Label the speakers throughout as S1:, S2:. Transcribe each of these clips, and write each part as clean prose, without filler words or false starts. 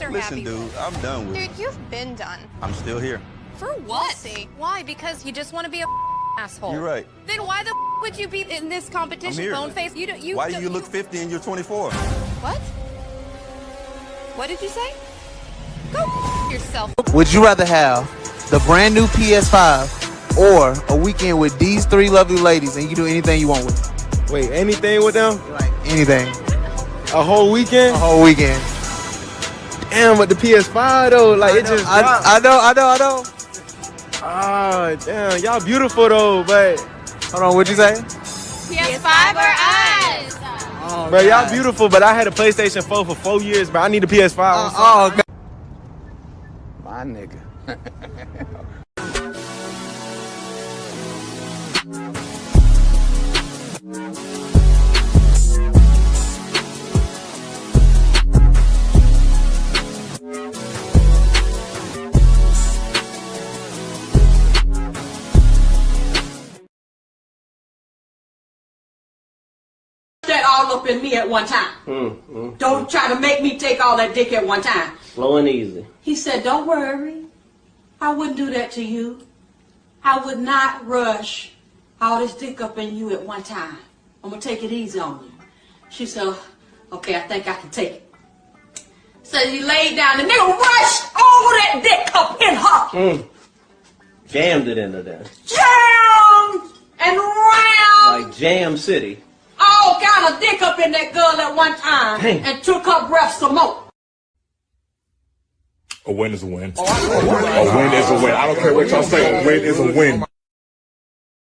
S1: you're
S2: Listen,
S1: happy.
S2: dude, I'm done with it.
S1: Dude, you've been done.
S2: I'm still here.
S1: For what? See. Why? Because you just want to be a asshole.
S2: You're right.
S1: Then why the would you be in this competition,
S2: I'm here.
S1: bone face?
S2: Why do you look 50 and you're 24?
S1: What? What did you say? Go yourself.
S3: Would you rather have the brand new PS5 or a weekend with these three lovely ladies and you do anything you want with them?
S4: Wait, anything with them?
S3: Like anything.
S4: A whole weekend?
S3: A whole weekend.
S4: Damn, but the PS5 though, like it just dropped.
S3: I know.
S4: Ah, damn, y'all beautiful though, but
S3: Hold on, what'd you say?
S1: PS5 or us?
S3: Oh,
S4: bro, y'all beautiful, but I had a PlayStation 4 for 4 years, but I need a PS5.
S3: God.
S4: My nigga.
S5: That all up in me at one time. Don't try to make me take all that dick at one time.
S6: Slow and easy.
S5: He said, don't worry. I wouldn't do that to you. I would not rush all this dick up in you at one time. I'm going to take it easy on you. She said, okay, I think I can take it. So he laid down. The nigga rushed all that dick up in her.
S6: Jammed it into there.
S5: Jammed and round.
S6: Like Jam City.
S5: All kind of dick up in that girl at one time.
S6: Damn.
S5: And took her breath some more.
S7: A win is a win. A win is a win. I don't care what y'all say. A win is a win.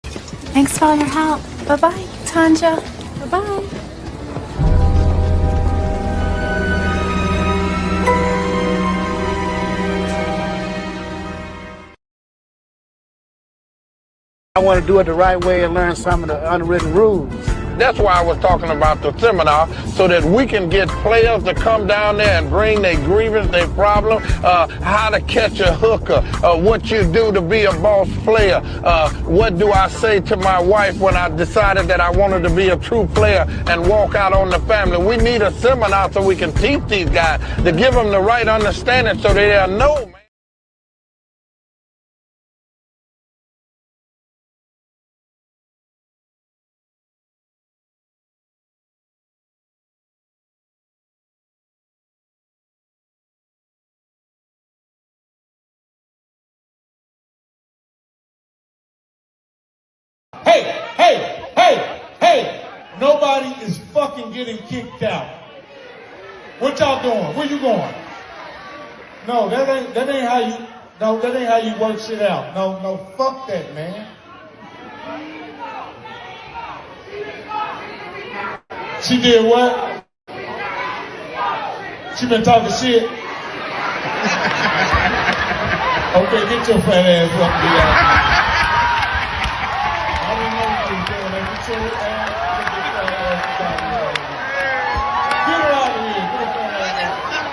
S8: Thanks for all your help. Bye-bye, Tanja. Bye-bye.
S9: I want to do it the right way and learn some of the unwritten rules.
S10: That's why I was talking about the seminar, so that we can get players to come down there and bring their grievance, their problem, how to catch a hooker, what you do to be a boss player, what do I say to my wife when I decided that I wanted to be a true player and walk out on the family. We need a seminar so we can teach these guys to give them the right understanding so they'll know, man.
S11: Hey, nobody is fucking getting kicked out. What y'all doing? Where you going? No, that ain't how you work shit out. No, fuck that, man. She did what? She been talking shit? Okay, get your fat ass up and get out. I didn't know what you were doing. Get your ass up and get your ass out. Get her out of here. Get her fat ass out.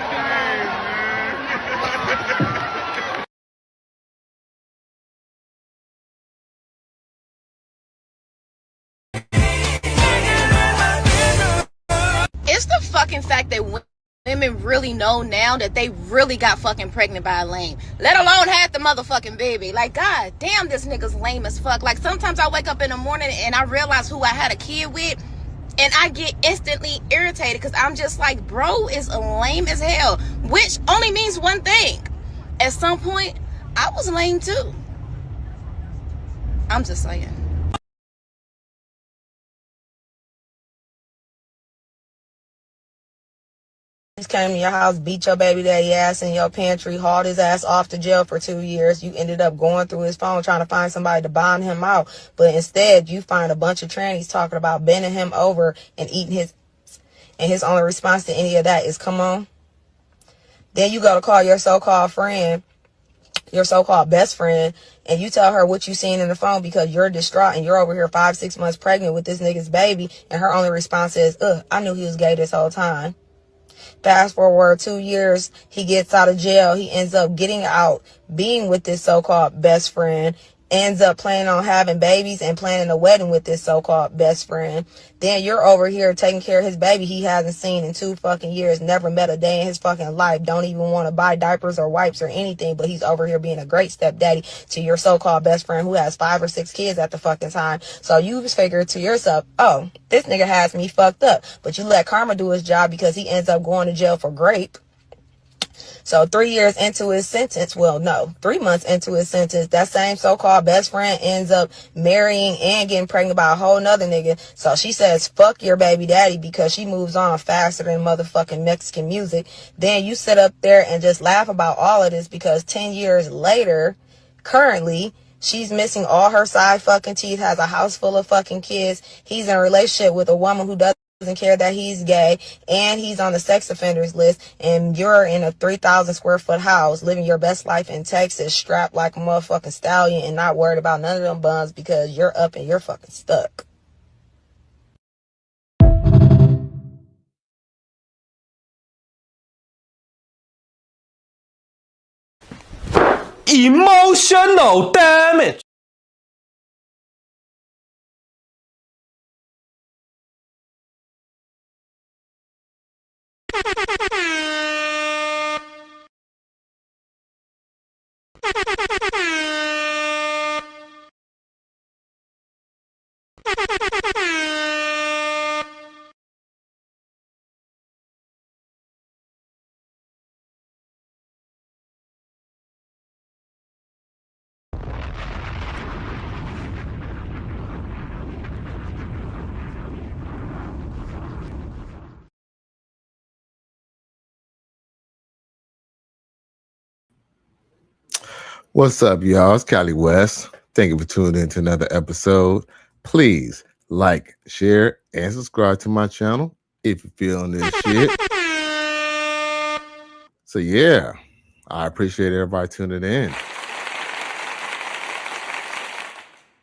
S1: It's the fucking fact that women really know now that they really got fucking pregnant by a lame, let alone had the motherfucking baby. Like, god damn, this nigga's lame as fuck. Like, sometimes I wake up in the morning and I realize who I had a kid with, and I get instantly irritated because I'm just like, bro is lame as hell, which only means one thing: at some point I was lame too. I'm just saying.
S5: Came to your house, beat your baby daddy ass in your pantry, hauled his ass off to jail for 2 years. You ended up going through his phone trying to find somebody to bond him out. But instead, you find a bunch of trannies talking about bending him over and eating his... And his only response to any of that is, come on. Then you go to call your so-called friend, your so-called best friend, and you tell her what you seen in the phone because you're distraught and you're over here 5-6 months pregnant with this nigga's baby. And her only response is, I knew he was gay this whole time. Fast forward 2 years, he gets out of jail. He ends up getting out, being with this so-called best friend, ends up planning on having babies and planning a wedding with this so-called best friend. Then you're over here taking care of his baby he hasn't seen in 2 fucking years, never met a day in his fucking life, don't even want to buy diapers or wipes or anything, but he's over here being a great stepdaddy to your so-called best friend who has 5 or 6 kids at the fucking time. So you figure to yourself, oh, this nigga has me fucked up. But you let karma do his job because he ends up going to jail for rape. So 3 years into his sentence, well, no, 3 months into his sentence, that same so-called best friend ends up marrying and getting pregnant by a whole nother nigga. So she says, fuck your baby daddy, because she moves on faster than motherfucking Mexican music. Then you sit up there and just laugh about all of this because 10 years later, currently, she's missing all her side fucking teeth, has a house full of fucking kids. He's in a relationship with a woman who doesn't care that he's gay, and he's on the sex offenders list, and you're in a 3,000 square foot house living your best life in Texas, strapped like a motherfucking stallion and not worried about none of them buns because you're up and you're fucking stuck.
S12: Emotional damage.
S4: What's up, y'all? It's Cali West. Thank you for tuning in to another episode. Please like, share, and subscribe to my channel if you're feeling this shit. So yeah, I appreciate everybody tuning in.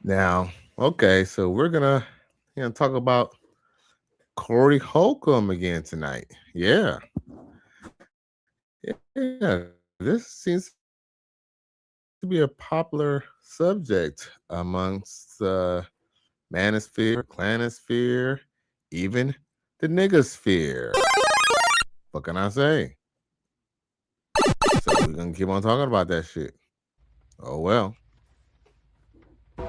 S4: Now, okay, so we're gonna talk about Corey Holcomb again tonight. Yeah, this seems to be a popular subject amongst manosphere, clanosphere, even the niggosphere. What can I say? So we're gonna keep on talking about that shit. Oh well. So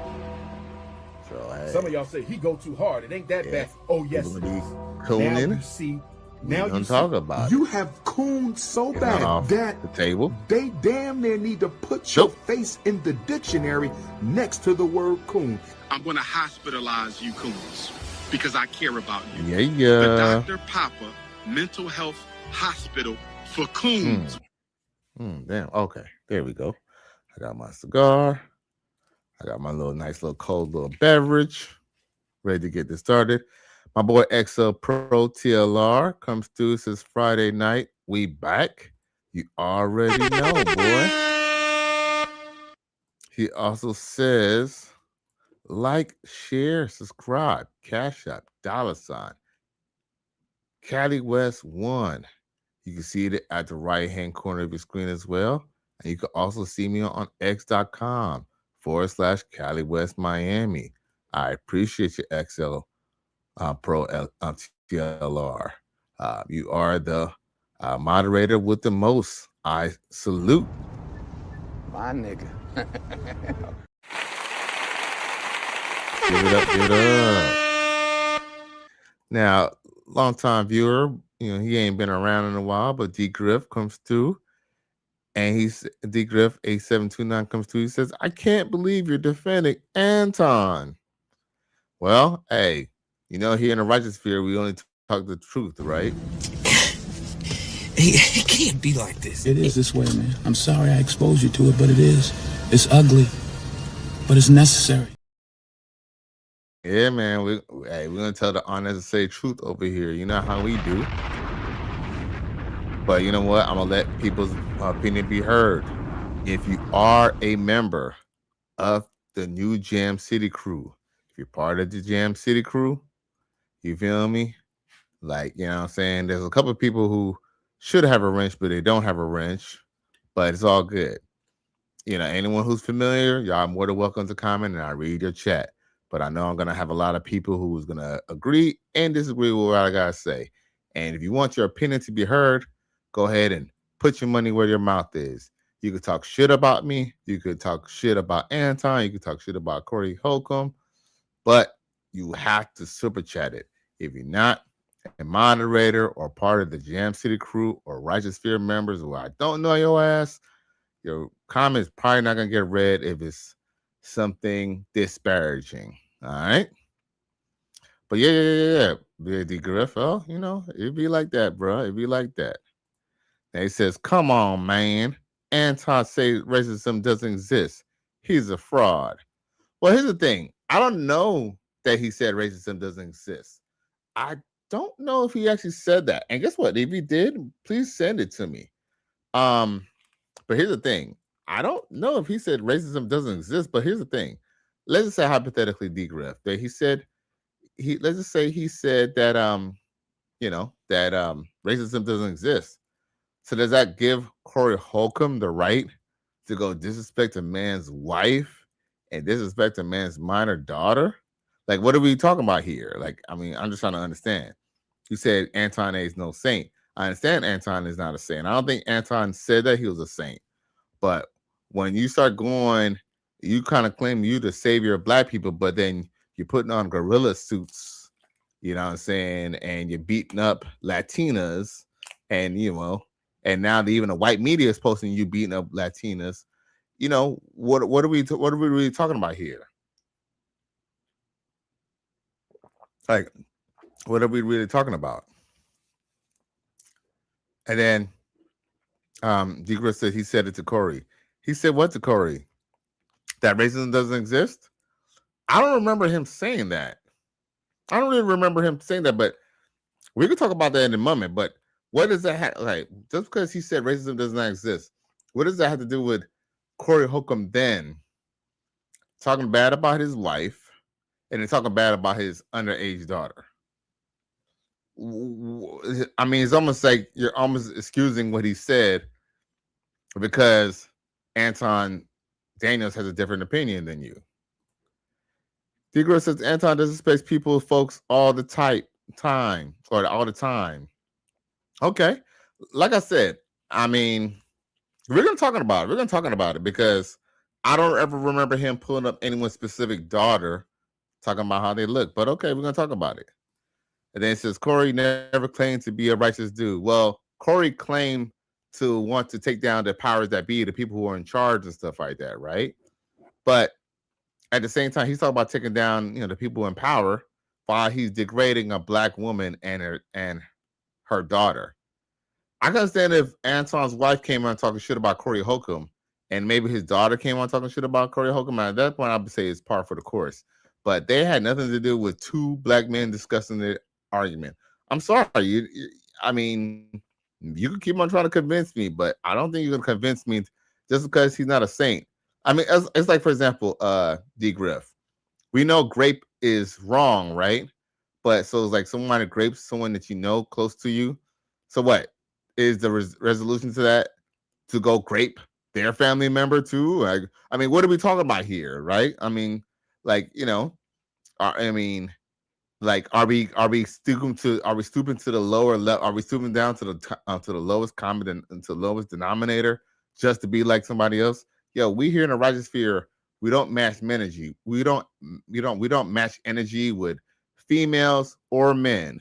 S4: hey,
S7: some of y'all say he go too hard. It ain't that bad. Oh yes, it is.
S4: Cooning.
S7: Now you see. Now you
S4: talk about
S9: you have cooned so bad that
S4: the table.
S9: They damn near need to put your face in the dictionary next to the word coon.
S13: I'm going to hospitalize you coons because I care about you.
S4: Yeah.
S13: The Dr. Papa Mental Health Hospital for coons.
S4: Damn. Okay. There we go. I got my cigar. I got my nice little cold little beverage. Ready to get this started. My boy XL Pro TLR comes through. Says Friday night. We back. You already know, boy. He also says, like, share, subscribe, Cash App, $, Cali West 1. You can see it at the right-hand corner of your screen as well. And you can also see me on x.com/Cali West Miami. I appreciate you, XL Pro TLR. You are the moderator with the most. I salute.
S9: My nigga.
S4: Give it up. Now, long-time viewer, he ain't been around in a while, but D Griff comes through. And D Griff 8729 comes through. He says, I can't believe you're defending Anton. Well, hey, here in the righteous sphere, we only talk the truth, right?
S14: It can't be like this.
S15: It is this way, man. I'm sorry I exposed you to it, but it is. It's ugly, but it's necessary.
S4: Yeah, man. We're gonna tell the unnecessary truth over here. You know how we do. But you know what? I'm gonna let people's opinion be heard. If you are a member of the new Jam City crew, if you're part of the Jam City crew, you feel me? Like, you know what I'm saying? There's a couple of people who should have a wrench, but they don't have a wrench. But it's all good. anyone who's familiar, y'all are more than welcome to comment, and I read your chat. But I know I'm gonna have a lot of people who's gonna agree and disagree with what I gotta say. And if you want your opinion to be heard, go ahead and put your money where your mouth is. You could talk shit about me. You could talk shit about Anton. You could talk shit about Corey Holcomb. But you have to super chat it. If you're not a moderator or part of the Jam City crew or Righteous Fear members, who I don't know your ass, your comment is probably not gonna get read if it's something disparaging. All right. But yeah. The Griff, it'd be like that, bro. It'd be like that. And he says, "Come on, man. Anton say racism doesn't exist. He's a fraud." Well, here's the thing. I don't know that he said racism doesn't exist. I don't know if he actually said that. And guess what? If he did, please send it to me. But here's the thing. I don't know if he said racism doesn't exist, but here's the thing. Let's just say hypothetically, D-Griff, that let's just say he said that racism doesn't exist. So does that give Corey Holcomb the right to go disrespect a man's wife and disrespect a man's minor daughter? Like, what are we talking about here? Like, I mean, I'm just trying to understand. You said Anton is no saint. I understand Anton is not a saint. I don't think Anton said that he was a saint. But when you start going, you kind of claim you the savior of black people, but then you're putting on gorilla suits, you know what I'm saying? And you're beating up Latinas, and and now even the white media is posting you beating up Latinas. What are we really talking about here? Like, what are we really talking about? And then Degris said he said it to Corey. He said what to Corey? That racism doesn't exist? I don't remember him saying that. I don't really remember him saying that, but we can talk about that in a moment. But what does that have? Like, just because he said racism does not exist, what does that have to do with Corey Holcomb then talking bad about his wife and then talking bad about his underage daughter? I mean, it's almost like you're almost excusing what he said because Anton Daniels has a different opinion than you. Degro says Anton disrespects people, folks, all the time. Okay, like I said, I mean, we're gonna talk about it because I don't ever remember him pulling up anyone's specific daughter talking about how they look. But okay, we're gonna talk about it. And then it says Corey never claimed to be a righteous dude. Well, Corey claimed to want to take down the powers that be, the people who are in charge and stuff like that, right? But at the same time, he's talking about taking down, the people in power while he's degrading a black woman and her daughter. I can understand if Anton's wife came on talking shit about Corey Holcomb and maybe his daughter came on talking shit about Corey Holcomb. At that point, I would say it's par for the course. But they had nothing to do with two black men discussing the argument. I'm sorry. I mean, you can keep on trying to convince me, but I don't think you're going to convince me just because he's not a saint. I mean, it's like, for example, D. Griff. We know grape is wrong, right? But so it's like someone grapes someone that you know close to you. So what is the resolution to that? To go grape their family member too? Like, I mean, what are we talking about here, right? I mean, like, are we stooping to the lower level? Are we stooping down to the lowest common and to the lowest denominator just to be like somebody else? Yo, we here in the Righteous Sphere, we don't match energy. We don't match energy with females or men.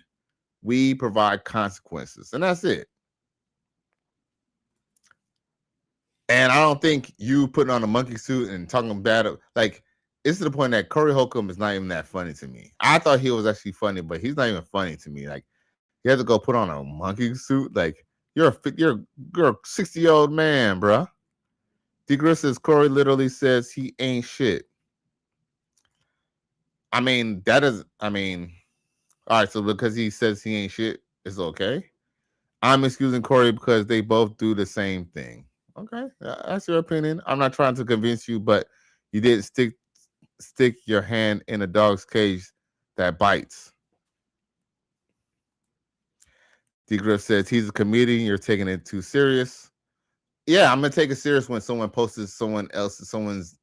S4: We provide consequences, and that's it. And I don't think you putting on a monkey suit and talking bad, like, it's to the point that Corey Holcomb is not even that funny to me. I thought he was actually funny, but he's not even funny to me. Like, you have to go put on a monkey suit. Like, you're a 60-year-old man, bruh. DeGriff says Corey literally says he ain't shit. I mean, all right, so because he says he ain't shit, it's okay. I'm excusing Corey because they both do the same thing. Okay, that's your opinion. I'm not trying to convince you, but you did stick your hand in a dog's cage that bites. DeGriff says he's a comedian. You're taking it too serious. Yeah, I'm gonna take it serious when someone posts someone's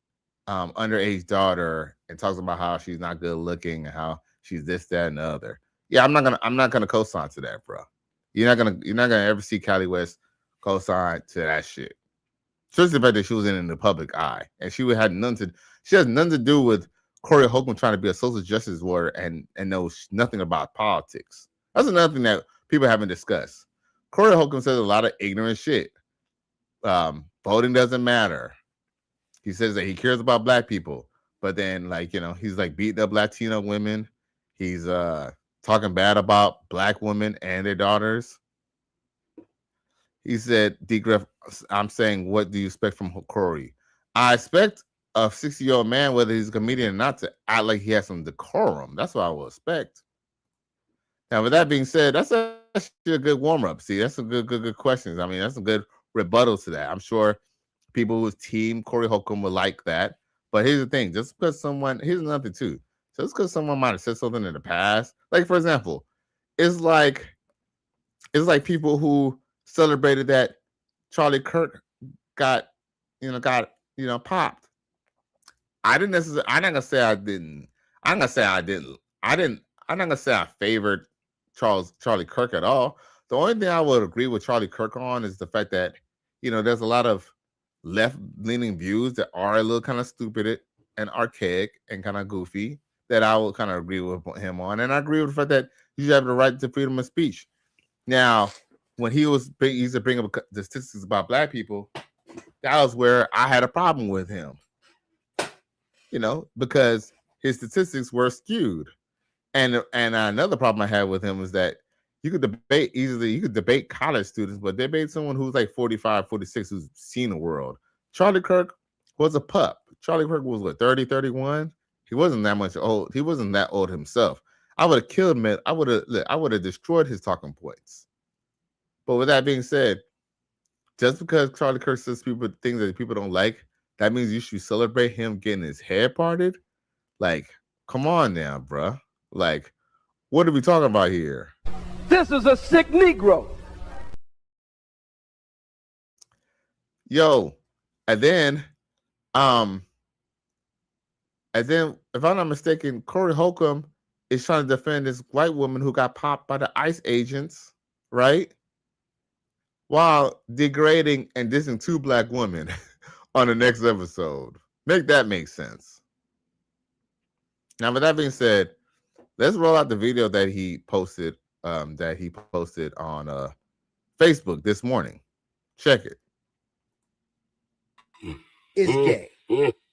S4: underage daughter and talks about how she's not good looking and how she's this, that, and the other. Yeah, I'm not gonna co-sign to that, bro. You're not gonna ever see Kanye West co-sign to that shit. Especially the fact that she was in the public eye and she has nothing to do with Corey Holcomb trying to be a social justice warrior and knows nothing about politics. That's another thing that people haven't discussed. Corey Holcomb says a lot of ignorant shit. Voting doesn't matter. He says that he cares about black people, but then he's like beating up Latina women. He's talking bad about black women and their daughters. He said, "Degref, I'm saying, what do you expect from Corey? I expect a 60-year-old man, whether he's a comedian or not, to act like he has some decorum. That's what I will expect." Now, with that being said, that's actually a good warm-up. See, that's some good questions. I mean, that's some good rebuttal to that. I'm sure people whose team Corey Holcomb would like that. But here's the thing: just because here's another too. Just because someone might have said something in the past, like for example, it's like people who celebrated that Charlie Kirk got popped. I'm not gonna say I didn't. I'm not gonna say I favored Charlie Kirk at all. The only thing I would agree with Charlie Kirk on is the fact that there's a lot of left-leaning views that are a little kind of stupid and archaic and kind of goofy that I will kind of agree with him on. And I agree with the fact that you have the right to freedom of speech. Now, when he used to bring up the statistics about black people, that was where I had a problem with him. Because his statistics were skewed. And another problem I had with him was that you could debate college students, but debate someone who's like 45, 46, who's seen the world. Charlie Kirk was a pup. Charlie Kirk was what, 30, 31? He wasn't that much old. He wasn't that old himself. I would have killed him. I would have destroyed his talking points. But with that being said, just because Charlie Kirk says things that people don't like, that means you should celebrate him getting his hair parted? Like, come on now, bruh. Like, what are we talking about here?
S12: This is a sick Negro.
S4: Yo, and then if I'm not mistaken, Corey Holcomb is trying to defend this white woman who got popped by the ICE agents, right? While degrading and dissing two black women on the next episode. Make that make sense. Now, with that being said, let's roll out the video that he posted on Facebook this morning. Check it.
S14: It's gay.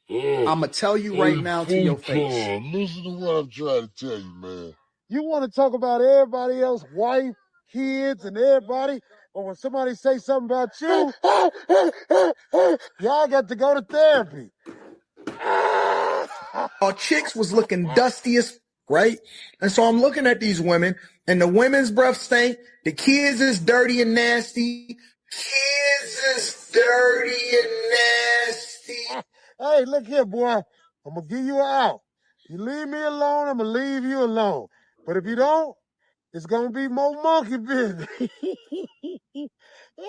S14: I'ma tell you right now to your face.
S16: Listen to what I'm trying to tell you, man. You want to talk about everybody else, wife, kids, and everybody, but when somebody say something about you, y'all got to go to therapy.
S14: Our chicks was looking dusty as right? And so I'm looking at these women, and the women's breath stink. The kids is dirty and nasty. Kids is dirty and nasty.
S16: Hey, look here, boy. I'm going to give you an out. You leave me alone, I'm going to leave you alone. But if you don't, it's going to be more monkey business.
S17: I'm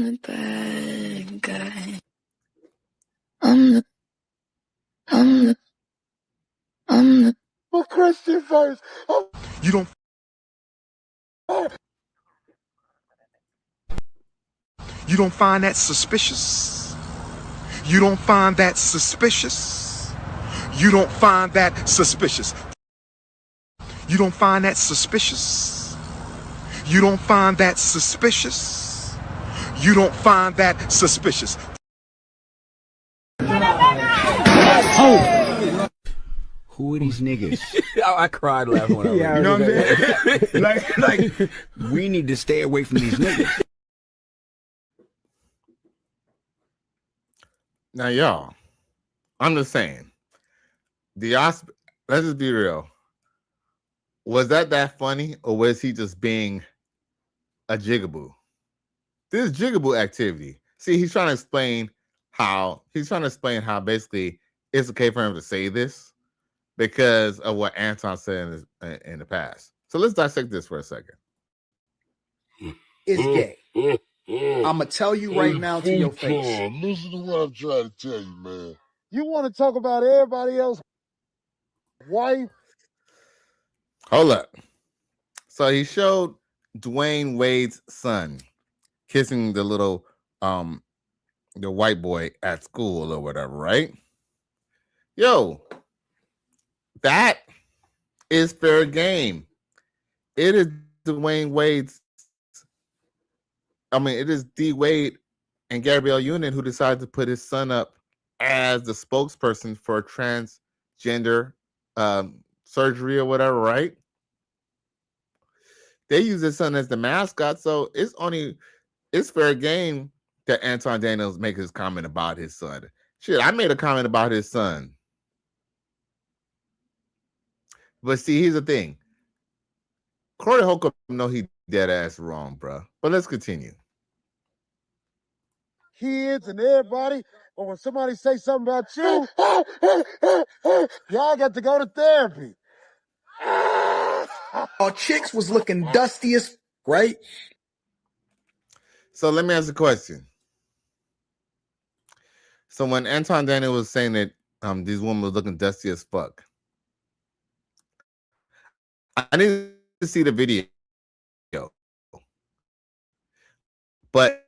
S17: the bad guy. I'm the
S16: well, Christian first.
S9: You don't find that suspicious? You don't find that suspicious? You don't find that suspicious? You don't find that suspicious? You don't find that suspicious? You don't find that suspicious?
S18: Oh. Who are these niggas?
S12: I cried laughing when I read it.
S18: You know what I'm saying? like, we need to stay away from these niggas.
S4: Now, y'all, I'm just saying, let's just be real. Was that funny, or was he just being a jigaboo? This jigaboo activity. See, he's trying to explain how basically it's okay for him to say this because of what Anton said in the past. So let's dissect this for a second.
S14: It's gay. I'ma I'ma tell you right now to your face.
S16: Listen to what I'm trying to tell you, man. You want to talk about everybody else? Wife?
S4: Hold up. So he showed Dwayne Wade's son kissing the little the white boy at school or whatever, right? Yo, that is fair game. It is Dwayne Wade's. It is D Wade and Gabrielle Union who decided to put his son up as the spokesperson for transgender surgery or whatever, right? They use his son as the mascot, so it's fair game that Anton Daniels make his comment about his son. Shit, I made a comment about his son. But see, here's the thing. Corey Holcomb know he dead ass wrong, bro. But let's continue.
S16: Kids and everybody, or when somebody say something about you, y'all got to go to therapy.
S14: Our chicks was looking dusty as right.
S4: So let me ask a question. So when Anton Daniels was saying that these women were looking dusty as fuck, I need to see the video. But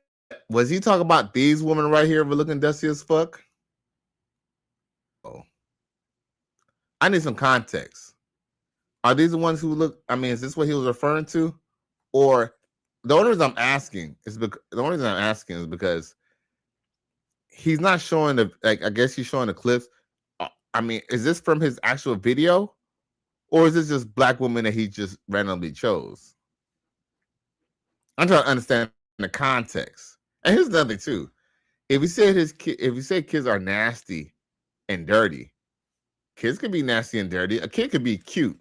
S4: was he talking about these women right here were looking dusty as fuck? Oh, I need some context. Are these the ones who look? Is this what he was referring to? Or the only reason I'm asking is because he's not showing I guess he's showing the clips. Is this from his actual video, or is this just black women that he just randomly chose? I'm trying to understand the context. And here's another thing too. If you say kids are nasty and dirty, kids can be nasty and dirty. A kid could be cute.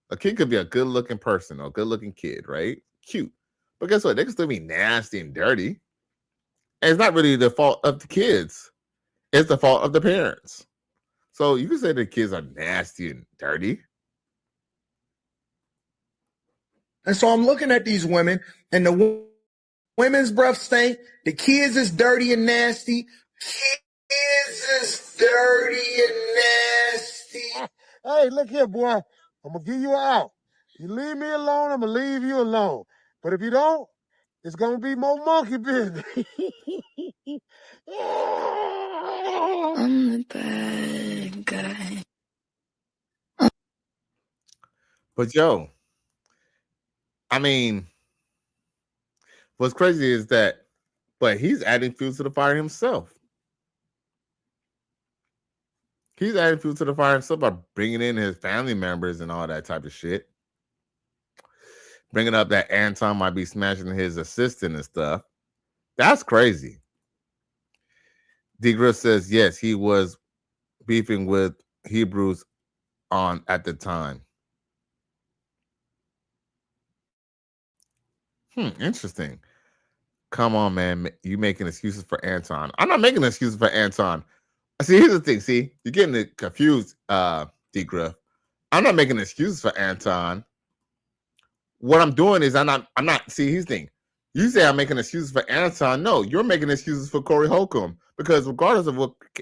S4: A kid could be a good-looking person or a good-looking kid, right? Cute. But guess what? They can still be nasty and dirty. And it's not really the fault of the kids. It's the fault of the parents. So you can say the kids are nasty and dirty.
S14: And so I'm looking at these women, and the women's breath stink. The kids is dirty and nasty. Kids is dirty and nasty.
S16: Hey, look here, boy. I'm going to give you an out. You leave me alone, I'm going to leave you alone. But if you don't, it's going to be more monkey business.
S17: I'm the bad guy.
S4: But yo, what's crazy is that, but he's adding fuel to the fire himself. He's adding fuel to the fire himself by bringing in his family members and all that type of shit. Bringing up that Anton might be smashing his assistant and stuff. That's crazy. D. Griff says, yes, he was beefing with Hebrews at the time. Interesting. Come on, man. You making excuses for Anton. I'm not making excuses for Anton. See, here's the thing. See, you're getting it confused, D. Griff. I'm not making excuses for Anton. What I'm doing is I'm not. See, here's the thing. You say I'm making excuses for Anton. No, you're making excuses for Corey Holcomb, because regardless of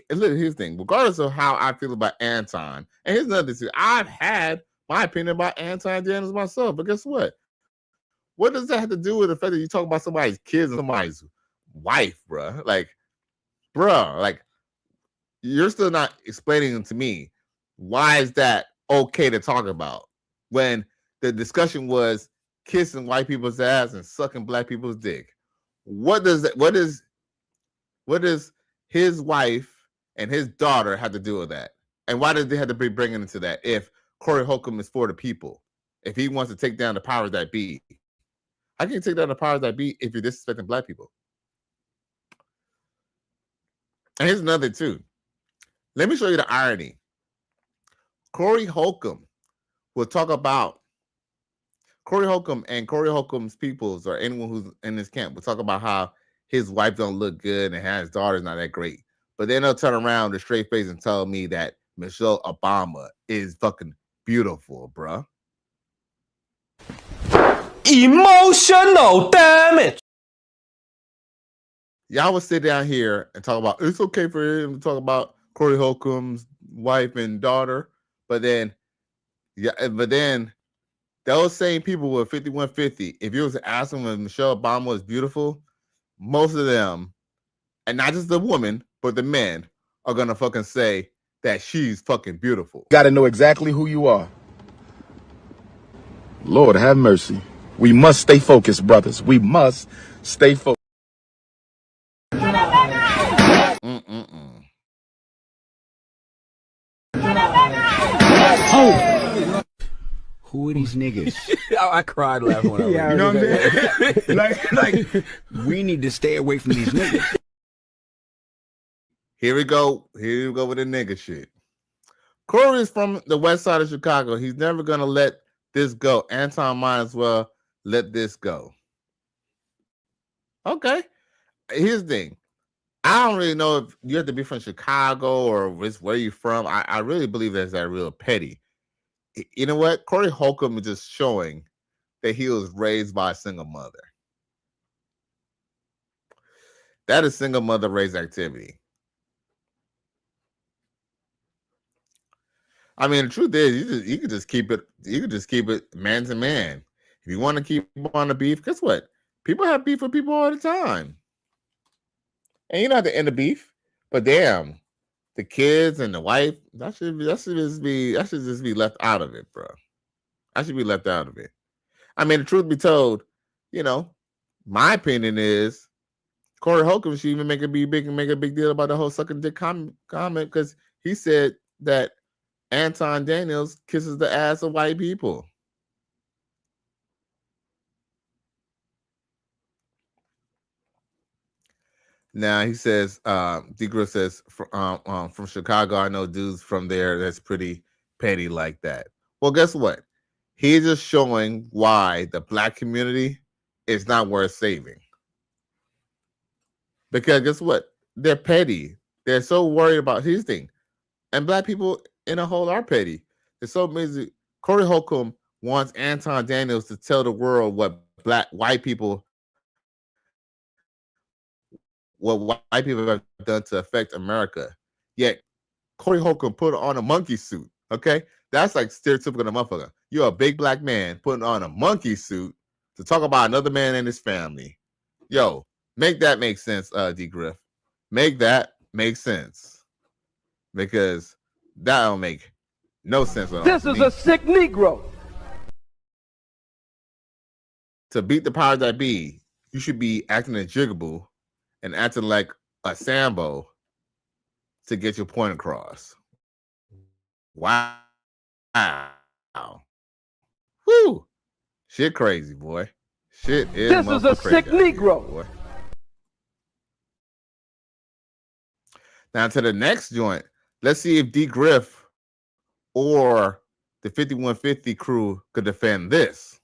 S4: here's the thing. Regardless of how I feel about Anton, and here's another thing. I've had my opinion about Anton Daniels myself, but guess what? What does that have to do with the fact that you talk about somebody's kids and somebody's wife, bro? You're still not explaining to me why is that okay to talk about when the discussion was kissing white people's ass and sucking black people's dick. What does his wife and his daughter have to do with that? And why did they have to be bringing into that if Corey Holcomb is for the people? If he wants to take down the powers that be, I can't take down the powers that be if you're disrespecting black people. And here's another too. Let me show you the irony. Corey Holcomb will talk about Corey Holcomb and Corey Holcomb's peoples, or anyone who's in this camp, will talk about how his wife don't look good and how his daughter's not that great. But then they'll turn around with a straight face and tell me that Michelle Obama is fucking beautiful, bruh.
S12: Emotional damage.
S4: Y'all would sit down here and talk about it's okay for him to talk about Corey Holcomb's wife and daughter, but then those same people with 5150, if you was to ask them if Michelle Obama was beautiful, most of them, and not just the woman, but the men, are gonna fucking say that she's fucking beautiful.
S7: Got to know exactly who you are. Lord have mercy. We must stay focused, brothers. We must stay focused.
S18: Oh. Who are these niggas?
S12: I cried laughing when I read it.
S18: You know what I'm saying? like, we need to stay away from these niggas.
S4: Here we go. Here we go with the nigga shit. Corey is from the west side of Chicago. He's never gonna let this go. Anton might as well let this go. Okay. Here's the thing. I don't really know if you have to be from Chicago or where you're from. I really believe that's that real petty. You know what? Corey Holcomb is just showing that he was raised by a single mother. That is single mother raised activity. I mean, the truth is, you could just keep it. You could just keep it man to man. If you want to keep on the beef, guess what? People have beef with people all the time, and you don't have to end the beef. But damn, the kids and the wife, that should just be left out of it, bro. I should be left out of it. I mean, the truth be told, my opinion is Corey Holcomb should even make a big deal about the whole sucking dick comment because he said that Anton Daniels kisses the ass of white people. Now he says, D-Grill says, from Chicago, I know dudes from there that's pretty petty like that. Well, guess what? He's just showing why the black community is not worth saving. Because guess what? They're petty. They're so worried about his thing. And black people in a whole are petty. It's so amazing. Corey Holcomb wants Anton Daniels to tell the world what white people have done to affect America. Yet Corey Holcomb put on a monkey suit. Okay, that's like stereotypical of a motherfucker. You're a big black man putting on a monkey suit to talk about another man and his family. Yo, make that make sense, D. Griff. Make that make sense. Because that don't make no sense at all.
S12: This is a sick Negro.
S4: To beat the powers that be, you should be acting a jigaboo and acting like a Sambo to get your point across. Wow. Woo. Shit crazy, boy. Shit is
S12: This is a sick Negro.
S4: Boy. Now to the next joint. Let's see if D. Griff or the 5150 crew could defend this.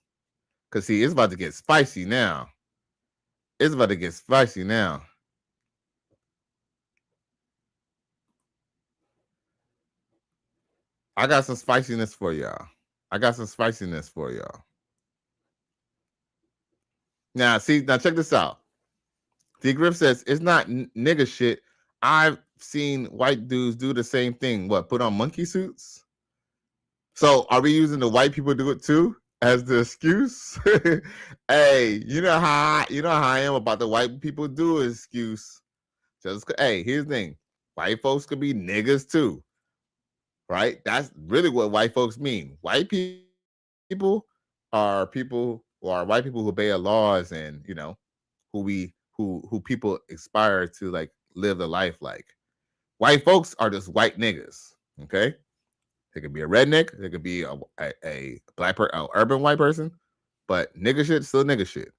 S4: Because, see, it's about to get spicy now. It's about to get spicy now. I got some spiciness for y'all. Now, check this out. D. Griff says, it's not nigga shit. I've seen white dudes do the same thing. What, put on monkey suits? So are we using the white people do it too as the excuse? Hey, you know how I am about the white people do excuse. Hey, here's the thing. White folks could be niggas too. Right? That's really what white folks mean. White people are people who are white people who obey our laws and who people aspire to like live the life like. White folks are just white niggas. Okay. They could be a redneck. They could be a black person, urban white person, but nigga shit, still nigga shit.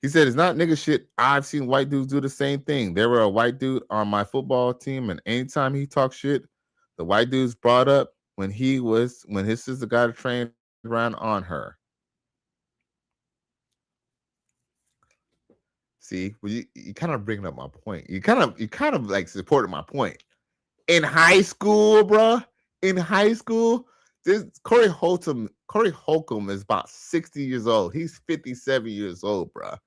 S4: He said, it's not nigga shit. I've seen white dudes do the same thing. There were a white dude on my football team, and anytime he talked shit, the white dudes brought up when his sister got a train around on her. See, well, you kind of bringing up my point. You kind of like supported my point. In high school, bruh. In high school, this Corey Holcomb is about 60 years old. He's 57 years old, bruh.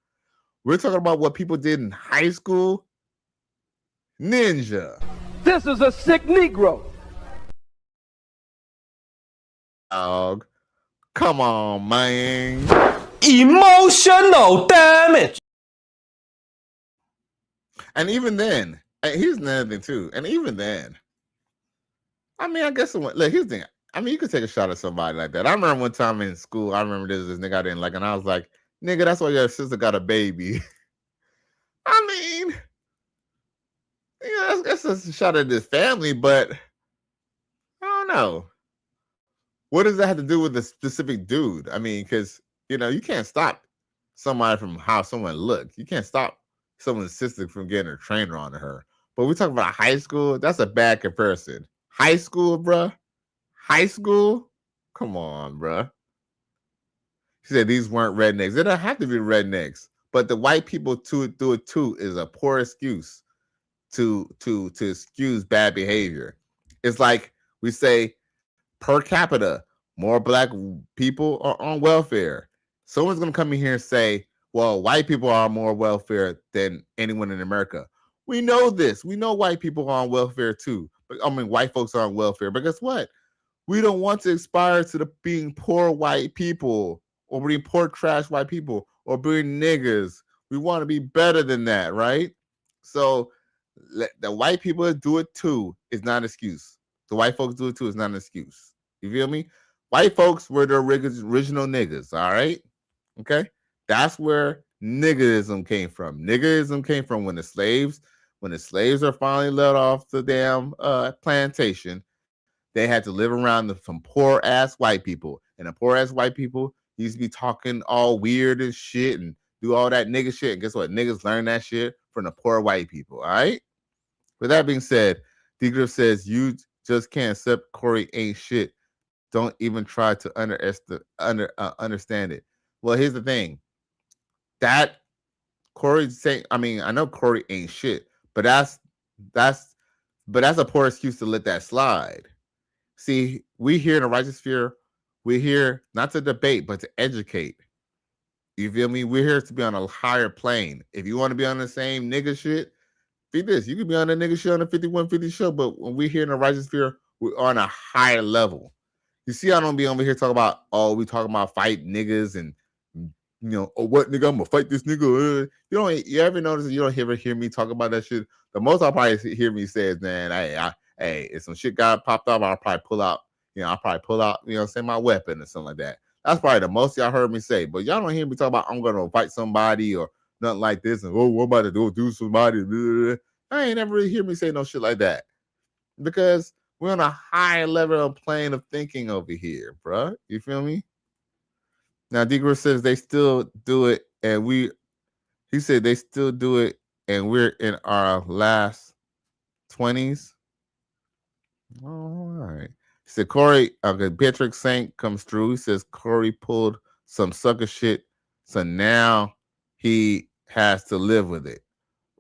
S4: We're talking about what people did in high school. Ninja.
S12: This is a sick Negro.
S4: Dog. Come on, man.
S6: Emotional damage.
S4: And even then, here's another thing too. And even then, I mean, I guess look, here's the thing. I mean, you could take a shot at somebody like that. I remember one time in school, I remember this nigga I didn't like, and I was like, nigga, that's why your sister got a baby. I mean, that's a shot at this family, but I don't know. What does that have to do with the specific dude? I mean, because, you can't stop somebody from how someone looks. You can't stop someone's sister from getting a trainer on her. But we talk about high school, that's a bad comparison. High school, bruh. High school? Come on, bruh. She said these weren't rednecks. They don't have to be rednecks. But the white people do it too is a poor excuse to excuse bad behavior. It's like we say per capita, more black people are on welfare. Someone's gonna come in here and say, well, white people are on more welfare than anyone in America. We know this. We know white people are on welfare too. I mean, white folks are on welfare. But guess what? We don't want to aspire to being poor white people or being poor trash white people or being niggas. We want to be better than that, right? So the white people do it too is not an excuse. The white folks do it too is not an excuse. You feel me? White folks were the original niggas, all right? Okay? That's where niggerism came from. Niggerism came from when the slaves are finally let off the damn plantation, they had to live around some poor ass white people. And the poor ass white people used to be talking all weird and shit and do all that nigga shit. And guess what? Niggas learn that shit from the poor white people. All right. With that being said, D Griff says you just can't accept Corey ain't shit. Don't even try to understand it. Well, here's the thing. That Corey's saying, I mean, I know Corey ain't shit, but that's a poor excuse to let that slide. See, we here in the righteous sphere, we're here not to debate, but to educate. You feel me? We're here to be on a higher plane. If you want to be on the same nigga shit, see this. You can be on the nigga shit on the 5150 show, but when we're here in the righteous sphere, we're on a higher level. You see, I don't be over here talking about, we talking about fight niggas and, what nigga, I'm gonna fight this nigga. You ever notice that you don't ever hear me talk about that shit? The most I'll probably hear me say is, man, hey, if some shit got popped up, I'll probably pull out, say my weapon or something like that. That's probably the most y'all heard me say. But y'all don't hear me talk about I'm gonna fight somebody or nothing like this. And what about to do somebody? I ain't never really hear me say no shit like that. Because we're on a high level of plane of thinking over here, bro. You feel me? Now D-Gro says they still do it, and he said they still do it, and we're in our last 20s. All right. He said Corey, Patrick Saint comes through. He says Corey pulled some sucker shit, so now he has to live with it.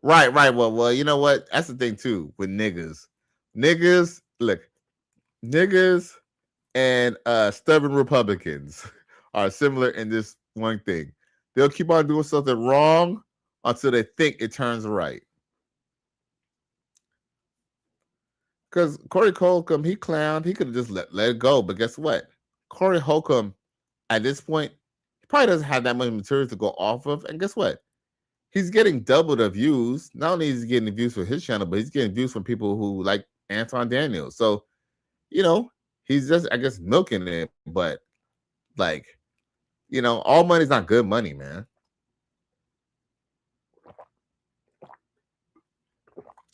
S4: Right. Well, you know what? That's the thing too with niggas. Niggas and stubborn Republicans are similar in this one thing. They'll keep on doing something wrong until they think it turns right. Because Corey Holcomb, he clowned. He could have just let it go. But guess what? Corey Holcomb, at this point, he probably doesn't have that much material to go off of. And guess what? He's getting double the views. Not only is he getting the views for his channel, but he's getting views from people who like Anton Daniels. So, he's just, I guess, milking it. But, all money's not good money, man.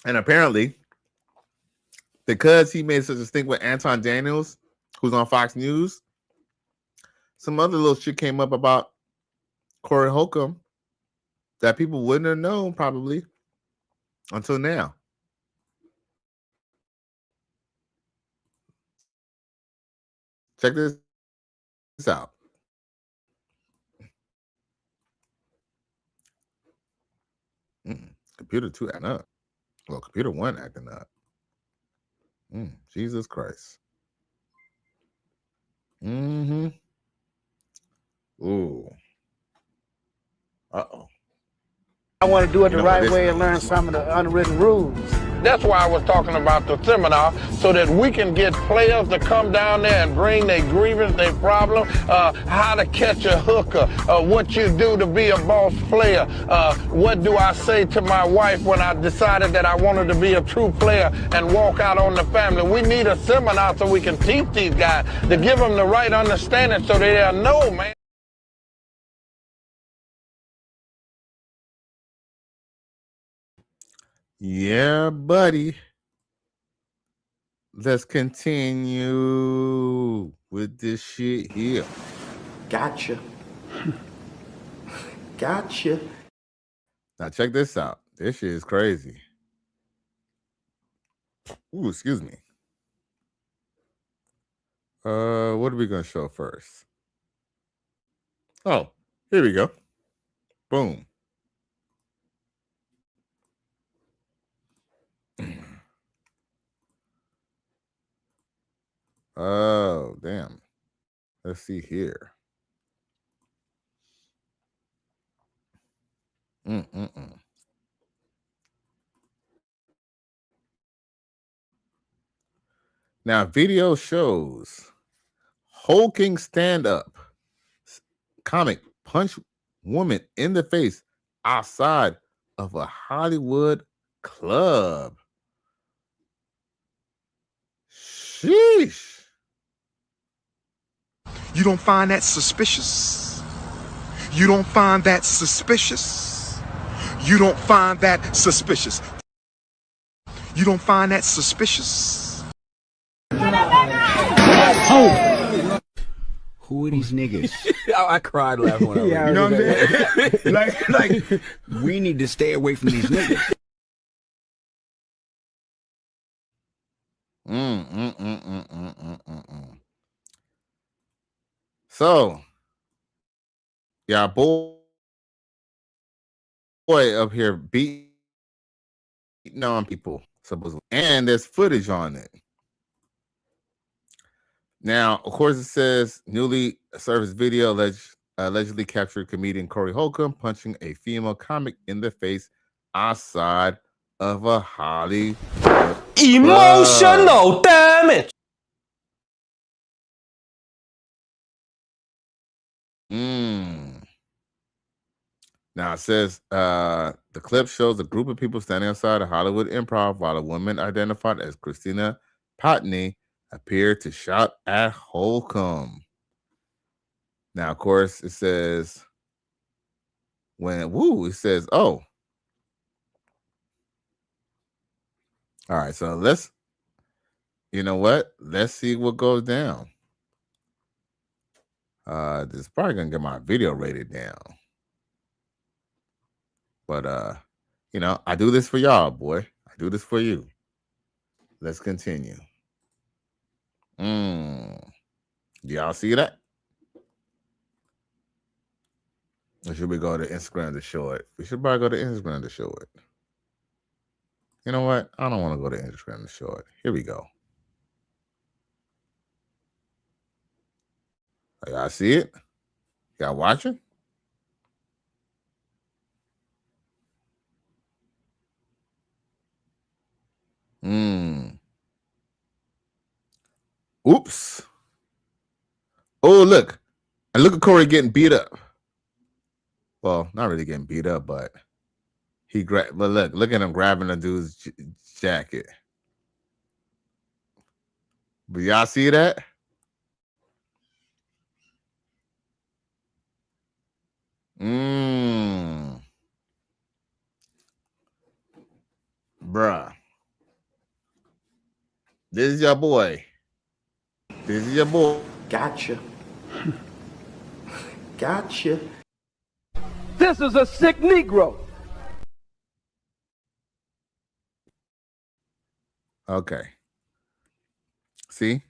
S4: And apparently, because he made such a stink with Anton Daniels, who's on Fox News, some other little shit came up about Corey Holcomb that people wouldn't have known probably until now. Check this out. Computer 2 acting up. Well, computer 1 acting up. Jesus Christ. Mm-hmm. Ooh. Uh-oh.
S19: I want to do it the
S4: You know,
S19: right
S4: this
S19: way
S4: nigga.
S19: and learn some of the unwritten rules.
S10: That's why I was talking about the seminar, so that we can get players to come down there and bring their grievance, their problem, how to catch a hooker, what you do to be a boss player, what do I say to my wife when I decided that I wanted to be a true player and walk out on the family. We need a seminar so we can teach these guys to give them the right understanding so they'll know, man.
S4: Yeah, buddy. Let's continue with this shit here.
S18: Gotcha. Gotcha.
S4: Now check this out. This shit is crazy. Ooh, excuse me. What are we gonna show first? Oh, here we go. Boom. Oh, damn. Let's see here. Now, video shows Holcomb stand-up comic punch woman in the face outside of a Hollywood club. Sheesh.
S9: You don't find that suspicious? You don't find that suspicious? You don't find that suspicious? You don't find that suspicious?
S18: Oh. Who are these niggas?
S20: I cried laughing when I
S18: Yeah, you know what I'm saying? like, we need to stay away from these niggas.
S4: So, yeah, boy up here beating on people, supposedly, and there's footage on it. Now, of course, it says newly surfaced video allegedly captured comedian Corey Holcomb punching a female comic in the face outside of a Hollywood
S20: Emotional damage.
S4: Now it says the clip shows a group of people standing outside a Hollywood Improv while a woman identified as Christina Potney appeared to shout at Holcomb. Now, of course, it says it says, oh. All right, so you know what? Let's see what goes down. This is probably gonna get my video rated down. But you know, I do this for y'all, boy. I do this for you. Let's continue. Y'all see that? Or should we go to Instagram to show it? We should probably go to Instagram to show it. You know what? I don't want to go to Instagram to show it. Here we go. Y'all see it? Y'all watching? Oops. Oh, look. And look at Corey getting beat up. Well, not really getting beat up, but but look at him grabbing the dude's jacket. But y'all see that? Bruh. This is your boy. This is your boy.
S18: Gotcha. Gotcha.
S12: This is a sick Negro.
S4: Okay. See?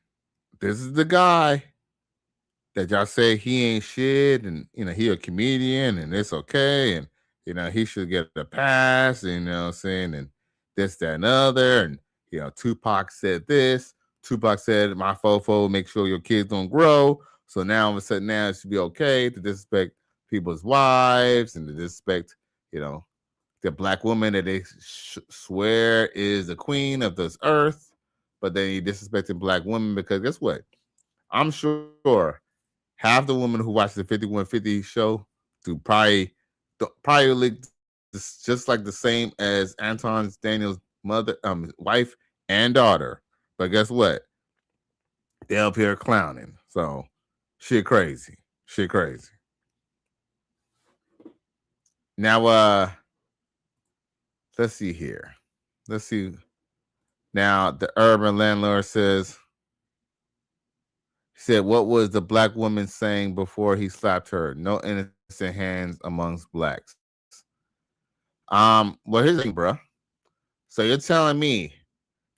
S4: This is the guy that y'all say he ain't shit and, you know, he a comedian and it's okay and, you know, he should get a pass, and, you know what I'm saying, and this, that, and other. And, you know, Tupac said this. Tupac said, my fofo, make sure your kids don't grow. So now all of a sudden now it should be okay to disrespect people's wives and to disrespect, you know, the black woman that they swear is the queen of this earth, but they disrespecting black women because guess what? I'm sure half the women who watch the 5150 show do probably look just like the same as Anton Daniels' mother, wife and daughter. But guess what? They up here clowning. So shit crazy. Shit crazy. Now let's see here. Let's see. Now the urban landlord says he said, what was the black woman saying before he slapped her? No innocent hands amongst blacks. Well, here's the thing, bro. So you're telling me,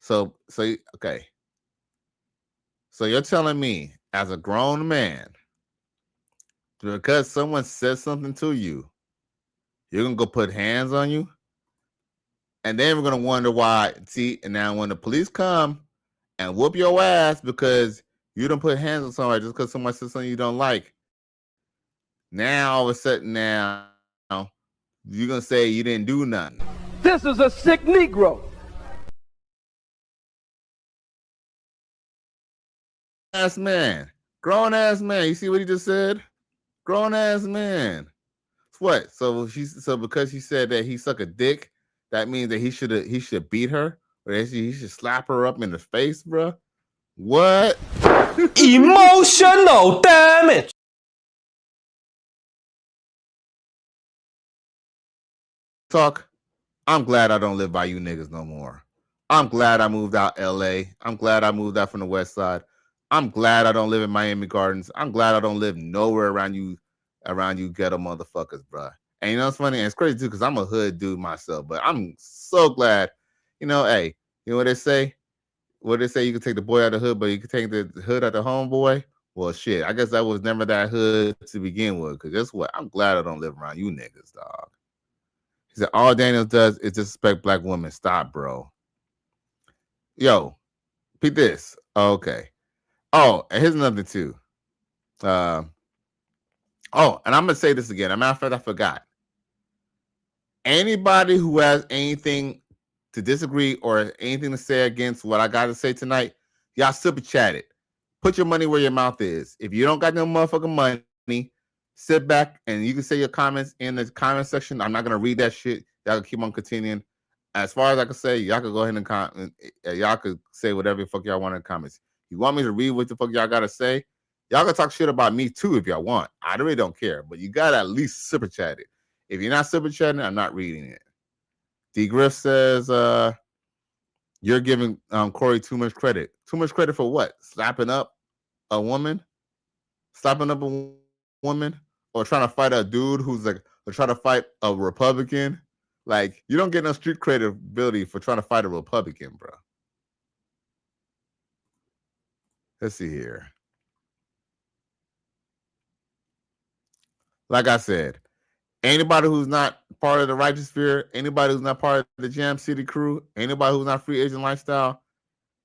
S4: okay. So you're telling me, as a grown man, because someone says something to you, you're gonna go put hands on you, and then we're gonna wonder why. See, and now when the police come and whoop your ass because you don't put hands on somebody just because someone says something you don't like, now all of a sudden now you're gonna say you didn't do nothing.
S12: This is a sick Negro.
S4: Grown ass man. You see what he just said? Grown ass man. What? So because she said that he suck a dick, that means that he should beat her, or that he should slap her up in the face, bro. What?
S20: Emotional damage.
S4: Talk. I'm glad I don't live by you niggas no more. I'm glad I moved out LA. I'm glad I moved out from the west side. I'm glad I don't live in Miami Gardens. I'm glad I don't live nowhere around you ghetto motherfuckers, bro. And you know what's funny? And it's crazy too, because I'm a hood dude myself, but I'm so glad, hey, you know what they say? What they say, you can take the boy out of the hood, but you can take the hood out of the homeboy. Well, shit, I guess I was never that hood to begin with, because guess what? I'm glad I don't live around you niggas, dog. He said, all Daniels does is disrespect black women. Stop, bro. Yo, beat this. Okay. Oh, and here's another too. And I'm going to say this again. As a matter of fact, I forgot. Anybody who has anything to disagree or anything to say against what I got to say tonight, y'all super chat it. Put your money where your mouth is. If you don't got no motherfucking money, sit back and you can say your comments in the comment section. I'm not going to read that shit. Y'all can keep on continuing. As far as I can say, y'all can go ahead and comment. Y'all could say whatever the fuck y'all want in the comments. You want me to read what the fuck y'all got to say? Y'all can talk shit about me too if y'all want. I really don't care, but you got to at least super chat it. If you're not super chatting, I'm not reading it. D. Griff says, you're giving Corey too much credit. Too much credit for what? Slapping up a woman? Slapping up a woman? Or trying to fight a dude who's like, or trying to fight a Republican? Like, you don't get no street credibility for trying to fight a Republican, bro. Let's see here. Like I said, anybody who's not part of the Righteous Sphere, anybody who's not part of the Jam City crew, anybody who's not Free Agent Lifestyle,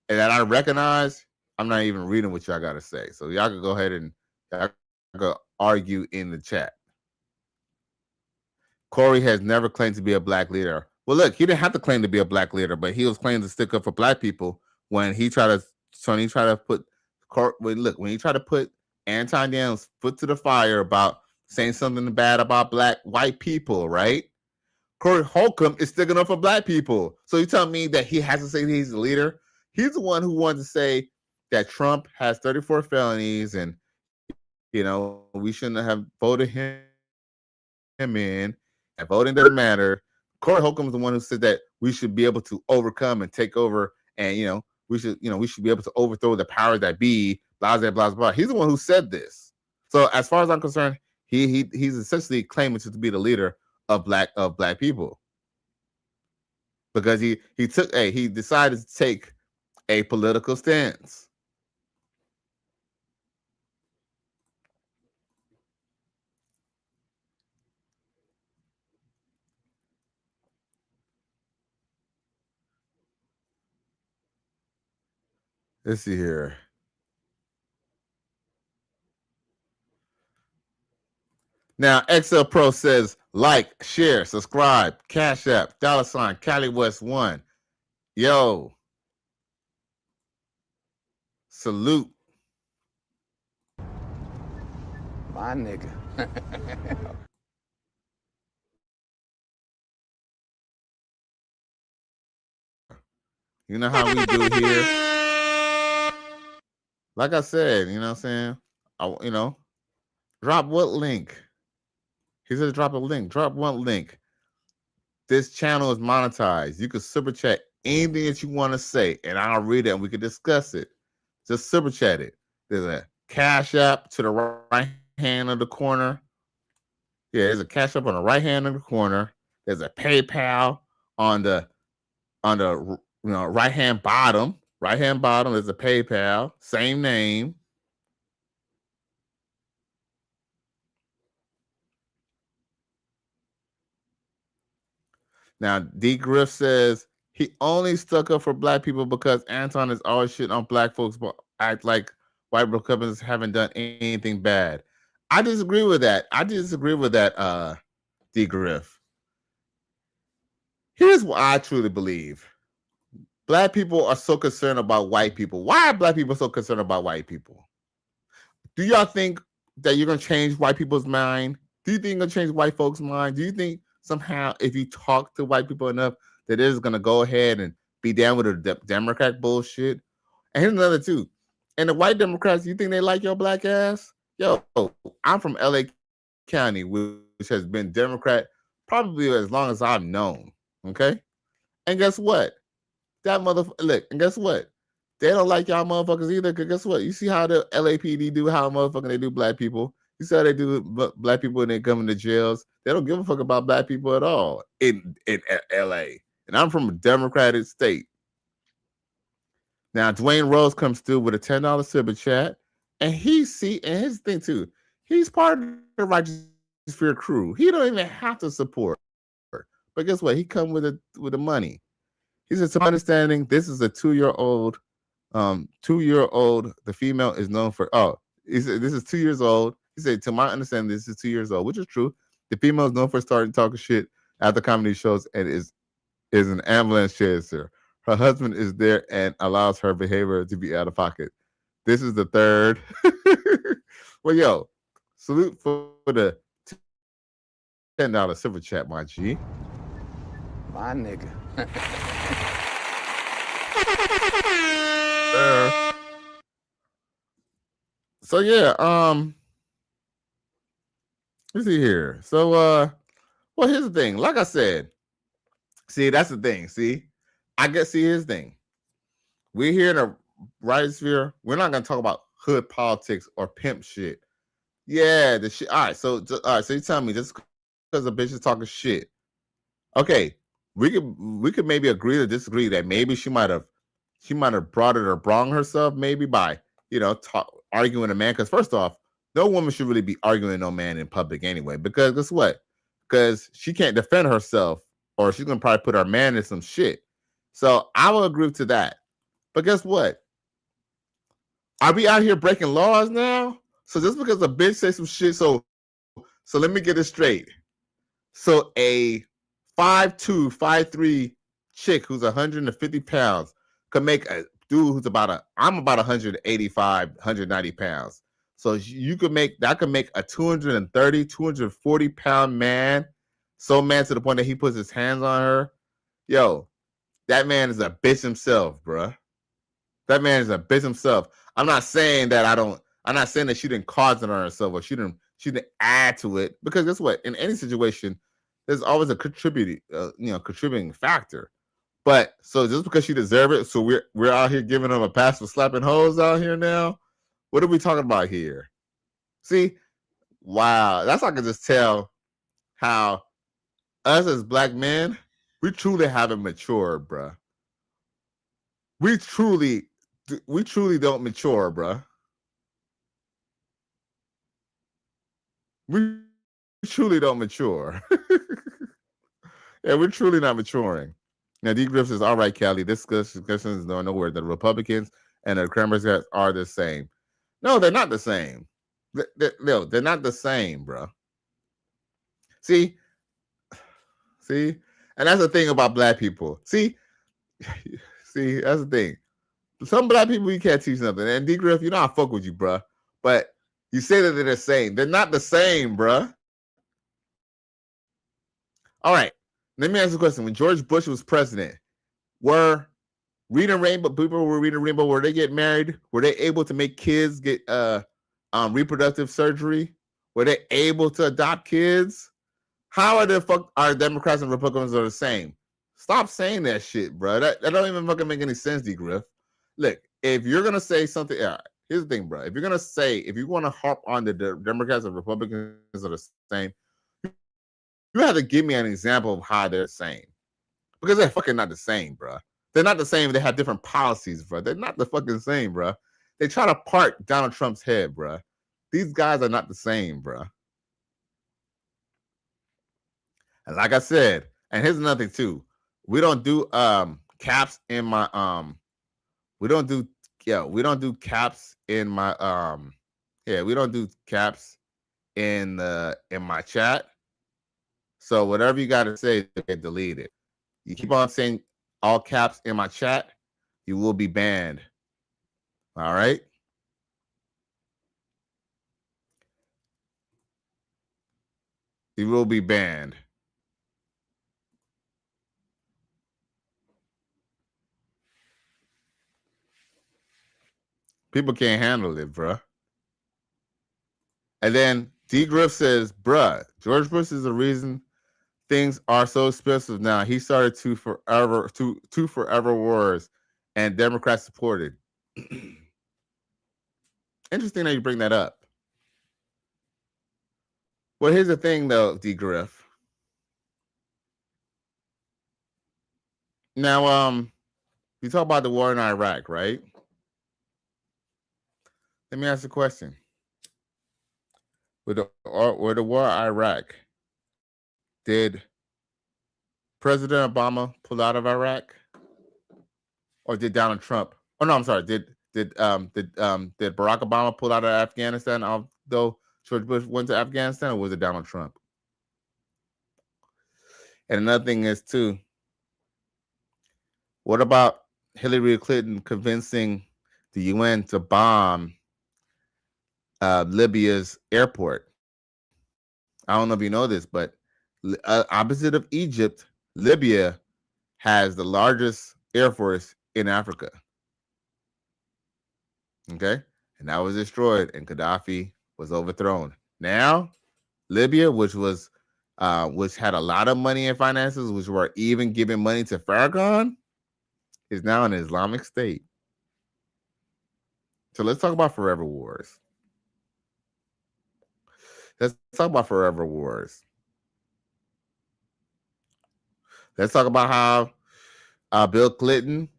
S4: and that I recognize, I'm not even reading what y'all got to say. So y'all can go ahead and y'all can argue in the chat. Corey has never claimed to be a black leader. Well, look, he didn't have to claim to be a black leader, but he was claiming to stick up for black people when he tried to put Anton Daniels' foot to the fire about saying something bad about white people, right? Corey Holcomb is sticking up for black people. So you tell me that he has to say he's the leader? He's the one who wanted to say that Trump has 34 felonies and, we shouldn't have voted him in, and voting doesn't matter. Corey Holcomb is the one who said that we should be able to overcome and take over, and we should be able to overthrow the powers that be. Blah blah blah blah. He's the one who said this. So as far as I'm concerned, he's essentially claiming to be the leader of black people because he decided to take a political stance. Let's see here. Now, XL Pro says, like, share, subscribe, Cash App, $ Cali West 1. Yo. Salute.
S19: My nigga.
S4: You know how we do here. Like I said, you know what I'm saying? Drop what link? He said drop a link. Drop one link. This channel is monetized. You can super chat anything that you want to say, and I'll read it and we can discuss it. Just super chat it. There's a Cash App to the right hand of the corner. Yeah, there's a Cash App on the right hand of the corner. There's a PayPal on the right hand bottom. Right hand bottom is a PayPal. Same name. Now, D. Griff says he only stuck up for black people because Anton is always shit on black folks, but act like white Republicans haven't done anything bad. I disagree with that. D. Griff. Here's what I truly believe. Black people are so concerned about white people. Why are black people so concerned about white people? Do y'all think that you're going to change white people's mind? Do you think you're going to change white folks' mind? Do you think somehow if you talk to white people enough that they're just going to go ahead and be down with the Democrat bullshit? And here's another too. And the white Democrats, you think they like your black ass? Yo, I'm from LA County, which has been Democrat probably as long as I've known. Okay? And guess what? That motherfucker, look, and guess what? They don't like y'all motherfuckers either, because guess what? You see how the LAPD do, how motherfucking they do black people. You see how they do black people when they come into jails. They don't give a fuck about black people at all in LA. And I'm from a Democratic state. Now, Dwayne Rose comes through with a $10 super chat. And and his thing too, he's part of the Righteous Fear crew. He don't even have to support her. But guess what? He come with the money. He said, to my understanding, this is a 2-year-old. 2-year-old. The female is known for. He said this is 2 years old. He said, to my understanding, this is 2 years old, which is true. The female is known for starting talking shit at the comedy shows and is an ambulance chaser. Her husband is there and allows her behavior to be out of pocket. This is the third. Well, yo, salute for the $10 super chat, my G.
S19: My nigga.
S4: So yeah, let's see here. So well, here's the thing. Like I said, see, that's the thing. See, here's the thing. We're here in a right sphere. We're not gonna talk about hood politics or pimp shit. Yeah, the shit. All right, so you tell me just because a bitch is talking shit. Okay, we could maybe agree to disagree that maybe she might have brought it or wronged herself, maybe by arguing a man. Because first off, no woman should really be arguing no man in public anyway. Because guess what? Because she can't defend herself, or she's gonna probably put her man in some shit. So I will agree to that. But guess what? Are we out here breaking laws now? So just because a bitch says some shit, so let me get it straight. So a 5'2", 5'3" chick who's 150 pounds could make a dude who's I'm about 185, 190 pounds. So that could make a 230, 240 pound man so mad to the point that he puts his hands on her. Yo, that man is a bitch himself, bruh. That man is a bitch himself. I'm not saying that she didn't cause it on herself or she didn't add to it, because guess what? In any situation, there's always a contributing factor. But so just because she deserves it, so we're out here giving them a pass for slapping hoes out here now? What are we talking about here? See, wow, that's how I can just tell how us as black men, we truly haven't matured, bruh. We truly don't mature, bruh. We truly don't mature. Yeah, we're truly not maturing. Now, D. Griff says, all right, Callie, this discussion is going nowhere. The Republicans and the Democrats are the same. No, they're not the same. No, they're not the same, bro. See, and that's the thing about black people. See, that's the thing. Some black people you can't teach nothing. And D Griff, you know I fuck with you, bruh. But you say that they're the same. They're not the same, bruh. All right. Let me ask you a question. When George Bush was president, were reading rainbow people were reading rainbow? Were they get married? Were they able to make kids get reproductive surgery? Were they able to adopt kids? How are our Democrats and Republicans are the same? Stop saying that shit, bro. That don't even fucking make any sense, D Griff. Look, if you're gonna say something, here's the thing, bro. If you want to harp on the Democrats and Republicans are the same, you have to give me an example of how they're the same. Because they're fucking not the same, bro. They're not the same. They have different policies, bro. They're not the fucking same, bro. They try to part Donald Trump's head, bro. These guys are not the same, bro. And like I said, and here's another thing too. We don't do caps in my we don't do caps in my we don't do caps in my chat. So whatever you got to say, get deleted. You keep on saying all caps in my chat, you will be banned. All right? You will be banned. People can't handle it, bruh. And then D Griff says, bruh, George Bush is the reason things are so expensive now. He started two forever wars, and Democrats supported. Interesting that you bring that up. Well, here's the thing, though, D Griff. Now, you talk about the war in Iraq, right? Let me ask you a question. With the war in Iraq, did President Obama pull out of Iraq, or did Donald Trump? Oh no, I'm sorry. Did Barack Obama pull out of Afghanistan? Although George Bush went to Afghanistan, or was it Donald Trump? And another thing is too, what about Hillary Clinton convincing the UN to bomb Libya's airport? I don't know if you know this, but opposite of Egypt, Libya has the largest air force in Africa. Okay? And that was destroyed, and Gaddafi was overthrown. Now, Libya, which had a lot of money and finances, which were even giving money to Farrakhan, is now an Islamic State. So let's talk about forever wars. Let's talk about forever wars. Let's talk about how Bill Clinton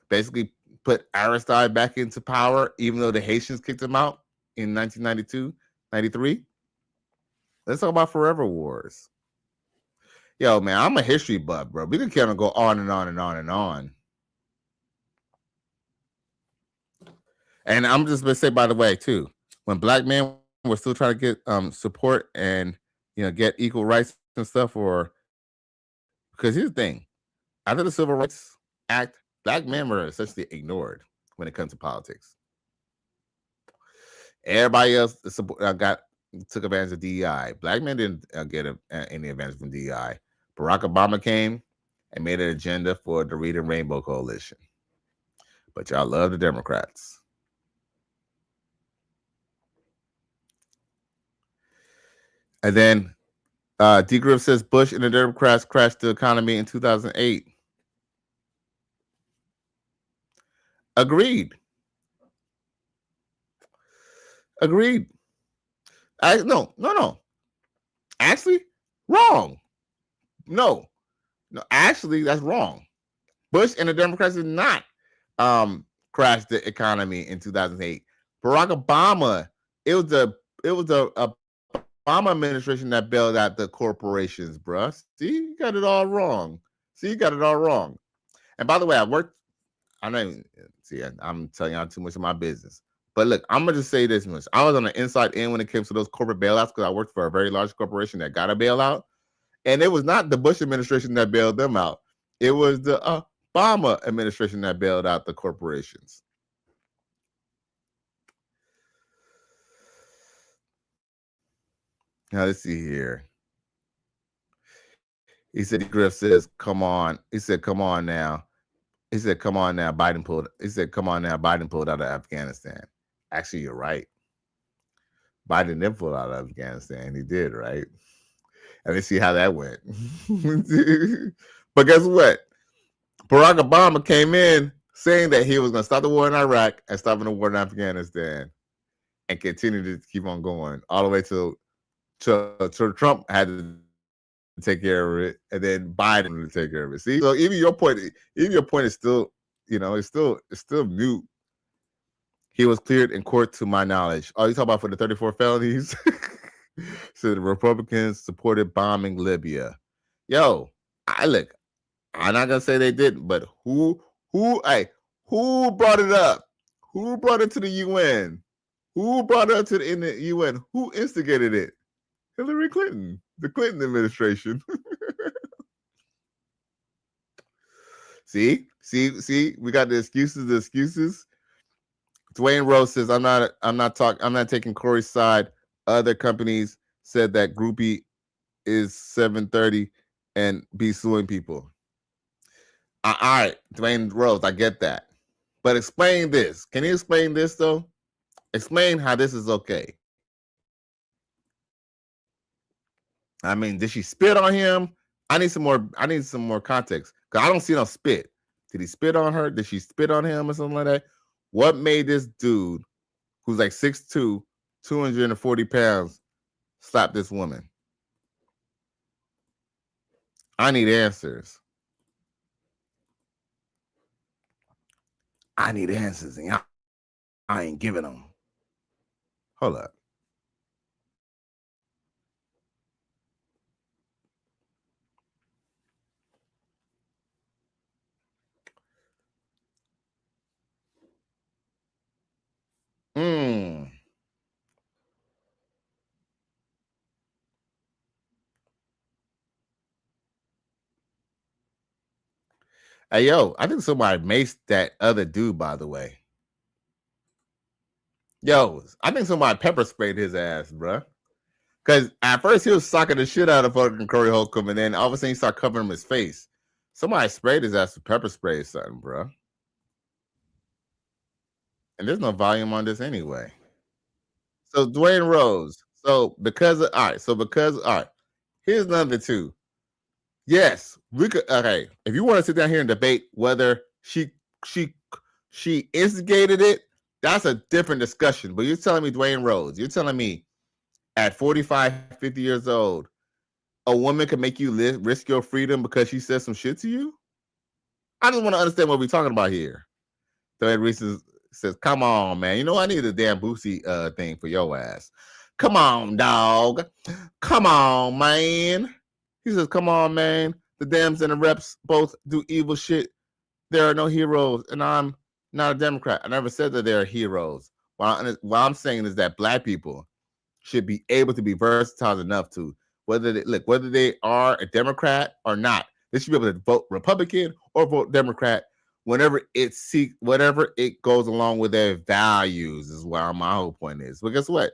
S4: basically put Aristide back into power, even though the Haitians kicked him out in 1992, 93. Let's talk about forever wars. Yo, man, I'm a history buff, bro. We can kind of go on and on and on and on. And I'm just going to say, by the way, too, when black men were still trying to get support and, get equal rights and stuff, because here's the thing. After the Civil Rights Act, black men were essentially ignored when it comes to politics. Everybody else took advantage of DEI. Black men didn't get any advantage from DEI. Barack Obama came and made an agenda for the Reading Rainbow Coalition. But y'all love the Democrats. And then D. Griff says Bush and the Democrats crashed the economy in 2008. Agreed. No. Actually, wrong. No. Actually, that's wrong. Bush and the Democrats did not crash the economy in 2008. Barack Obama, it was the Obama administration that bailed out the corporations, bruh. See, you got it all wrong. And by the way, I'm telling y'all too much of my business. But look, I'm gonna just say this much. I was on the inside in when it came to those corporate bailouts because I worked for a very large corporation that got a bailout. And it was not the Bush administration that bailed them out. It was the Obama administration that bailed out the corporations. Now let's see here. He said, Griff says, come on. He said, come on now. He said, come on now. Biden pulled out of Afghanistan. Actually, you're right. Biden did pull out of Afghanistan. He did, right? And let's see how that went. But guess what? Barack Obama came in saying that he was going to stop the war in Iraq and stop the war in Afghanistan and continue to keep on going all the way till Trump had to take care of it, and then Biden to take care of it. See, so even your point is still, it's still mute. He was cleared in court, to my knowledge. Oh, you talking about for the 34 felonies? So the Republicans supported bombing Libya. Yo, I'm not gonna say they didn't, but who brought it up? Who brought it to the UN? Who brought it up in the UN? Who instigated it? Hillary Clinton, the Clinton administration. See, we got the excuses. Dwayne Rose says, I'm not taking Corey's side. Other companies said that Groupie is 730 and be suing people. All right, Dwayne Rose, I get that. But explain this. Can you explain this though? Explain how this is okay. I mean, did she spit on him? I need some more context. Because I don't see no spit. Did he spit on her? Did she spit on him or something like that? What made this dude, who's like 6'2", 240 pounds, slap this woman? I need answers. I need answers, and I ain't giving them. Hold up. Hey, yo, I think somebody maced that other dude, by the way. Yo, I think somebody pepper sprayed his ass, bruh. Because at first he was socking the shit out of fucking Corey Holcomb, and then all of a sudden he started covering his face. Somebody sprayed his ass with pepper spray or something, bruh. And there's no volume on this anyway. So Dwayne Rose. Here's number two. Yes, we could. Okay, if you want to sit down here and debate whether she instigated it, that's a different discussion. But you're telling me, Dwayne Rose, you're telling me at 45, 50 years old, a woman can make you risk your freedom because she says some shit to you? I just want to understand what we're talking about here. So Ed Reese says, come on, man. You know, I need a damn Boosie thing for your ass. Come on, dog. Come on, man. He says, come on, man. The Dems and the reps both do evil shit. There are no heroes, and I'm not a Democrat. I never said that there are heroes. What I'm saying is that black people should be able to be versatile enough to, whether they are a Democrat or not, they should be able to vote Republican or vote Democrat whenever it goes along with their values, is what my whole point is. But guess what?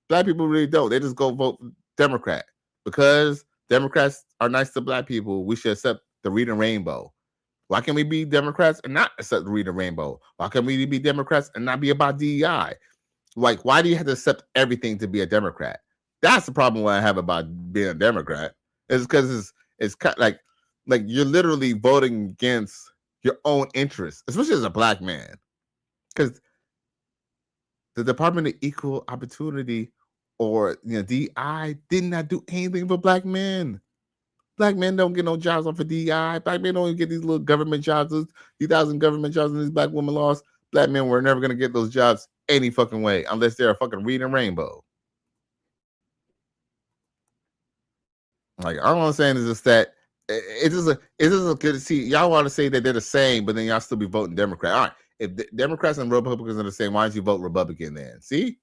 S4: Black people really don't. They just go vote Democrat because Democrats are nice to black people. We should accept the reading rainbow. Why can we be Democrats and not accept the reading rainbow? Why can we be Democrats and not be about DEI? Like, why do you have to accept everything to be a Democrat? That's the problem I have about being a Democrat. Is because it's kind of like you're literally voting against your own interests, especially as a black man. Because the Department of Equal Opportunity, or DEI, did not do anything for black men. Black men don't get no jobs off of DEI. Black men don't even get these little government jobs, these 3,000 government jobs, and these black women lost. Black men were never going to get those jobs any fucking way unless they're a fucking reading rainbow. Like, all I'm saying is just that it's just good to see. Y'all want to say that they're the same, but then y'all still be voting Democrat. All right, if the Democrats and Republicans are the same, why don't you vote Republican then? See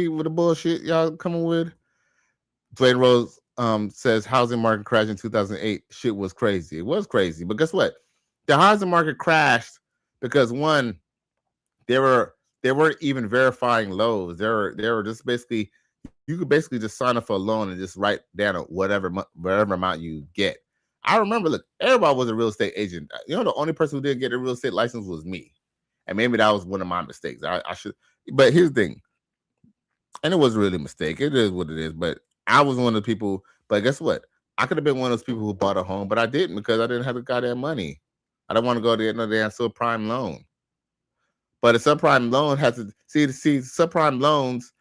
S4: what the bullshit y'all coming with? Dwayne Rose, says housing market crash in 2008. Shit was crazy. It was crazy, but guess what? The housing market crashed because one, they weren't even verifying loans. They were just basically, you could basically just sign up for a loan and just write down whatever amount you get. I remember, look, everybody was a real estate agent. You know, the only person who didn't get a real estate license was me, and maybe that was one of my mistakes. I should, but here's the thing, and it was really a mistake. It is what it is. But I was one of the people. But guess what? I could have been one of those people who bought a home, but I didn't because I didn't have the goddamn money. I don't want to go to no damn subprime loan. But a subprime loan has to see subprime loans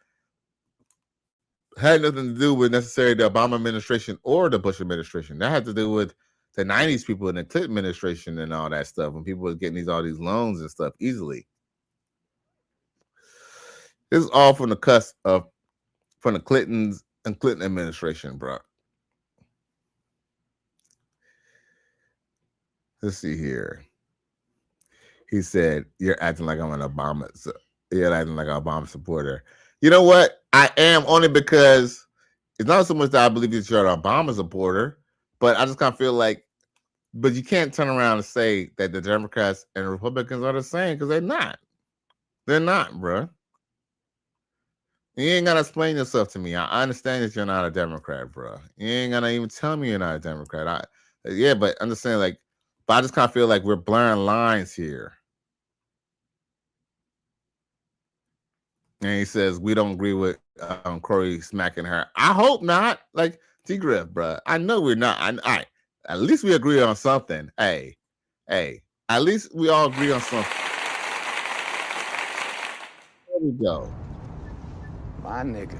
S4: had nothing to do with necessarily the Obama administration or the Bush administration. That had to do with the 90s people in the Clinton administration and all that stuff, when people were getting all these loans and stuff easily. This is all from the cusp of from the Clintons and Clinton administration, bro. Let's see here. He said, "You're acting like I'm an Obama. You're acting like an Obama supporter." You know what? I am, only because it's not so much that I believe that you're an Obama supporter, but I just kind of feel like, but you can't turn around and say that the Democrats and the Republicans are the same, because they're not. They're not, bro. You ain't gotta explain yourself to me. I understand that you're not a Democrat, bro. You ain't gonna even tell me you're not a Democrat. Yeah, but I'm just saying, like, but I just kind of feel like we're blurring lines here. And he says, we don't agree with Corey smacking her. I hope not. Like, T-Griff, bro. I know we're not. At least we agree on something. Hey. At least we all agree on something. There we go.
S19: My nigga.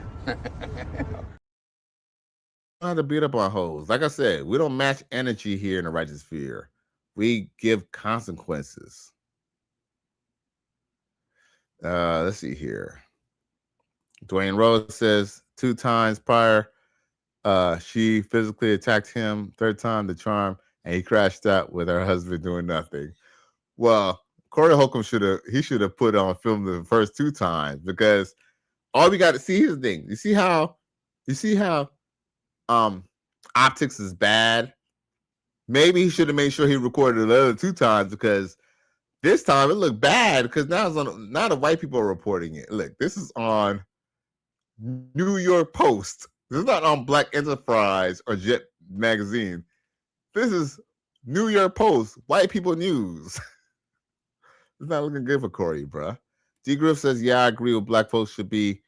S4: Not to beat up on hoes. Like I said, we don't match energy here in the righteous sphere. We give consequences. Let's see here. Dwayne Rose says 2 times prior, she physically attacked him. 3rd time, the charm, and he crashed out with her husband doing nothing. Well, Corey Holcomb should have put on film the first 2 times, because all we got to see, here's the thing. You see how optics is bad? Maybe he should have made sure he recorded the other 2 times, because this time it looked bad, because now the white people are reporting it. Look, this is on New York Post. This is not on Black Enterprise or Jet Magazine. This is New York Post, white people news. It's not looking good for Corey, bro. D. Griff says, yeah, I agree with black folks should be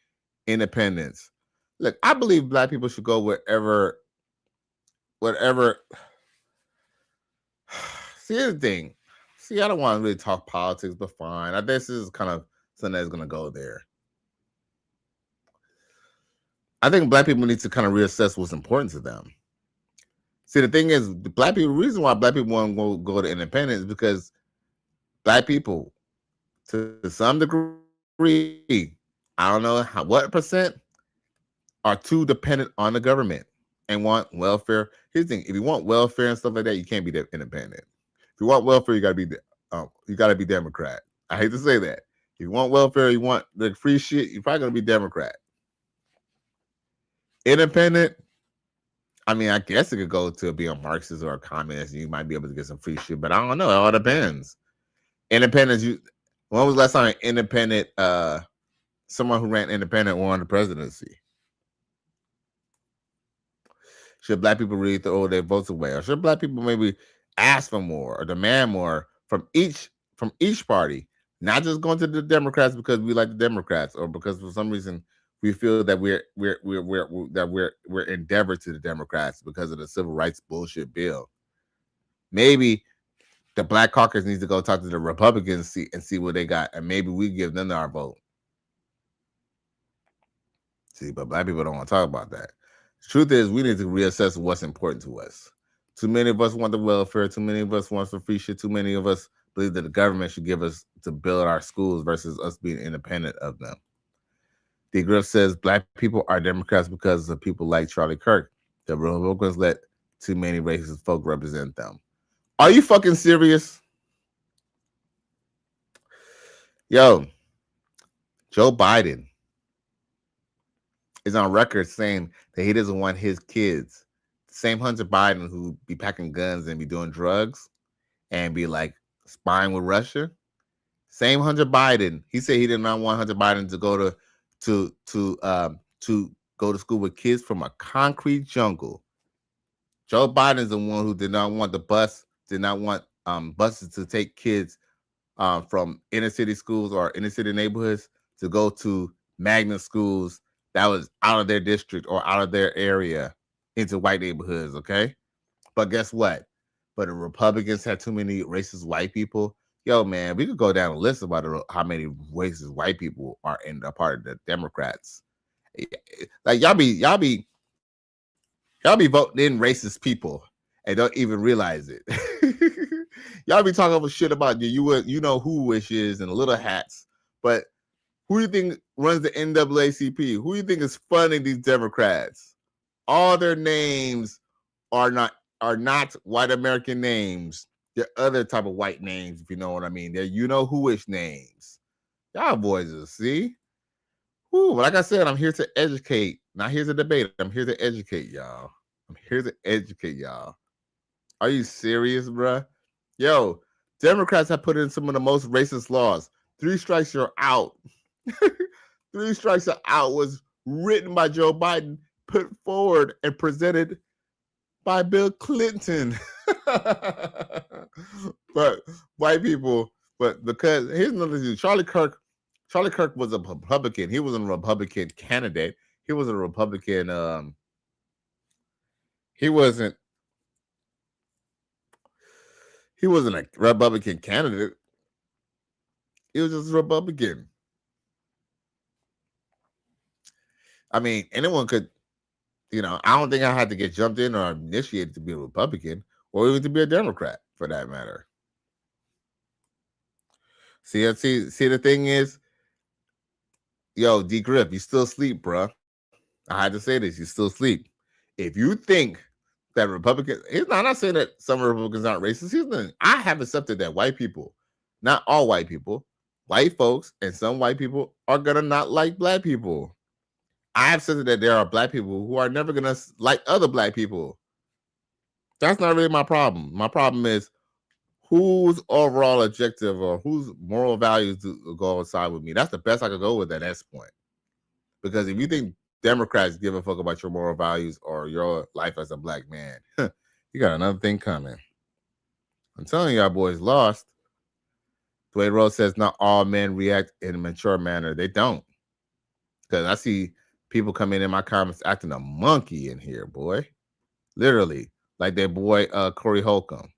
S4: independents. Look, I believe black people should go whatever. See, here's the thing. See, I don't want to really talk politics, but fine. I guess this is kind of something that's going to go there. I think black people need to kind of reassess what's important to them. See, the thing is, the reason why black people want to go to independence is because black people, to some degree, I don't know what percent, are too dependent on the government and want welfare. Here's the thing: if you want welfare and stuff like that, you can't be independent. If you want welfare, you gotta be Democrat. I hate to say that. If you want welfare, you want the free shit, you're probably gonna be Democrat. Independent, I mean, I guess it could go to be a Marxist or a communist, and you might be able to get some free shit, but I don't know. It all depends. Independence, when was the last time an independent, someone who ran independent won the presidency? Should black people really throw their votes away? Or should black people maybe ask for more or demand more from each party? Not just going to the Democrats because we like the Democrats, or because for some reason we feel that we're endeavored to the Democrats because of the civil rights bullshit bill. Maybe the Black Caucus needs to go talk to the Republicans and see what they got, and maybe we give them our vote. See, but black people don't want to talk about that. The truth is, we need to reassess what's important to us. Too many of us want the welfare. Too many of us want some free shit. Too many of us believe that the government should give us to build our schools versus us being independent of them. D. Griff says black people are Democrats because of people like Charlie Kirk. The Republicans let too many racist folk represent them. Are you fucking serious? Yo, Joe Biden is on record saying that he doesn't want his kids, the same Hunter Biden who be packing guns and be doing drugs and be like spying with Russia. Same Hunter Biden. He said he did not want Hunter Biden to go to go to school with kids from a concrete jungle. Joe Biden's the one who did not want buses to take kids from inner city schools or inner city neighborhoods to go to magnet schools that was out of their district or out of their area into white neighborhoods, okay? But guess what? But the Republicans had too many racist white people. Yo, man, we could go down a list about how many racist white people are in a part of the Democrats. Like y'all be voting in racist people and don't even realize it. Y'all be talking about shit about you know who Wish is and Little Hats, but who do you think runs the NAACP? Who do you think is funding these Democrats? All their names are not white American names. They're other type of white names, if you know what I mean. They're you know who-ish names. Y'all boys will see. Whew, like I said, I'm here to educate, not here to debate. I'm here to educate y'all. I'm here to educate y'all. Are you serious, bruh? Yo, Democrats have put in some of the most racist laws. 3 strikes, you're out. 3 strikes are out was written by Joe Biden, put forward and presented by Bill Clinton. But white people, but because here's another thing. Charlie Kirk was a Republican. He wasn't a Republican candidate. He was a Republican. He wasn't a Republican candidate. He was just a Republican. I mean, anyone could, I don't think I had to get jumped in or initiated to be a Republican or even to be a Democrat for that matter. See, the thing is, yo, D Griff, you still sleep, bruh. I had to say this, you still sleep. If you think that Republicans, I'm not saying that some Republicans aren't racist. I have accepted that white people, not all white people, white folks and some white people are gonna not like black people. I have said that there are black people who are never gonna like other black people. That's not really my problem. My problem is whose overall objective or whose moral values to go aside with me. That's the best I could go with at this point. Because if you think Democrats give a fuck about your moral values or your life as a black man, you got another thing coming. I'm telling y'all boys lost. Dwayne Rose says not all men react in a mature manner. They don't. Because I see people coming in my comments acting a monkey in here, boy. Literally. Like their boy Corey Holcomb.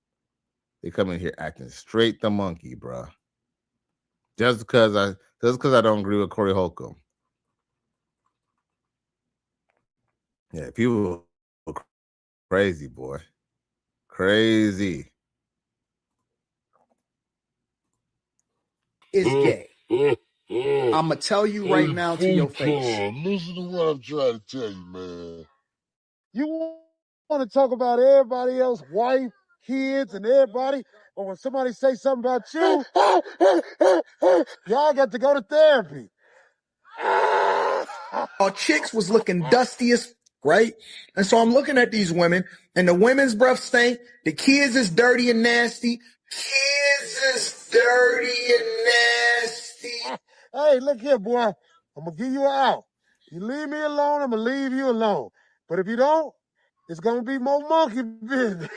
S4: They come in here acting straight the monkey, bro. Just because I don't agree with Corey Holcomb. Yeah, people are crazy, boy. Crazy.
S14: Is gay. I'ma tell you right now to your face.
S16: Listen to what I'm trying to tell you, man. You want to talk about everybody else, wife, kids, and everybody, but when somebody say something about you, y'all got to go to therapy.
S14: Our chicks was looking dusty as right? And so I'm looking at these women, and the women's breath stink. The kids is dirty and nasty. Kids is dirty and nasty.
S16: Hey, look here, boy. I'm going to give you an out. You leave me alone, I'm going to leave you alone. But if you don't, it's going to be more monkey business.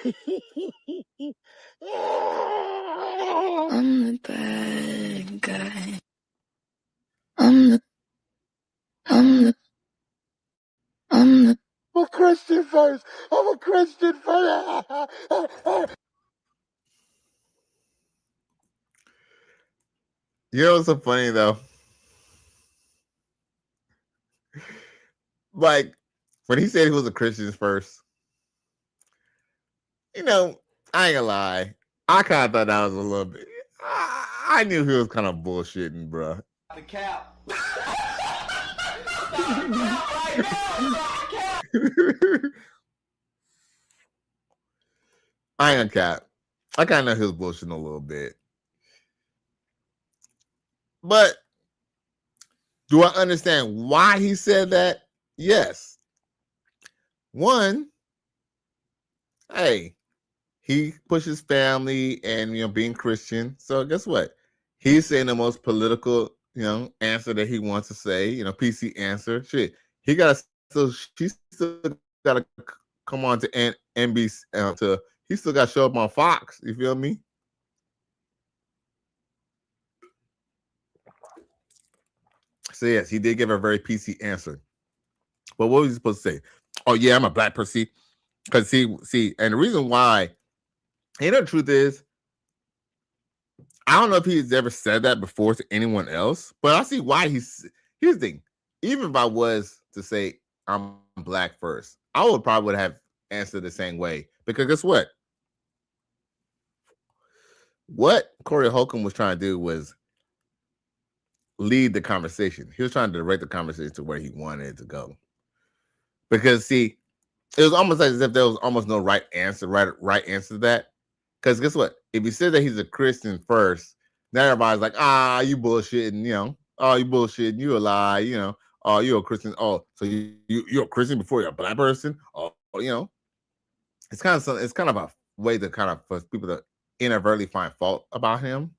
S17: I'm the bad guy. I'm
S16: a Christian first. I'm a Christian first.
S4: You know what's so funny though? Like when he said he was a Christian first, I ain't gonna lie. I kind of thought that was a little bit. I knew he was kind of bullshitting, bro.
S19: The cap.
S4: I ain't gonna cap. I kind of know he was bullshitting a little bit. But do I understand why he said that? Yes. One, hey, he pushes family and being Christian. So guess what? He's saying the most political, answer that he wants to say. PC answer. Shit, he got she still got to come on to NBC he still got to show up on Fox. You feel me? So yes, he did give a very PC answer. But what was he supposed to say? Oh yeah, I'm a black person. Because see, and the reason why, the truth is, I don't know if he's ever said that before to anyone else, but I see why here's the thing. Even if I was to say I'm black first, I would probably have answered the same way. Because guess what? What Corey Holcomb was trying to do was lead the conversation. He was trying to direct the conversation to where he wanted it to go. Because see, it was almost as if there was almost no right answer to that. Because guess what? If he said that he's a Christian first, now everybody's like, you bullshitting, oh, you bullshitting, you a lie, oh, you're a Christian. Oh, so you're a Christian before you're a black person? Oh, it's kind of a way to kind of for people to inadvertently find fault about him.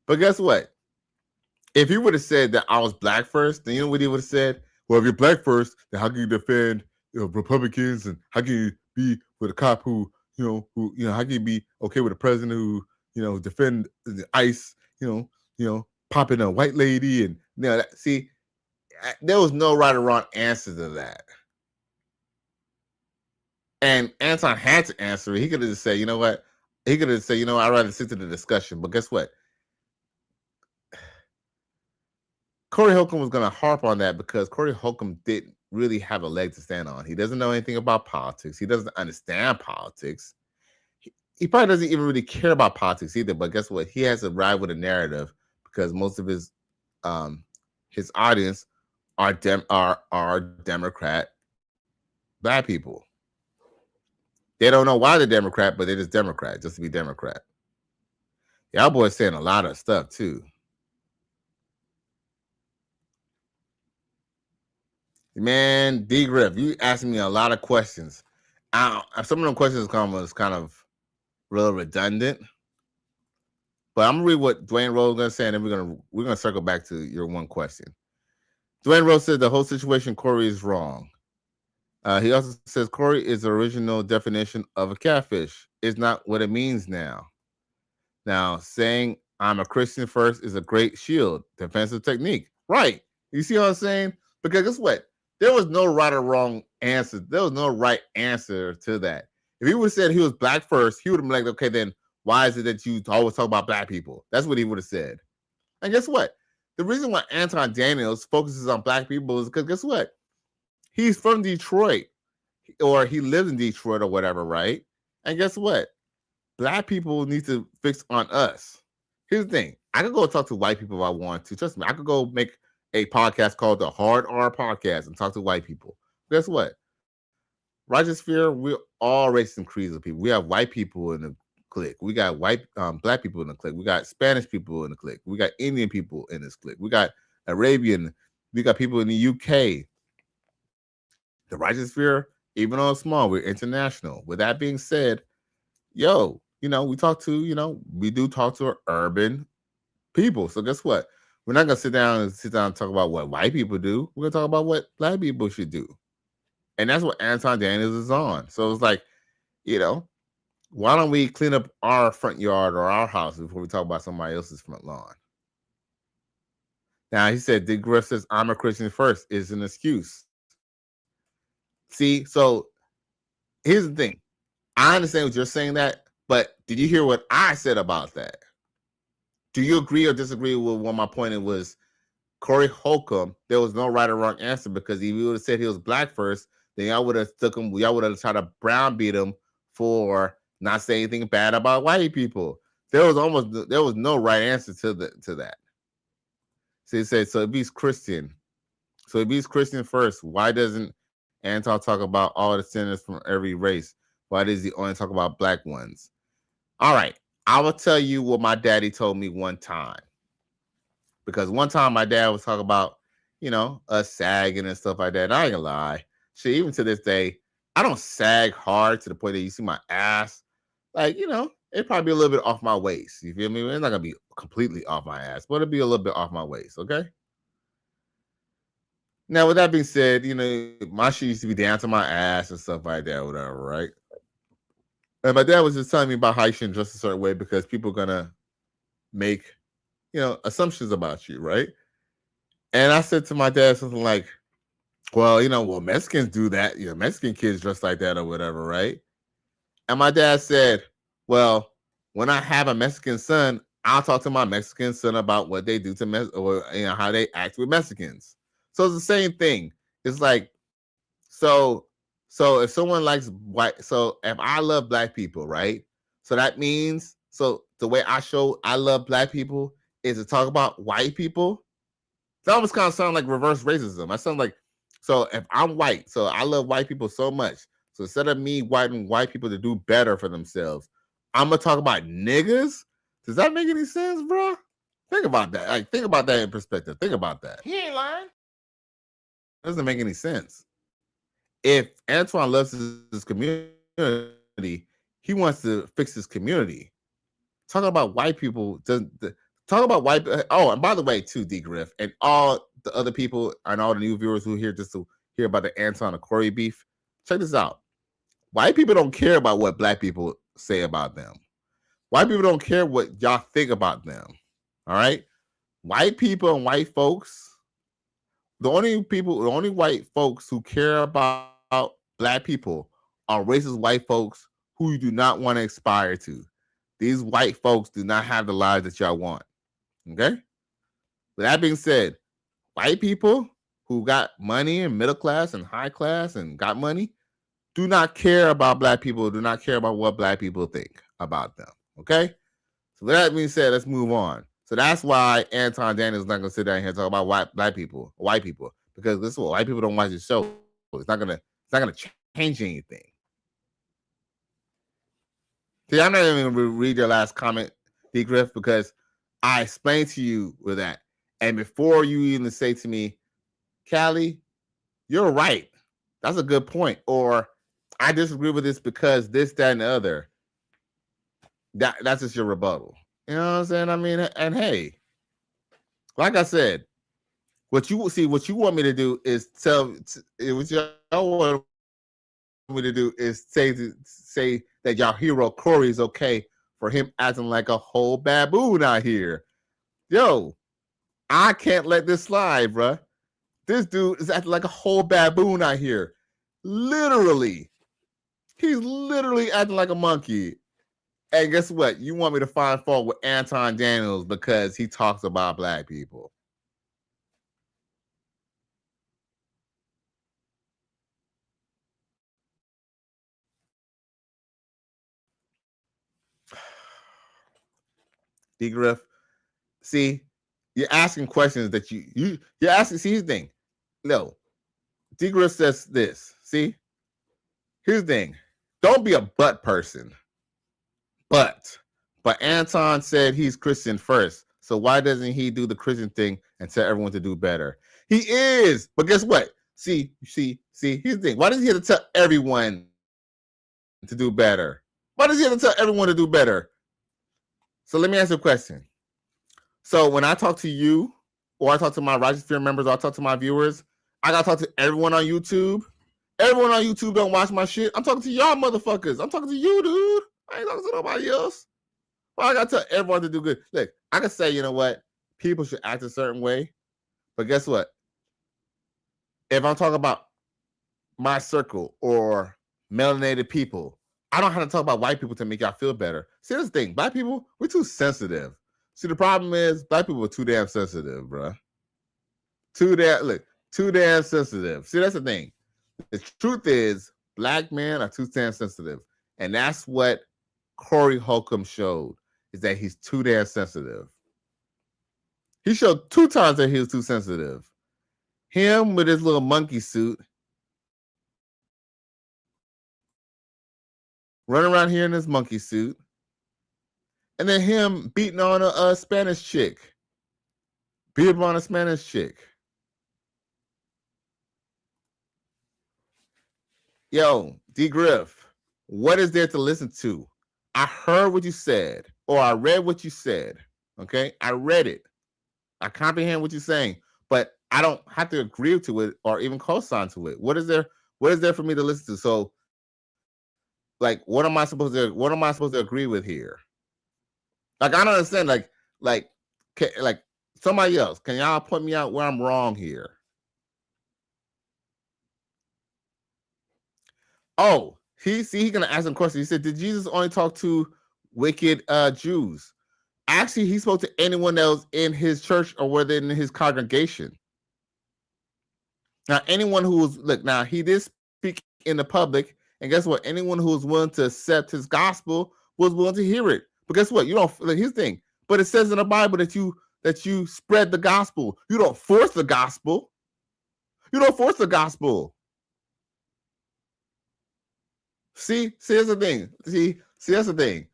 S4: But guess what? If he would have said that I was black first, then you know what he would have said? Well, if you're black first, then how can you defend Republicans, and how can you be with a cop who how can you be okay with a president who defend the ICE, popping a white lady, and see, there was no right or wrong answer to that. And Anton had to answer it. He could have just said, you know what? He could have said, I'd rather sit to the discussion. But guess what? Corey Holcomb was going to harp on that because Corey Holcomb didn't really have a leg to stand on. He doesn't know anything about politics. He doesn't understand politics. He probably doesn't even really care about politics either. But guess what? He has to ride with a narrative because most of his audience are Democrat black people. They don't know why they're Democrat, but they're just Democrat, just to be Democrat. Y'all boys saying a lot of stuff too. Man, D Griff, you asking me a lot of questions. Some of them questions was kind of real redundant. But I'm gonna read what Dwayne Rose is gonna say, and then we're gonna circle back to your one question. Dwayne Rose said the whole situation, Corey, is wrong. He also says Corey is the original definition of a catfish. It's not what it means now. Now, saying I'm a Christian first is a great shield, defensive technique. Right. You see what I'm saying? Because guess what? There was no right or wrong answer. There was no right answer to that. If he would have said he was black first, he would have been like, okay, then why is it that you always talk about black people? That's what he would have said. And guess what? The reason why Anton Daniels focuses on black people is because guess what? He's from Detroit, or he lives in Detroit or whatever, right? And guess what? Black people need to fix on us. Here's the thing. I could go talk to white people if I want to. Trust me, I could go make a podcast called the Hard R Podcast and talk to white people. Guess what? Righteous Fear, we're all races and creeds of people. We have white people in the clique. We got white black people in the clique. We got Spanish people in the clique. We got Indian people in this clique. We got Arabian. We got people in the UK. The Righteous Fear, even though it's small, we're international. With that being said, we do talk to urban people. So guess what? We're not gonna sit down and talk about what white people do. We're gonna talk about what black people should do. And that's what Anton Daniels is on. So it's like, why don't we clean up our front yard or our house before we talk about somebody else's front lawn? Now, he said, Dick Griff says, I'm a Christian first is an excuse. See, so here's the thing. I understand what you're saying that, but did you hear what I said about that? Do you agree or disagree with what my point was? Corey Holcomb, there was no right or wrong answer, because if you would have said he was black first, then y'all would have tried to browbeat him for not saying anything bad about white people. There was no right answer to that. So he said, so if he's Christian first, why doesn't Anton talk about all the sinners from every race? Why does he only talk about black ones? All right, I will tell you what my daddy told me one time. Because one time my dad was talking about, us sagging and stuff like that. And I ain't gonna lie. Shit, even to this day, I don't sag hard to the point that you see my ass. Like, it'd probably be a little bit off my waist. You feel me? It's not gonna be completely off my ass, but it'll be a little bit off my waist, okay? Now, with that being said, my shit used to be down to my ass and stuff like that, whatever, right? And my dad was just telling me about how you shouldn't dress a certain way because people are gonna make, assumptions about you, right? And I said to my dad something like, well, Mexicans do that. Mexican kids dress like that or whatever, right? And my dad said, well, when I have a Mexican son, I'll talk to my Mexican son about what they do to or how they act with Mexicans. So it's the same thing. It's like, so if someone likes white, so if I love black people, right? So that means, so the way I show I love black people is to talk about white people. That almost kind of sound like reverse racism. I sound like, so if I'm white, so I love white people so much. So instead of me wanting white people to do better for themselves, I'm gonna talk about niggas. Does that make any sense, bro? Think about that. Like, think about that in perspective. Think about that.
S10: He ain't lying.
S4: It doesn't make any sense. If Antoine loves his community, he wants to fix his community. Talking about white people talk about white. Oh, and by the way, too, D Griff, and all the other people and all the new viewers who are here just to hear about the Anton and Corey beef. Check this out. White people don't care about what black people say about them. White people don't care what y'all think about them. All right? White people and white folks, the only white folks who care about black people are racist white folks who you do not want to aspire to. These white folks do not have the lives that y'all want. Okay? With that being said, white people who got money and middle class and high class and got money do not care about black people, do not care about what black people think about them. Okay? So with that being said, let's move on. So that's why Anton Daniels is not gonna sit down here and talk about white people, because this is what white people don't watch the show. It's not gonna change anything. See, I'm not even gonna read your last comment, D Griff, because I explained to you with that. And before you even say to me, Callie, you're right. That's a good point. Or I disagree with this because this, that, and the other. That's just your rebuttal. You know what I'm saying? I mean, and hey, like I said, what you want me to do is say that y'all hero Corey is okay for him acting like a whole baboon out here. Yo, I can't let this slide, bruh. This dude is acting like a whole baboon out here. Literally. He's literally acting like a monkey. And guess what? You want me to find fault with Anton Daniels because he talks about black people. D Griff, see, you're asking questions that you're asking. See, here's the thing. No, D Griff says this. See, here's the thing. Don't be a butt person. But Anton said he's Christian first. So why doesn't he do the Christian thing and tell everyone to do better? He is. But guess what? See, here's the thing. Why does he have to tell everyone to do better? Why does he have to tell everyone to do better? So let me ask you a question. So when I talk to you, or I talk to my Righteous Fear members, or I talk to my viewers, I gotta talk to everyone on YouTube. Everyone on YouTube don't watch my shit. I'm talking to y'all motherfuckers. I'm talking to you, dude. I ain't talking to nobody else. Well, I gotta tell everyone to do good. Look, I can say, you know what? People should act a certain way. But guess what? If I'm talking about my circle or melanated people, I don't have to talk about white people to make y'all feel better. See, this thing, black people, we're too sensitive. See, the problem is black people are too damn sensitive, bro. Too damn sensitive. See, that's the thing. The truth is, black men are too damn sensitive. And that's what Corey Holcomb showed, is that he's too damn sensitive. He showed 2 times that he was too sensitive. Him with his little monkey suit, running around here in his monkey suit, and then him beating on a Spanish chick. Beating on a Spanish chick. Yo, D Griff, what is there to listen to? I heard what you said, or I read what you said. Okay, I read it. I comprehend what you're saying, but I don't have to agree to it or even co-sign to it. What is there? What is there for me to listen to? So, like, what am I supposed to agree with here? Like, I don't understand. Like somebody else. Can y'all point me out where I'm wrong here? Oh, he's gonna ask him questions. He said, "Did Jesus only talk to wicked Jews?" Actually, he spoke to anyone that was in his church or whether in his congregation. Now, anyone who was now he did speak in the public, and guess what? Anyone who was willing to accept his gospel was willing to hear it. But guess what? You don't. Here's the thing. But it says in the Bible that you spread the gospel. You don't force the gospel. You don't force the gospel. See, here's the thing. See, that's the thing.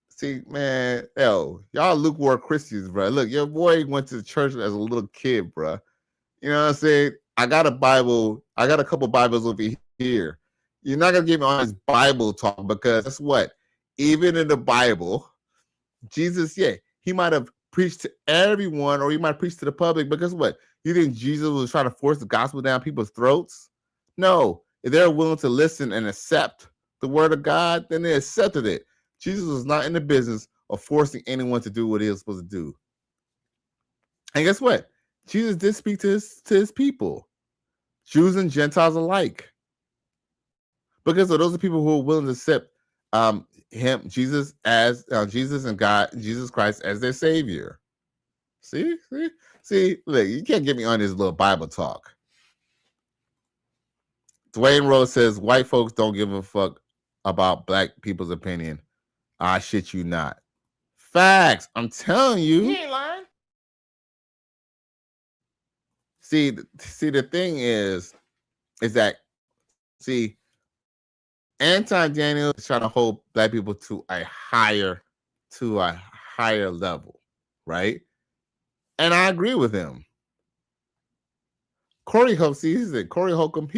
S4: See, man, y'all lukewarm Christians, bro. Look, your boy went to church as a little kid, bro. You know what I'm saying? I got a Bible. I got a couple Bibles over here. You're not gonna get me on his Bible talk because guess what? Even in the Bible, Jesus, he might have preached to everyone or he might preach to the public, but guess what? You think Jesus was trying to force the gospel down people's throats? No. If they're willing to listen and accept the word of God, then they accepted it. Jesus was not in the business of forcing anyone to do what he was supposed to do. And guess what? Jesus did speak to his people, Jews and Gentiles alike. Because those are people who are willing to accept Jesus as Jesus and God, Jesus Christ as their Savior. See, look, you can't get me on this little Bible talk. Dwayne Rose says white folks don't give a fuck about black people's opinion. I shit you not. Facts. I'm telling you.
S20: He ain't lying.
S4: See, the thing is that Anton Daniels is trying to hold black people to a higher level, right? And I agree with him. Corey Holcomb,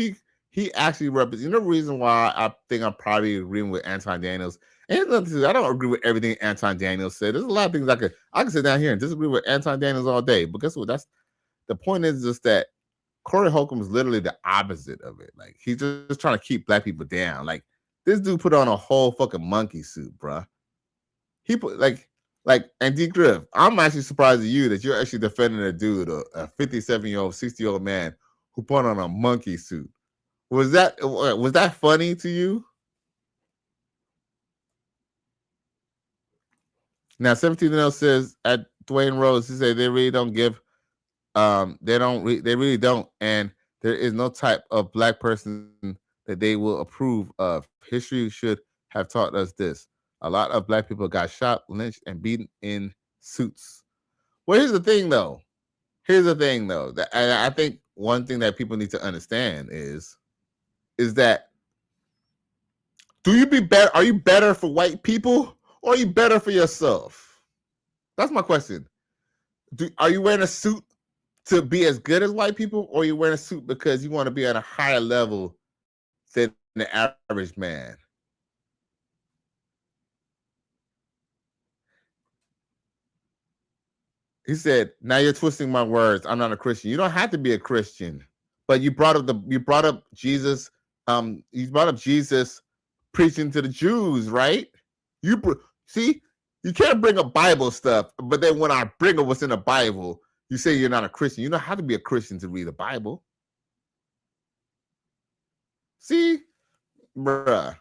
S4: he actually represents. You know the reason why I think I'm probably agreeing with Anton Daniels. And I don't agree with everything Anton Daniels said. There's a lot of things I can sit down here and disagree with Anton Daniels all day. But guess what? That's the point is just that Corey Holcomb is literally the opposite of it. Like he's just trying to keep black people down. Like this dude put on a whole fucking monkey suit, bruh. He put like and D Griff, I'm actually surprised at you that you're actually defending a dude, a 57-year-old, 60-year-old man who put on a monkey suit. Was that funny to you? Now 17 says at Dwayne Rose, he said they really don't give they really don't, and there is no type of black person that they will approve of. History should have taught us this. A lot of black people got shot, lynched, and beaten in suits. Well, here's the thing though. That I think one thing that people need to understand is that are you better for white people or are you better for yourself? That's my question. Are you wearing a suit to be as good as white people, or are you wearing a suit because you want to be at a higher level than the average man? He said, "Now you're twisting my words. I'm not a Christian. You don't have to be a Christian, but you brought up Jesus. You brought up Jesus preaching to the Jews, right? See, you can't bring up Bible stuff, but then when I bring up what's in the Bible, you say you're not a Christian. You don't have to be a Christian to read the Bible. See, bruh.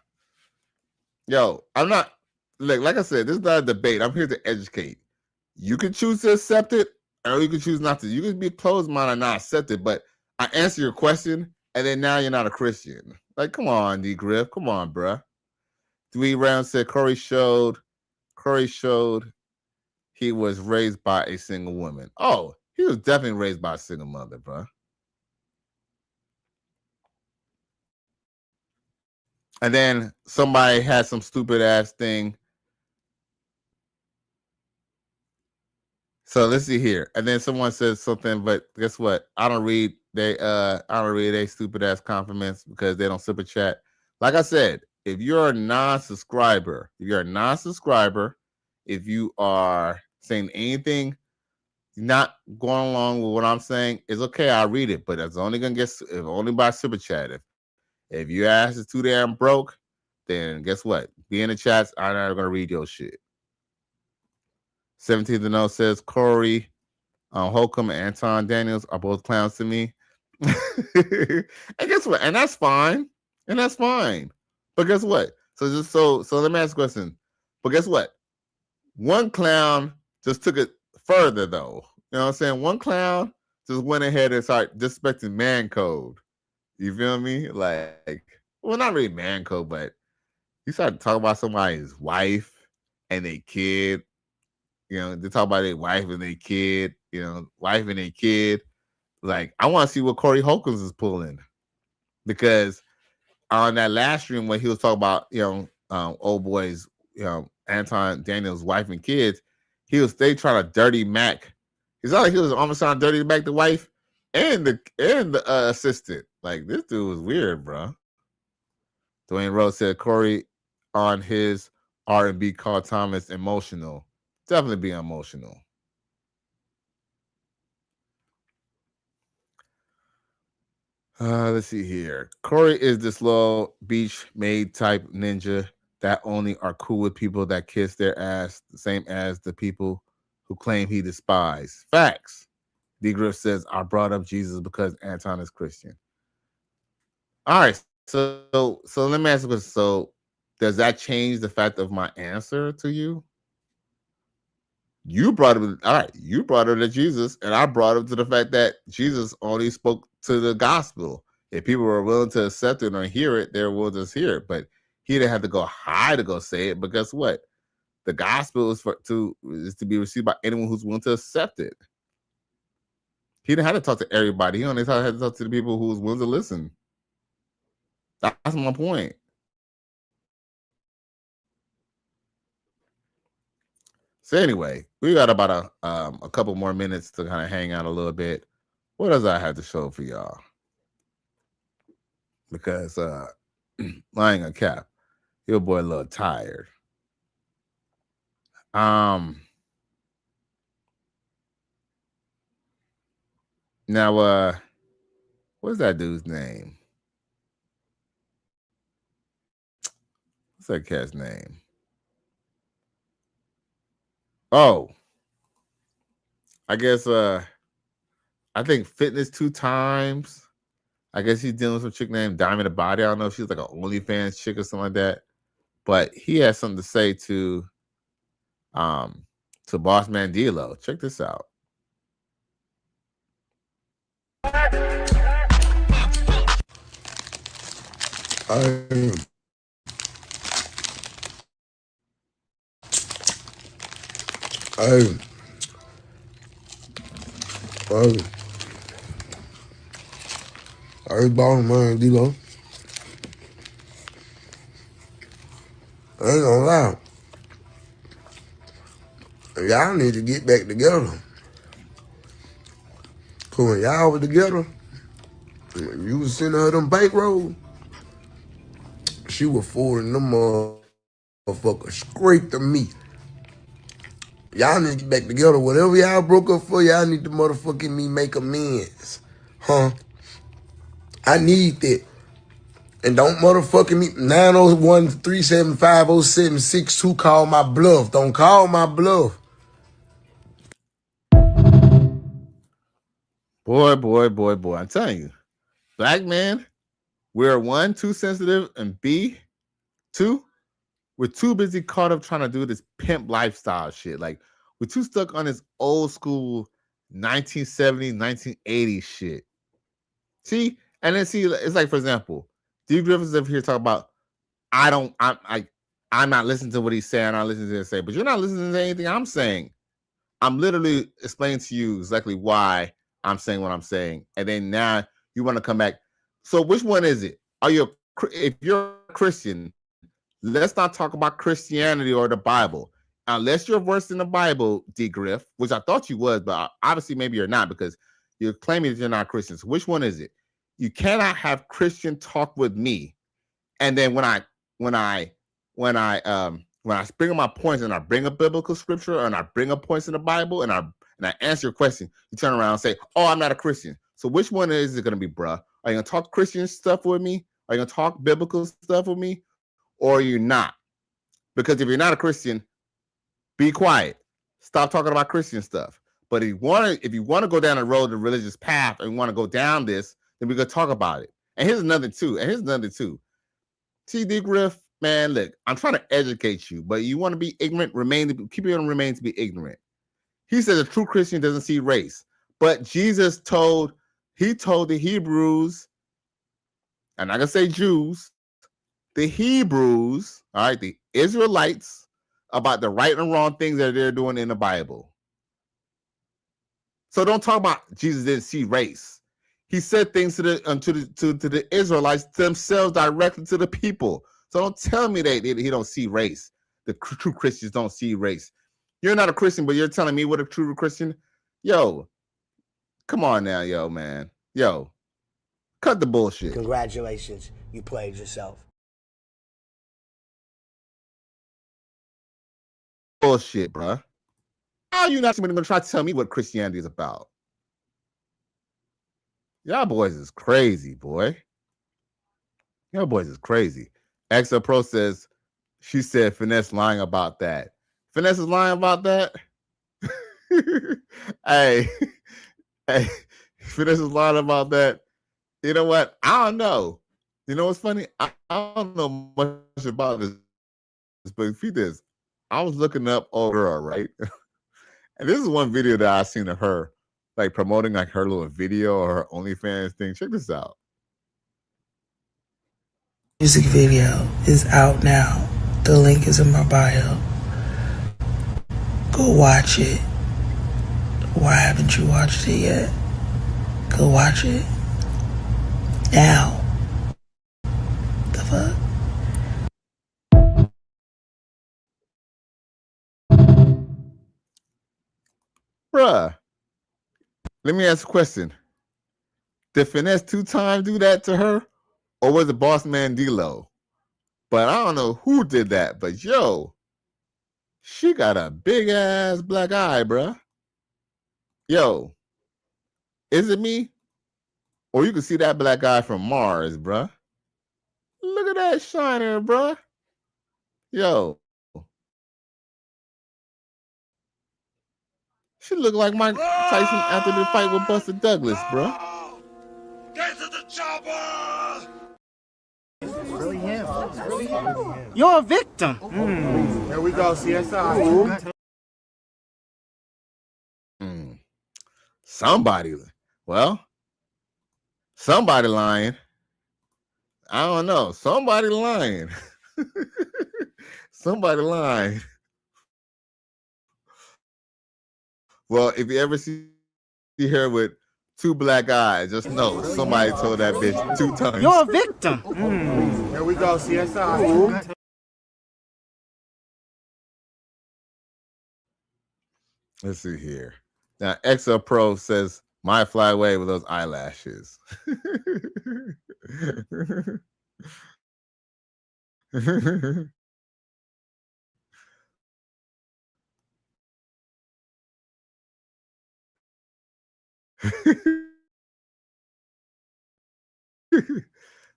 S4: Yo, I'm not like I said, this is not a debate. I'm here to educate. You can choose to accept it, or you can choose not to. You can be closed minded and not accept it, but I answer your question, and then now you're not a Christian. Like, come on, D Griff. Come on, bruh. Dwee Round said Corey showed he was raised by a single woman. Oh, he was definitely raised by a single mother, bruh. And then somebody had some stupid ass thing So let's see here. And then someone says something, but guess what? I don't read they stupid ass compliments because they don't super chat. Like I said, if you're a non-subscriber, if you are saying anything not going along with what I'm saying, it's okay. I'll read it, but it's only gonna get only by super chat. If your ass is too damn broke, then guess what? Be in the chats. I'm not gonna read your shit. 17th and 0 says Corey, Holcomb, and Anton Daniels are both clowns to me. And guess what? And that's fine. But guess what? So let me ask a question. But guess what? One clown just took it further, though. You know what I'm saying? One clown just went ahead and started disrespecting man code. You feel me? Like, well, not really man code, but he started talking about somebody's wife and their kid. You know, they talk about their wife and their kid. Like, I want to see what Corey Holcomb is pulling, because on that last stream when he was talking about old boys, Anton Daniels' wife and kids, they trying to dirty Mac. It's not like he was almost trying to dirty Mac the wife and the assistant. Like, this dude was weird, bro. Dwayne Rose said Corey on his R&B called Thomas emotional. Definitely be emotional. Let's see here. Corey is this little beach maid type ninja that only are cool with people that kiss their ass, the same as the people who claim he despises. Facts. D. Griff says, I brought up Jesus because Anton is Christian. All right. So let me ask you this. So does that change the fact of my answer to you? You brought him, all right, you brought her to Jesus, and I brought him to the fact that Jesus only spoke to the gospel. If people were willing to accept it or hear it, they were willing to hear it. But he didn't have to go high to go say it. But guess what? The gospel is to be received by anyone who's willing to accept it. He didn't have to talk to everybody. He only had to talk to the people who was willing to listen. That's my point. So anyway, we got about a couple more minutes to kind of hang out a little bit. What does I have to show for y'all? Because lying a cap, your boy a little tired. Now what's that dude's name? What's that cat's name? Oh, I guess I think Fitness 2 Times. I guess he's dealing with some chick named Diamond the Body. I don't know if she's like an OnlyFans chick or something like that. But he has something to say to Boss Man D-Lo. Check this out.
S21: Hey, Boss Man D-Lo. I ain't gonna lie. Y'all need to get back together. Cause when y'all was together, when you was sending her them bankrolls, she was forwarding them motherfuckers straight to me. Y'all need to get back together. Whatever y'all broke up for, y'all need to motherfucking me make amends. Huh? I need that. And don't motherfucking me 901-375-0762 call my bluff. Don't call my bluff.
S4: Boy. I'm telling you, black man, we're 1, too sensitive, and B, 2, we're too busy caught up trying to do this pimp lifestyle shit. Like, we're too stuck on this old school 1970s, 1980s shit. See? And then see, it's like, for example, D. Griffiths over here talking about, I'm not listening to what he's saying, I'm not listening to him say, but you're not listening to anything I'm saying. I'm literally explaining to you exactly why I'm saying what I'm saying. And then now you want to come back. So which one is it? If you're a Christian, let's not talk about Christianity or the Bible. unless you're versed in the Bible, D. Griff, which I thought you was, but obviously maybe you're not because you're claiming that you're not Christian. So which one is it? You cannot have Christian talk with me, and then when I bring up my points and I bring up biblical scripture and I bring up points in the Bible and I answer your question, you turn around and say, "Oh, I'm not a Christian." So which one is it going to be, bruh? Are you going to talk Christian stuff with me? Are you going to talk biblical stuff with me, or are you not? Because if you're not a Christian, be quiet. Stop talking about Christian stuff. But if you want to go down the road, the religious path, and you want to go down this, then we're gonna talk about it. And here's another two. TD Griff, man, look, I'm trying to educate you, but you want to be ignorant, keep on remain to be ignorant. He says a true Christian doesn't see race. But Jesus told the Hebrews, I'm not gonna say Jews, the Hebrews, all right, the Israelites, about the right and wrong things that they're doing in the Bible. So don't talk about Jesus didn't see race. He said things to the Israelites themselves, directly to the people. So don't tell me that he don't see race. The true Christians don't see race. You're not a Christian, but you're telling me what a true Christian. Yo, come on now, yo, man. Yo, cut the bullshit.
S2: Congratulations, you played yourself.
S4: Bullshit, bruh. How are you not going to try to tell me what Christianity is about? Y'all boys is crazy, boy. Y'all boys is crazy. XL Pro says, she said Finesse lying about that. Finesse is lying about that? hey, Finesse is lying about that. You know what? I don't know. You know what's funny? I don't know much about this, but if you this, I was looking up old girl, right? And this is one video that I seen of her, like promoting like her little video or her OnlyFans thing. Check this out.
S22: Music video is out now. The link is in my bio. Go watch it. Why haven't you watched it yet? Go watch it. Now. The fuck?
S4: Bruh, let me ask a question. Did Finesse 2 times do that to her? Or was it Boss Man D-Lo? But I don't know who did that. But yo, she got a big ass black eye, bruh. Yo, is it me? Or you can see that black eye from Mars, bruh. Look at that shiner, bruh. Yo. She looked like Mike Tyson after the fight with Buster Douglas, bruh.
S7: Get to the chopper!
S23: Really him. Really him. You're a victim. Here we go, CSI.
S4: Somebody lying. I don't know. Somebody lying. Somebody lying. Well, if you ever see her with 2 black eyes, just know somebody told that bitch 2 times.
S23: You're a victim. Here we go, CSI.
S4: Let's see here. Now, XL Pro says, "My fly away with those eyelashes."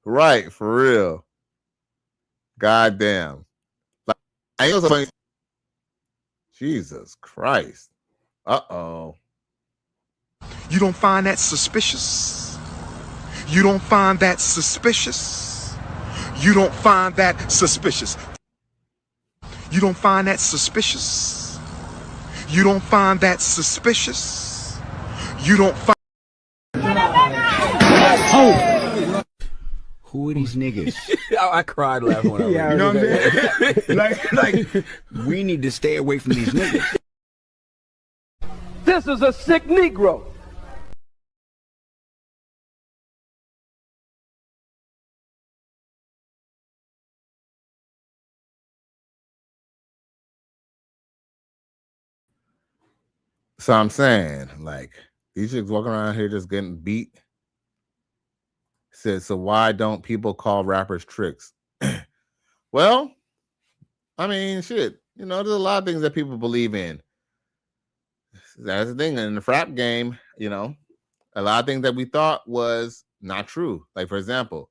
S4: Right, for real. Goddamn. Like, I ain't funny. Jesus Christ. Uh-oh.
S9: You don't find that suspicious? You don't find that suspicious? You don't find that suspicious? You don't find that suspicious? You don't find that suspicious? You don't find...
S18: Who are these niggas?
S20: I cried laughing when I read it.
S18: You know what I'm saying? like, we need to stay away from these niggas.
S12: This is a sick Negro.
S4: So I'm saying, like, these chicks walking around here just getting beat. Said, so why don't people call rappers tricks? Well, I mean, shit. You know, there's a lot of things that people believe in. That's the thing in the rap game. You know, a lot of things that we thought was not true. Like, for example,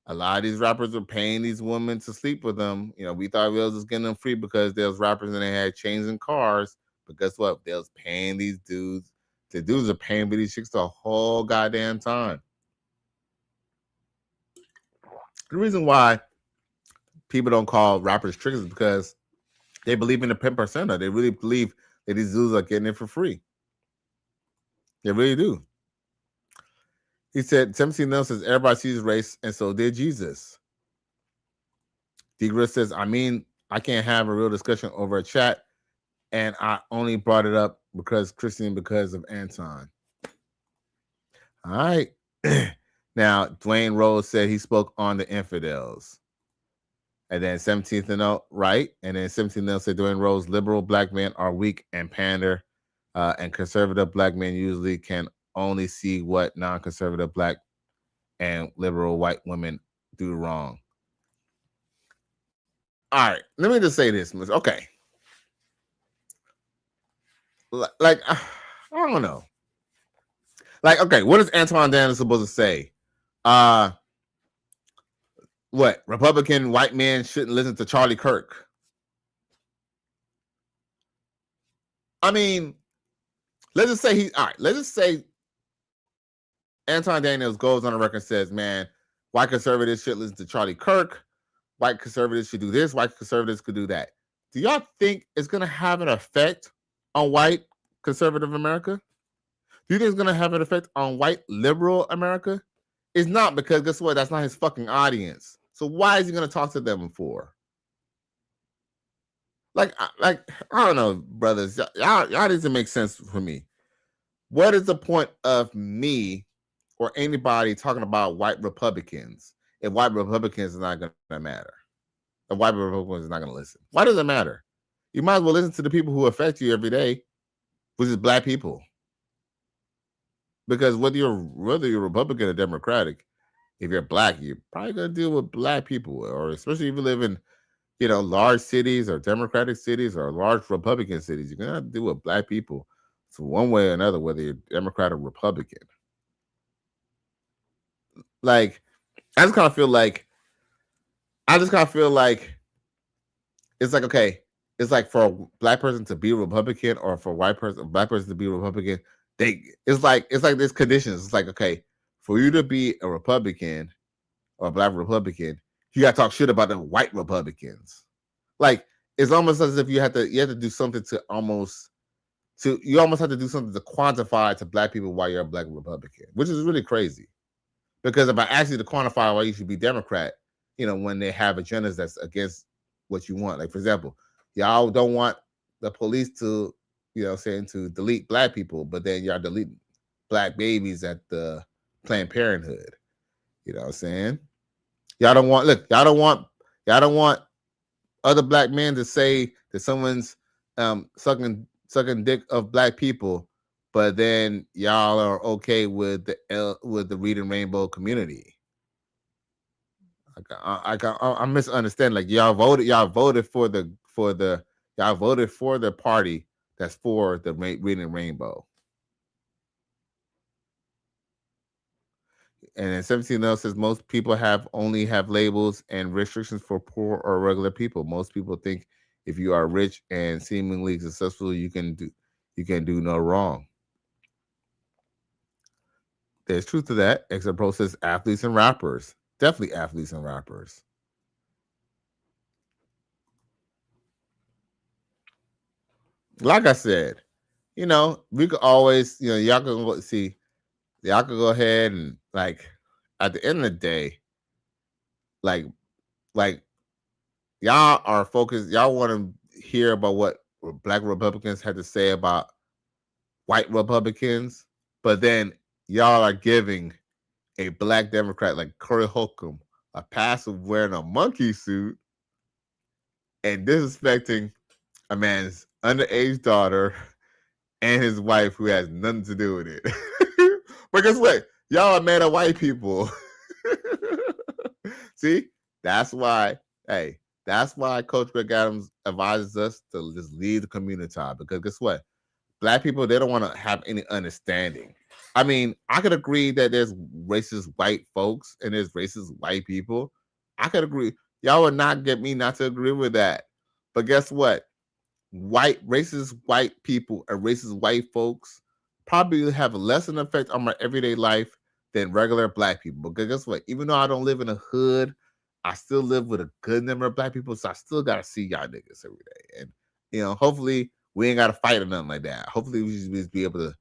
S4: a lot of these rappers were paying these women to sleep with them. You know, we thought we was just getting them free because there was rappers and they had chains and cars. But guess what? They was paying these dudes. The dudes are paying for these chicks the whole goddamn time. The reason why people don't call rappers tricks is because they believe in the 10%. They really believe that these dudes are getting it for free. They really do. He said, 17 Nell says, everybody sees race, and so did Jesus. D-Gris says, I mean, I can't have a real discussion over a chat, and I only brought it up because of Anton. All right. Now, Dwayne Rose said he spoke on the infidels. And then 17th and out, right? And then 17th Nell said Dwayne Rose, liberal black men are weak and pander, and conservative black men usually can only see what non-conservative black and liberal white women do wrong. All right, let me just say this. Okay. Like, I don't know. Like, okay, what is Anton Daniels supposed to say? What? Republican white men shouldn't listen to Charlie Kirk. I mean, let's just say let's just say Anton Daniels goes on the record and says, man, white conservatives should listen to Charlie Kirk. White conservatives should do this. White conservatives could do that. Do y'all think it's going to have an effect on white conservative America? Do you think it's going to have an effect on white liberal America? It's not, because guess what? That's not his fucking audience. So why is he going to talk to them for? Like, I don't know, brothers. Y'all need to make sense for me. What is the point of me or anybody talking about white Republicans if white Republicans is not going to matter? If white Republicans is not going to listen? Why does it matter? You might as well listen to the people who affect you every day, which is black people. Because whether you're Republican or Democratic, if you're black, you're probably going to deal with black people, or especially if you live in, you know, large cities or Democratic cities or large Republican cities, you're going to have to deal with black people. So one way or another, whether you're Democrat or Republican. Like, I just kind of feel like it's like, okay, it's like for a black person to be a Republican or for a black person to be a Republican, it's like there's conditions. It's like, okay, for you to be a Republican or a black Republican, you got to talk shit about the white Republicans. Like, it's almost as if you have to do something you almost have to do something to quantify to black people why you're a black Republican, which is really crazy. Because if I ask you to quantify why you should be Democrat, you know, when they have agendas that's against what you want. Like, for example, y'all don't want the police to, you know, saying to delete black people, but then y'all deleting black babies at the Planned Parenthood. You know what I'm saying? Y'all don't want other black men to say that someone's sucking dick of black people, but then y'all are okay with the Reading Rainbow community. I'm misunderstanding. Like, y'all voted for the party that's for the Reading Rainbow. And then 17 else says most people only have labels and restrictions for poor or regular people. Most people think if you are rich and seemingly successful, you can do no wrong. There's truth to that. Except Pro says athletes and rappers. Definitely athletes and rappers. Like I said, you know, we could always, you know, y'all can go ahead and, like, at the end of the day, like y'all are focused. Y'all want to hear about what black Republicans had to say about white Republicans, but then y'all are giving a black Democrat like Corey Holcomb a pass of wearing a monkey suit and disrespecting a man's underage daughter and his wife who has nothing to do with it. But guess what? Y'all are mad at white people. See, that's why. Hey, that's why Coach Greg Adams advises us to just leave the community, because guess what? Black people, they don't want to have any understanding. I mean, I could agree that there's racist white folks and there's racist white people. I could agree. Y'all would not get me not to agree with that. But guess what? Racist white people and racist white folks probably have less an effect on my everyday life than regular black people. Because guess what? Even though I don't live in a hood, I still live with a good number of black people, so I still gotta see y'all niggas every day. And hopefully we ain't gotta fight or nothing like that. Hopefully we just be able to,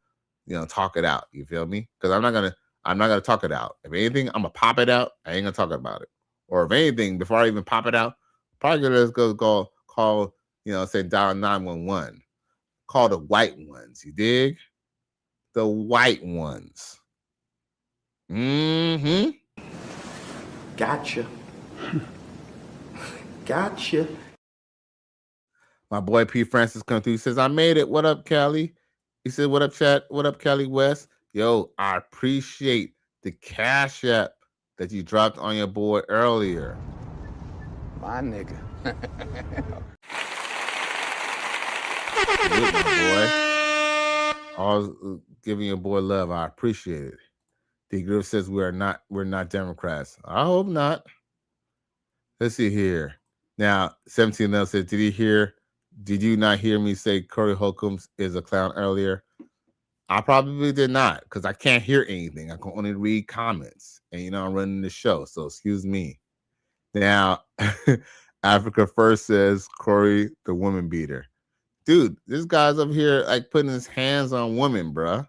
S4: talk it out. You feel me? Because I'm not gonna talk it out. If anything, I'm gonna pop it out. I ain't gonna talk about it. Or if anything, before I even pop it out, probably gonna just go call, say dial 911. Call the white ones. You dig? The white ones. Mm-hmm.
S3: Gotcha. Gotcha.
S4: My boy P. Francis come through. He says, I made it. What up, Callie? He said, what up, chat? What up, Callie West? Yo, I appreciate the Cash App that you dropped on your board earlier.
S19: My nigga.
S4: Good, my boy. Always giving your boy love. I appreciate it. D. Griff says we're not Democrats. I hope not. Let's see here. Now, 17L says, did you not hear me say Corey Holcomb is a clown earlier? I probably did not, because I can't hear anything. I can only read comments. And I'm running the show, so excuse me. Now, Africa First says Corey the woman beater. Dude, this guy's up here like putting his hands on women, bruh.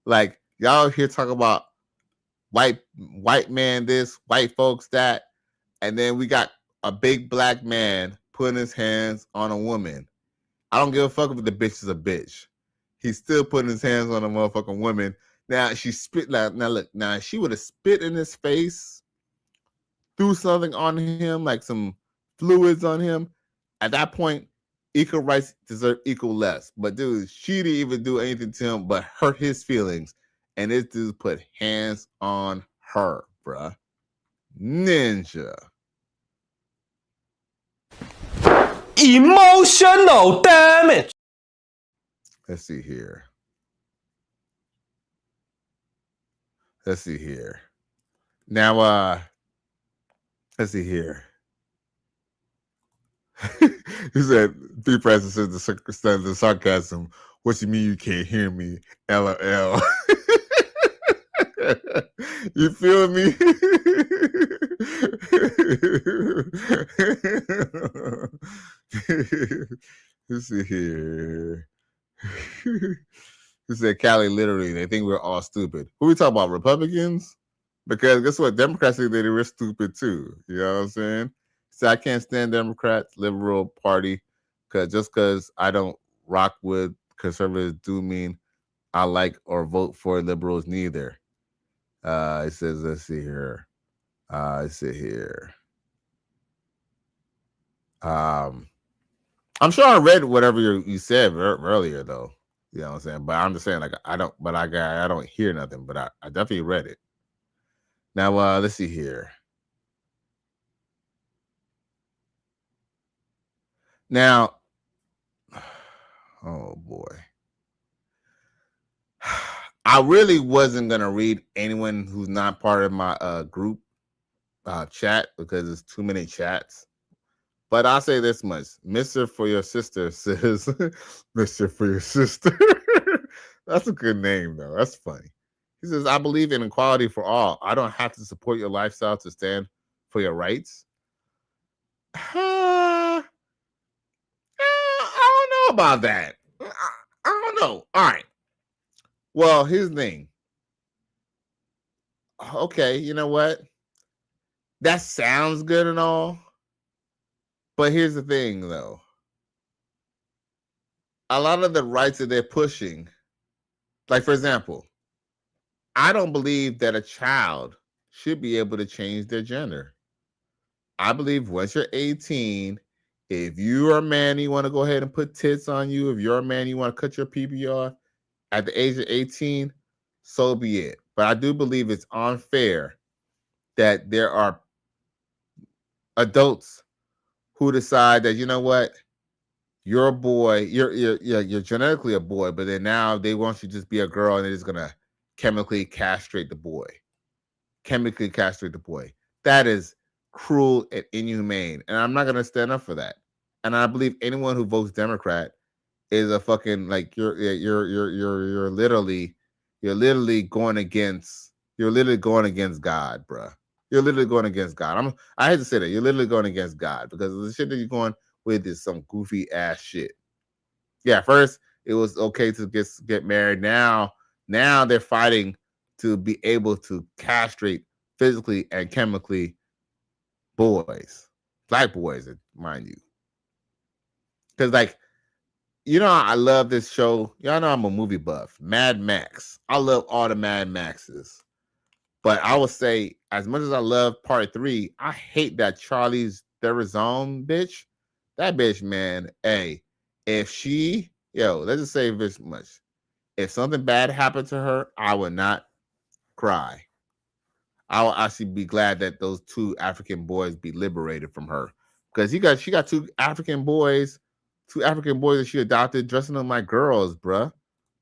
S4: Like, y'all here talk about white man this, white folks that, and then we got a big black man putting his hands on a woman. I don't give a fuck if the bitch is a bitch. He's still putting his hands on a motherfucking woman. Now she spit like now she would have spit in his face, threw something on him, like some fluids on him. At that point, equal rights deserve equal less. But dude, she didn't even do anything to him but hurt his feelings. And this dude put hands on her, bruh. Ninja.
S8: Emotional damage.
S4: Let's see here. Now, let's see here. He said, "Three Presidents says the sarcasm. What you mean you can't hear me? LOL." You feel me? Let's see here. He said, Cali, literally, they think we're all stupid. Who we talking about? Republicans? Because guess what? Democrats think that we're stupid too. You know what I'm saying? So I can't stand Democrats, liberal party, because I don't rock with conservatives do mean I like or vote for liberals neither. It says, let's see here. I'm sure I read whatever you said earlier, though. You know what I'm saying? But I'm just saying, like, I don't hear nothing, but I definitely read it. Now, let's see here. Now, oh boy. I really wasn't going to read anyone who's not part of my group chat because there's too many chats. But I'll say this much. Mr. For Your Sister says, Mr. For Your Sister. That's a good name, though. That's funny. He says, I believe in equality for all. I don't have to support your lifestyle to stand for your rights. I don't know about that. I don't know. All right. Well, here's the thing. Okay, you know what? That sounds good and all. But here's the thing, though. A lot of the rights that they're pushing, like, for example, I don't believe that a child should be able to change their gender. I believe once you're 18, If you're a man, you want to go ahead and put tits on you. If you're a man, you want to cut your PPR at the age of 18, so be it. But I do believe it's unfair that there are adults who decide that, you know what, you're a boy, you're genetically a boy, but then now they want you to just be a girl and they're just gonna chemically castrate the boy. That is cruel and inhumane, and I'm not gonna stand up for that. And I believe anyone who votes Democrat is a fucking, like, you're literally going against God, bruh. You're literally going against God. I hate to say that. You're literally going against God because the shit that you're going with is some goofy ass shit. Yeah, first it was okay to get married. Now they're fighting to be able to castrate physically and chemically boys, black boys, mind you. Because, like, you know, I love this show. Y'all know I'm a movie buff. Mad Max. I love all the Mad Maxes. But I would say, as much as I love Part 3, I hate that Charlize Theron bitch. That bitch, man, hey, if she, let's just say this much. If something bad happened to her, I would not cry. I will actually be glad that those 2 African boys be liberated from her. Because she got 2 African boys that she adopted dressing them like girls, bruh.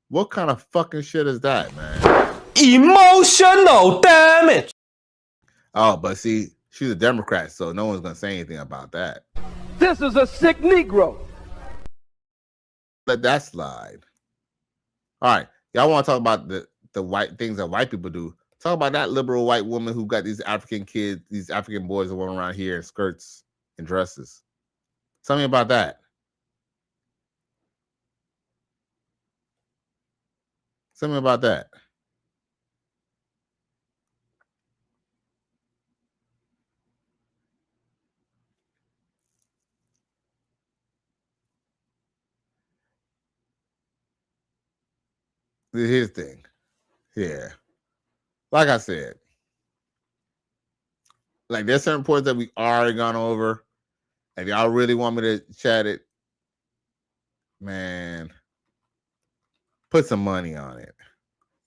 S4: What kind of fucking shit is that, man?
S8: Emotional damage.
S4: Oh, but see, she's a Democrat, so no one's gonna say anything about that.
S12: This is a sick Negro.
S4: Let that slide. All right, y'all want to talk about the white things that white people do? Talk about that liberal white woman who got these African kids, these African boys that run around here in skirts and dresses. Tell me about that. Tell me about that. Here's the thing. Yeah. Like I said, like, there's certain points that we already gone over. If y'all really want me to chat it, man, put some money on it.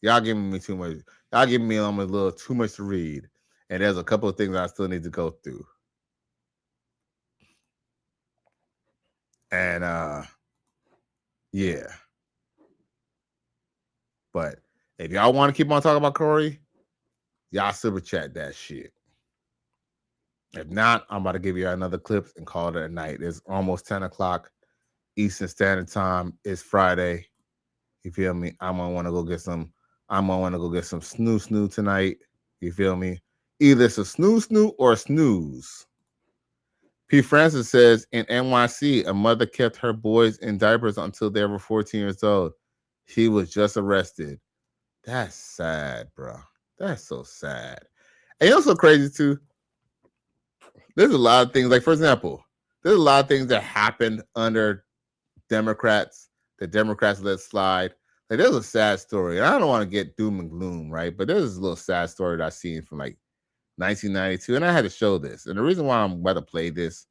S4: Y'all giving me too much. Y'all giving me almost a little too much to read. And there's a couple of things I still need to go through. And yeah. But if y'all want to keep on talking about Corey, y'all super chat that shit. If not, I'm about to give you another clip and call it a night. It's almost 10 o'clock Eastern Standard Time. It's Friday. You feel me? I'm gonna want to go get some snoo tonight. You feel me? Either it's a snoo or a snooze. P. Francis says, in NYC, a mother kept her boys in diapers until they were 14 years old. He was just arrested. That's sad, bro. That's so sad. And it's also crazy too. There's a lot of things, like, for example, there's a lot of things that happened under Democrats that Democrats let slide. Like, there's a sad story. And I don't want to get doom and gloom, right? But there's this little sad story that I seen from like 1992, and I had to show this. And the reason why I'm about to play this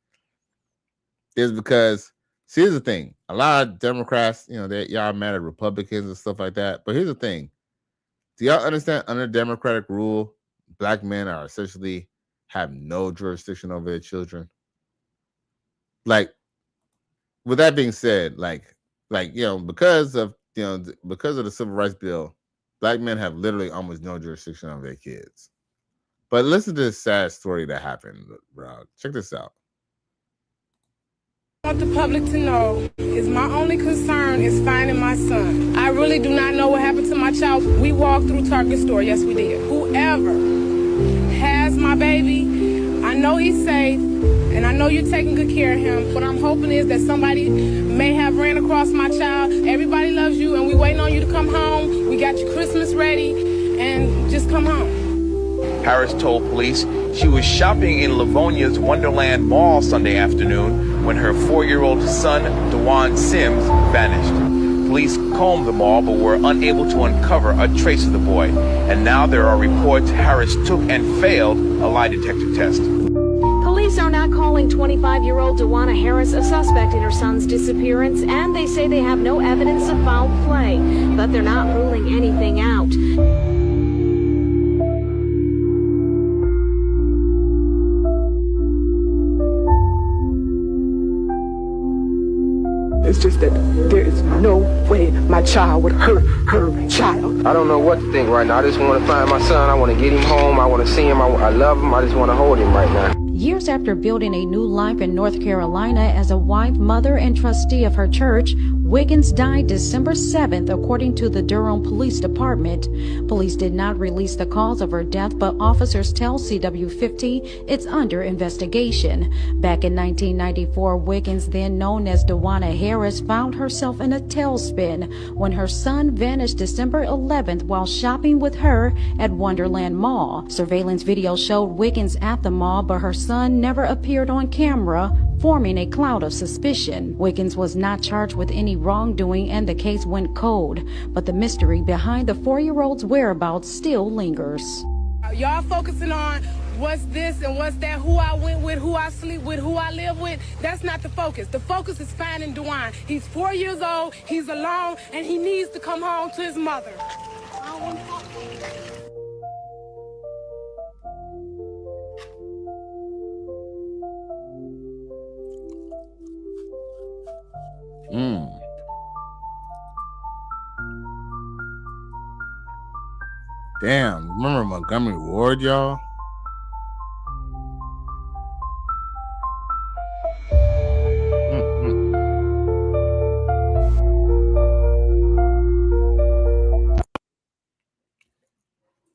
S4: is because, see, here's the thing. A lot of Democrats, y'all mad at Republicans and stuff like that. But here's the thing. Do y'all understand, under Democratic rule, black men are essentially have no jurisdiction over their children? Like, with that being said, because of the Civil Rights Bill, black men have literally almost no jurisdiction over their kids. But listen to this sad story that happened, bro. Check this out.
S1: I want the public to know is my only concern is finding my son. I really do not know what happened to my child. We walked through Target store. Yes, we did. Whoever has my baby, I know he's safe, and I know you're taking good care of him. What I'm hoping is that somebody may have ran across my child. Everybody loves you, and we waiting on you to come home. We got your Christmas ready, and just come home.
S5: Harris told police she was shopping in Livonia's Wonderland Mall Sunday afternoon when her 4-year-old son, DeJuan Sims, vanished. Police combed the mall but were unable to uncover a trace of the boy. And now there are reports Harris took and failed a lie detector test.
S11: Police Police are now calling 25-year-old Dawana Harris a suspect in her son's disappearance, and they say they have no evidence of foul play, but they're not ruling anything out.
S12: It's just that there is no way my child would hurt her child.
S19: I don't know what to think right now. I just want to find my son. I want to get him home. I want to see him. I love him. I just want to hold him right now.
S13: Years after building a new life in North Carolina as a wife, mother, and trustee of her church, Wiggins died December 7th, according to the Durham Police Department. Police did not release the cause of her death, but officers tell CW50 it's under investigation. Back in 1994, Wiggins, then known as Dawana Harris, found herself in a tailspin when her son vanished December 11th while shopping with her at Wonderland Mall. Surveillance video showed Wiggins at the mall, but her son never appeared on camera, forming a cloud of suspicion. Wiggins was not charged with any wrongdoing and the case went cold, but the mystery behind the 4-year-old's whereabouts still lingers.
S1: Y'all focusing on what's this and what's that, who I went with, who I sleep with, who I live with. That's not the focus. The focus is finding Dawan. He's 4 years old, he's alone, and he needs to come home to his mother.
S4: Damn, remember Montgomery Ward, y'all?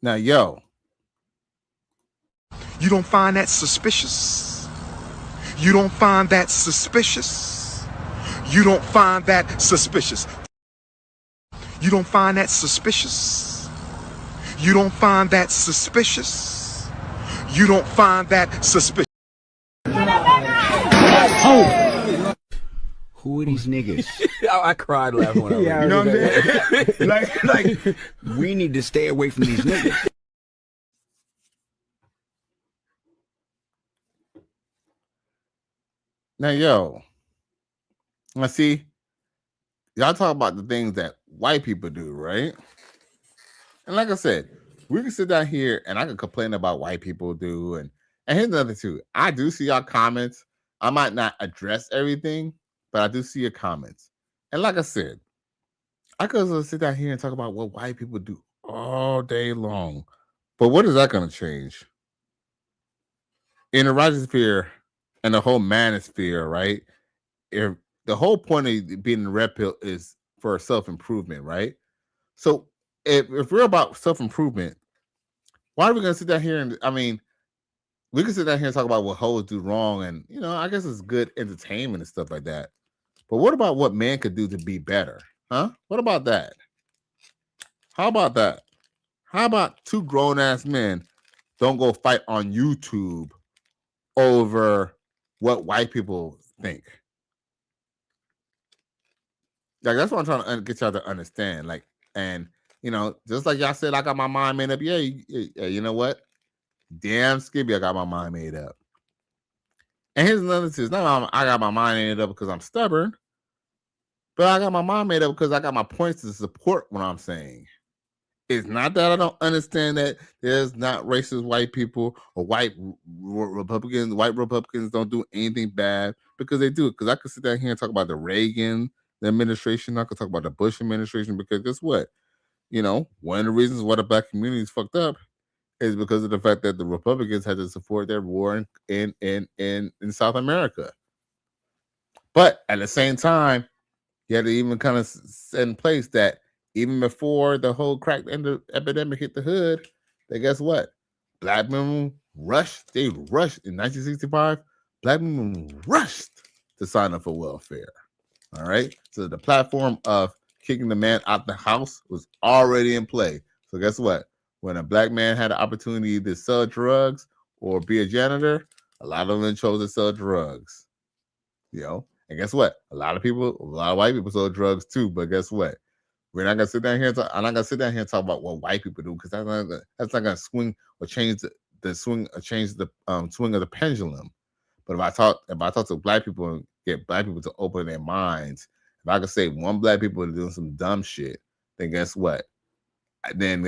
S4: Now, yo.
S9: You don't find that suspicious? You don't find that suspicious? You don't find that suspicious? You don't find that suspicious? You don't find that suspicious? You don't find that suspicious?
S18: Oh! Who are these niggas?
S20: I cried laughing when I
S18: You know what I'm saying? like, we need to stay away from these niggas.
S4: Now, yo. Now, see, y'all talk about the things that white people do, right? And like I said, we can sit down here and I can complain about white people do. And here's another too. I do see y'all comments. I might not address everything, but I do see your comments. And like I said, I could sit down here and talk about what white people do all day long. But what is that going to change? In the rightosphere and the whole manosphere, right? If the whole point of being a red pill is for self-improvement, right? So if we're about self-improvement, why are we going to sit down here and, I mean, we can sit down here and talk about what hoes do wrong and, you know, I guess it's good entertainment and stuff like that. But what about what man could do to be better? Huh? What about that? How about that? How about two grown-ass men don't go fight on YouTube over what white people think? Like, that's what I'm trying to get y'all to understand. Like, and, you know, just like y'all said, I got my mind made up. Yeah, you know what? Damn Skibby, I got my mind made up. And here's another thing. It's not I got my mind made up because I'm stubborn, but I got my mind made up because I got my points to support what I'm saying. It's not that I don't understand that there's not racist white people or white Republicans. White Republicans don't do anything bad, because they do it. Because I could sit down here and talk about the Reagan administration. I could talk about the Bush administration, because guess what? You know, one of the reasons why the black community is fucked up is because of the fact that the Republicans had to support their war in South America. But at the same time, you had to even kind of set in place that even before the whole crack epidemic hit the hood, that guess what? Black men rushed. They rushed in 1965. Black men rushed to sign up for welfare. All right. So the platform of kicking the man out the house was already in play. So guess what? When a black man had an opportunity to sell drugs or be a janitor, a lot of them chose to sell drugs. You know, and guess what? A lot of white people sell drugs too. But guess what? We're not gonna sit down here and talk. I'm not gonna sit down here and talk about what white people do, because that's not gonna swing or change the swing or change the swing of the pendulum. But if I talk to black people and get black people to open their minds, if I could say one black people are doing some dumb shit, then guess what? Then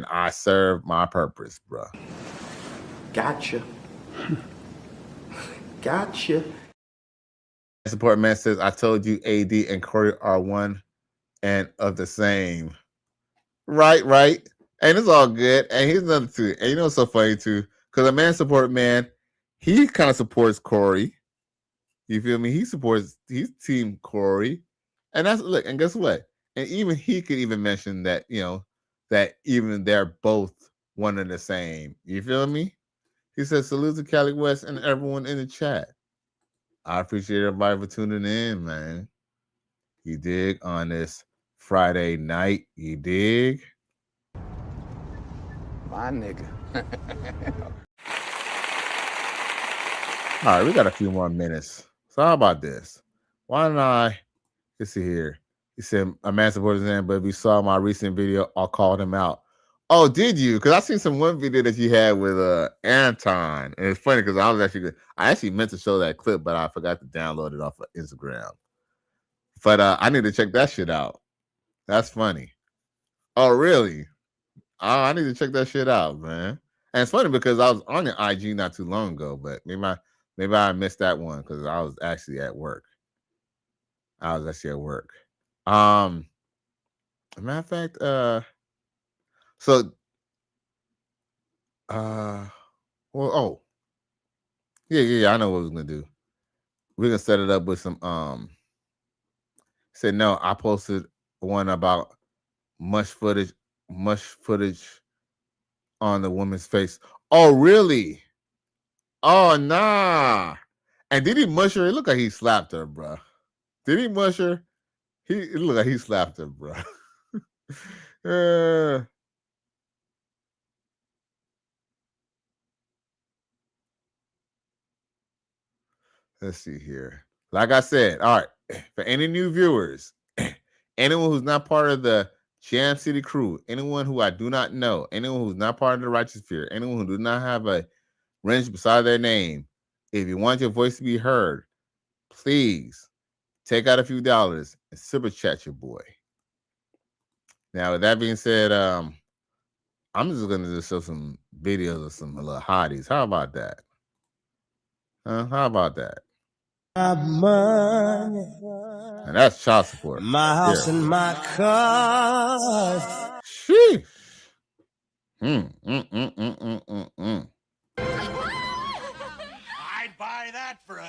S4: I serve my purpose, bro.
S3: Gotcha. Gotcha.
S4: Support man says, I told you AD and Corey are one and of the same. Right. And it's all good. And here's another too. And you know what's so funny too? Because a man support man, he kind of supports Corey. You feel me? He's team Corey. And and guess what? And even he could even mention that, that even they're both one and the same. You feel me? He says, salute to Cali West and everyone in the chat. I appreciate everybody for tuning in, man. You dig? On this Friday night. You dig?
S18: My nigga.
S4: All right, we got a few more minutes. So how about this? Why don't let's see here. He said, a man supports him, but if you saw my recent video, I'll call him out. Oh, did you? Because I seen one video that you had with Anton. And it's funny because I actually meant to show that clip, but I forgot to download it off of Instagram. But I need to check that shit out. That's funny. Oh, really? Oh, I need to check that shit out, man. And it's funny because I was on your IG not too long ago, but maybe I missed that one because I was actually at work. Matter of fact, yeah, I know what we're gonna do. We're gonna set it up with some said no, I posted one about much footage on the woman's face. Oh, really? Oh, nah. And did he mush her? It looked like he slapped her, bro. Did he mush her? It looked like he slapped her, bro. Let's see here. Like I said, all right, for any new viewers, anyone who's not part of the Jam City crew, anyone who I do not know, anyone who's not part of the Righteous Fear, anyone who does not have a wrench beside their name, if you want your voice to be heard, please take out a few dollars and super chat your boy. Now, with that being said, I'm just going to just show some videos of some little hotties. How about that? How about that?
S6: My money,
S4: and that's child support.
S6: My house and my cars.
S4: Sheesh.
S6: I'd buy that for $1.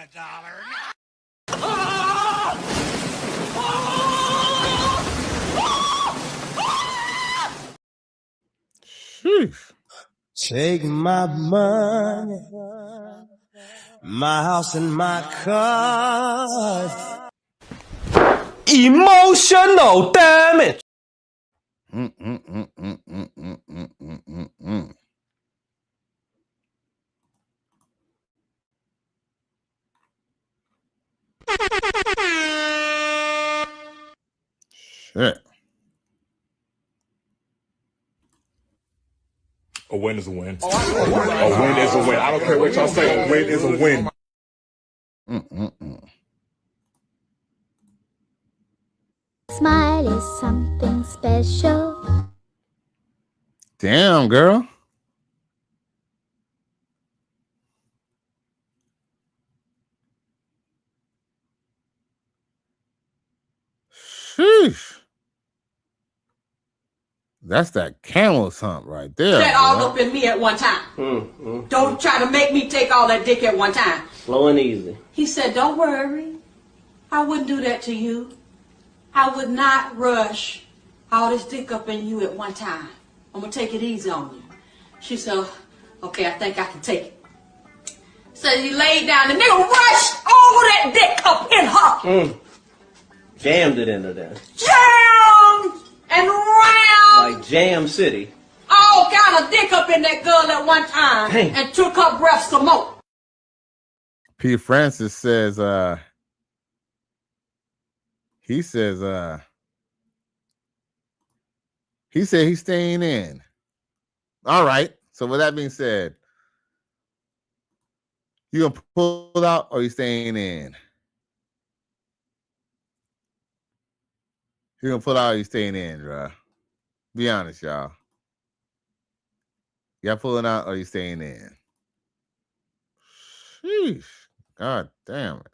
S4: Sheesh.
S6: Take my money, my house and my cars.
S8: Emotional damage.
S4: Shit.
S7: A win is a win. A win is a win. I don't care what y'all say. A win is a win.
S14: Smile is something special.
S4: Damn, girl. Sheesh. That's that camel's hump right there.
S15: That all up in me at one time. Don't try to make me take all that dick at one time.
S6: Slow and easy.
S15: He said, don't worry. I wouldn't do that to you. I would not rush all this dick up in you at one time. I'm going to take it easy on you. She said, okay, I think I can take it. So he laid down. The nigga rushed all that dick up in her.
S6: Jammed it into there.
S15: Jammed and round.
S6: Like Jam City.
S15: All kind of dick up in that girl at one time.
S6: Dang.
S15: And took her breath some more.
S4: P. Francis says, he said he's staying in. All right. So with that being said, You gonna pull out or you staying in? You gonna pull out or you staying in, bro? Be honest, y'all. Y'all pulling out or you staying in? Sheesh. God damn it.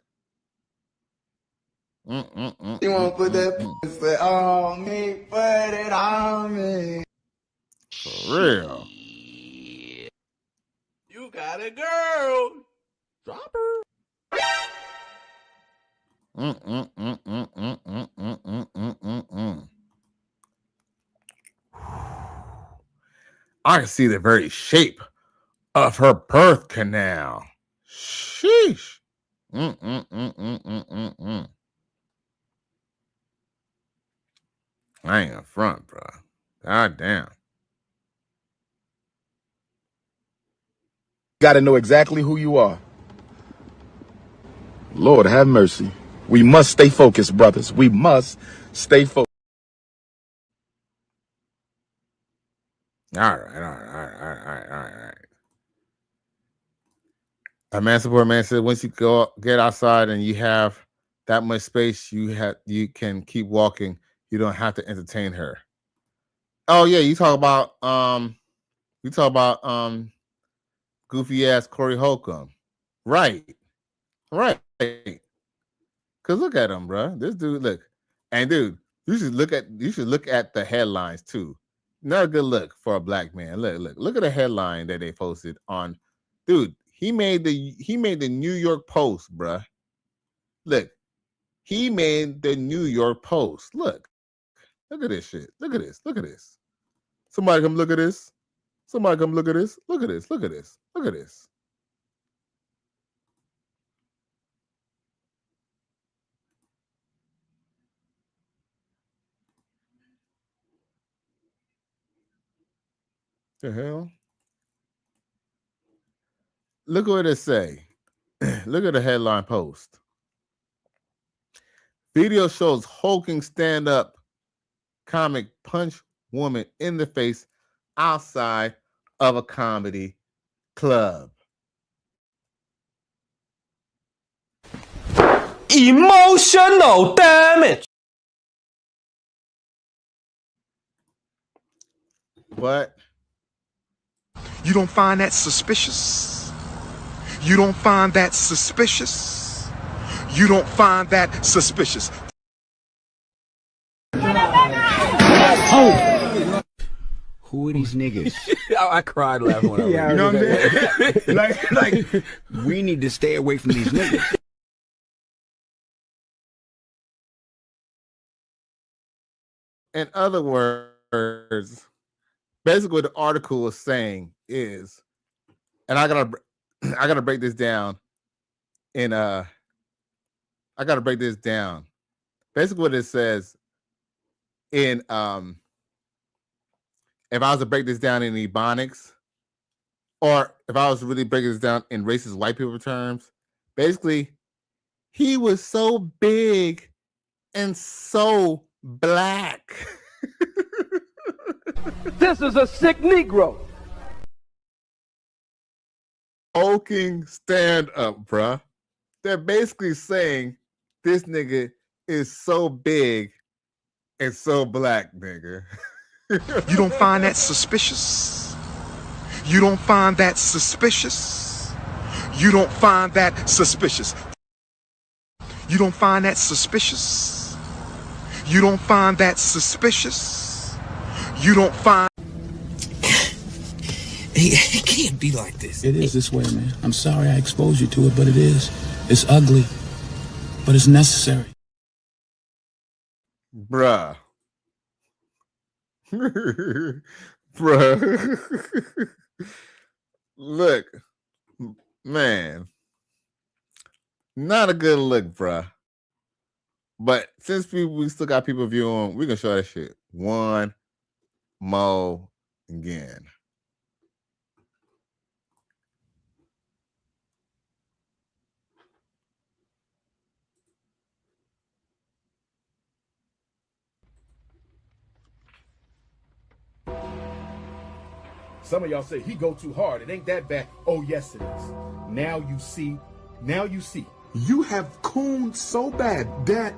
S18: You want to put that pussy on me, put it on me.
S4: For real.
S18: You got a girl. Drop her.
S4: I can see the very shape of her birth canal. Sheesh. I ain't gonna front, bro. God damn.
S7: Got to know exactly who you are. Lord have mercy. We must stay focused, brothers. We must stay focused.
S4: All right. A man support man said once you get outside and you have that much space, you can keep walking. You don't have to entertain her. Oh yeah, you talk about goofy ass Corey Holcomb. Right. Cause look at him, bro. This dude, look, and dude, you should look at the headlines too. Not a good look for a black man. Look at the headline that they posted on. Dude, he made the New York Post, bro. Look, he made the New York Post. Look at this shit. Look at this. Somebody come look at this. Somebody come look at this. Look at this. Look at this. The hell? Look what it say. Look at the headline post. Video shows hulking stand-up comic punch woman in the face outside of a comedy club.
S8: Emotional damage.
S4: What?
S9: You don't find that suspicious? You don't find that suspicious? You don't find that suspicious?
S18: Oh! Who are these niggas?
S20: I cried laughing when I read it.
S18: You know what I'm saying? like, we need to stay away from these niggas.
S4: In other words, basically what the article is saying is, and I gotta break this down Basically what it says in if I was to break this down in Ebonics, or if I was to really break this down in racist white people terms, basically, he was so big and so black.
S8: This is a sick Negro.
S4: Hulking stand up, bruh. They're basically saying this nigga is so big and so black, nigga.
S9: You don't find that suspicious? You don't find that suspicious? You don't find that suspicious? You don't find that suspicious? You don't find that suspicious? You don't find...
S22: It can't be like this.
S10: It is this way, man. I'm sorry I exposed you to it, but it is. It's ugly, but it's necessary.
S4: Bruh. Bruh. Look, man. Not a good look, bruh. But since we still got people viewing, we can show that shit one more again.
S7: Some of y'all say he go too hard. It ain't that bad. Oh, yes, it is. Now you see. Now you see.
S9: You have cooned so bad that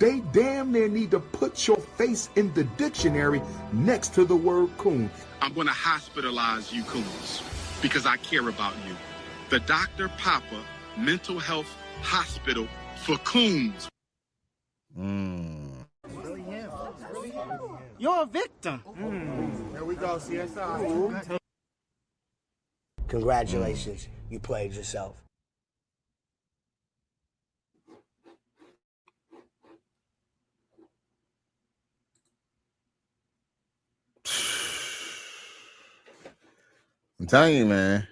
S9: they damn near need to put your face in the dictionary next to the word coon. I'm going to hospitalize you coons because I care about you. The Dr. Papa Mental Health Hospital for Coons.
S23: Really him. You're a victim. There we go, CSI.
S2: Congratulations, you played yourself.
S4: I'm telling you, man.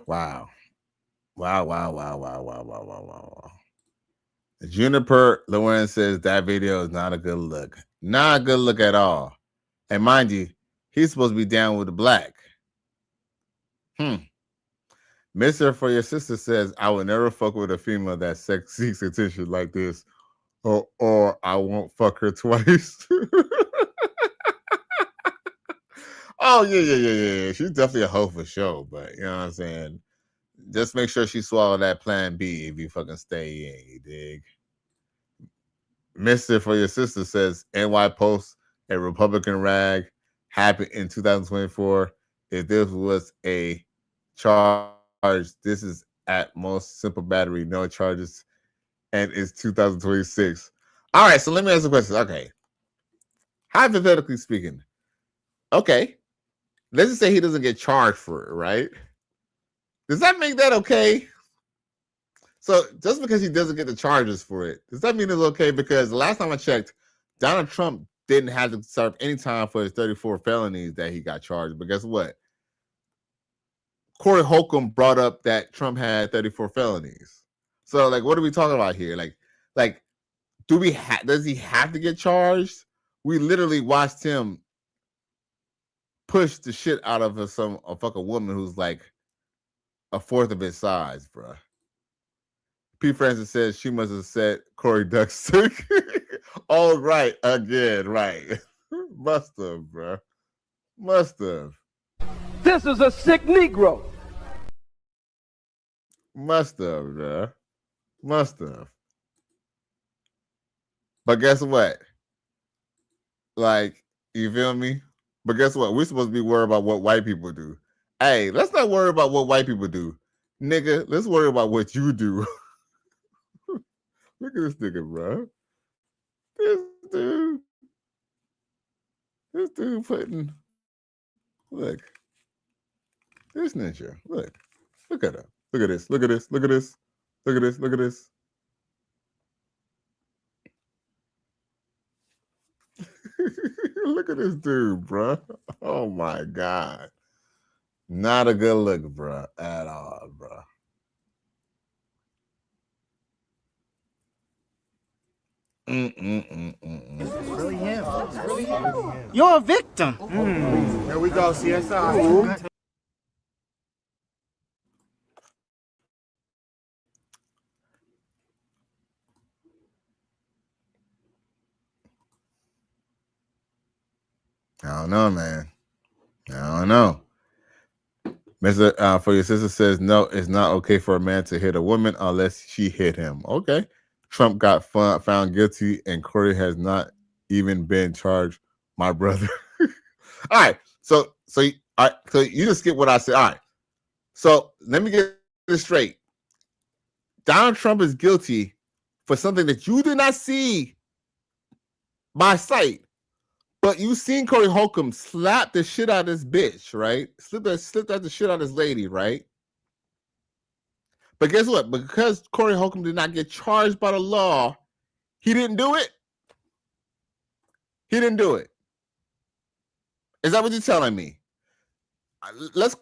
S4: Wow. Wow. Juniper Loren says that video is not a good look. Not a good look at all. And mind you, he's supposed to be down with the black. Mister for your sister says, I will never fuck with a female that seeks attention like this. Or I won't fuck her twice. Oh, yeah. She's definitely a hoe for sure, but you know what I'm saying? Just make sure she swallow that plan B if you fucking stay in, you dig? Mister for your sister says, NY Post, a Republican rag, happened in 2024. If this was a charge, this is at most simple battery, no charges, and it's 2026. All right, so let me ask a question. Okay. Hypothetically speaking, okay, let's just say he doesn't get charged for it, right? Does that make that okay? So just because he doesn't get the charges for it, does that mean it's okay? Because the last time I checked, Donald Trump didn't have to serve any time for his 34 felonies that he got charged. But guess what? Corey Holcomb brought up that Trump had 34 felonies. So, like, what are we talking about here? Like, does he have to get charged? We literally watched him push the shit out of a fucking woman who's like a fourth of his size, bro. P. Francis says she must have said Corey doxxing. Oh, right. Again, right. Must have, bro. Must have.
S8: This is a sick Negro.
S4: Must have, bro. Must have. But guess what? Like, you feel me? But guess what? We're supposed to be worried about what white people do. Hey, let's not worry about what white people do. Nigga, let's worry about what you do. Look at this nigga, bro. This dude putting, look. This ninja, look at him. Look at this. Look at this. Look at this. Look at this. Look at this. Look at this dude, bro. Oh my God. Not a good look, bro, at all, bro.
S23: Really him. You're a victim. There we go, CSI.
S4: I don't know, man. I don't know. Mr. For your sister says, no, it's not okay for a man to hit a woman unless she hit him. Okay. Trump got found guilty and Corey has not even been charged, my brother. All right. So you just skip what I said. All right. So let me get this straight. Donald Trump is guilty for something that you did not see by sight. But you seen Corey Holcomb slap the shit out of this bitch, right? Slipped out the shit out of this lady, right? But guess what? Because Corey Holcomb did not get charged by the law, he didn't do it. He didn't do it. Is that what you're telling me? Let's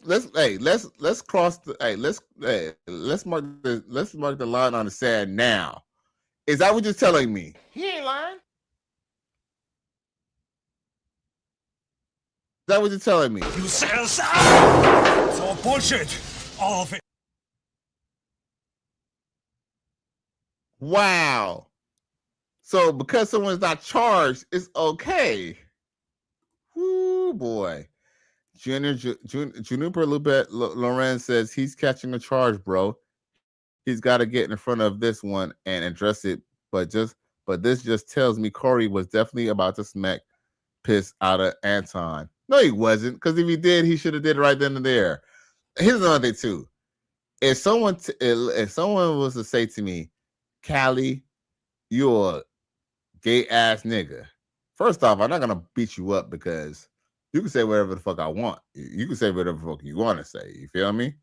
S4: cross the let's mark the line on the sand now. Is that what you're telling me?
S23: He ain't lying.
S4: Is that what you're telling me?
S16: You sell it's all bullshit. All of it.
S4: Wow. So because someone's not charged, it's okay. boy. Juniper Lorenz says he's catching a charge, bro. He's got to get in front of this one and address it. But this just tells me Corey was definitely about to smack piss out of Anton. No, he wasn't. Because if he did, he should have did it right then and there. Here's another thing too. If someone was to say to me, Callie, you're a gay ass nigga. First off, I'm not gonna beat you up because you can say whatever the fuck I want. You can say whatever the fuck you want to say. You feel me?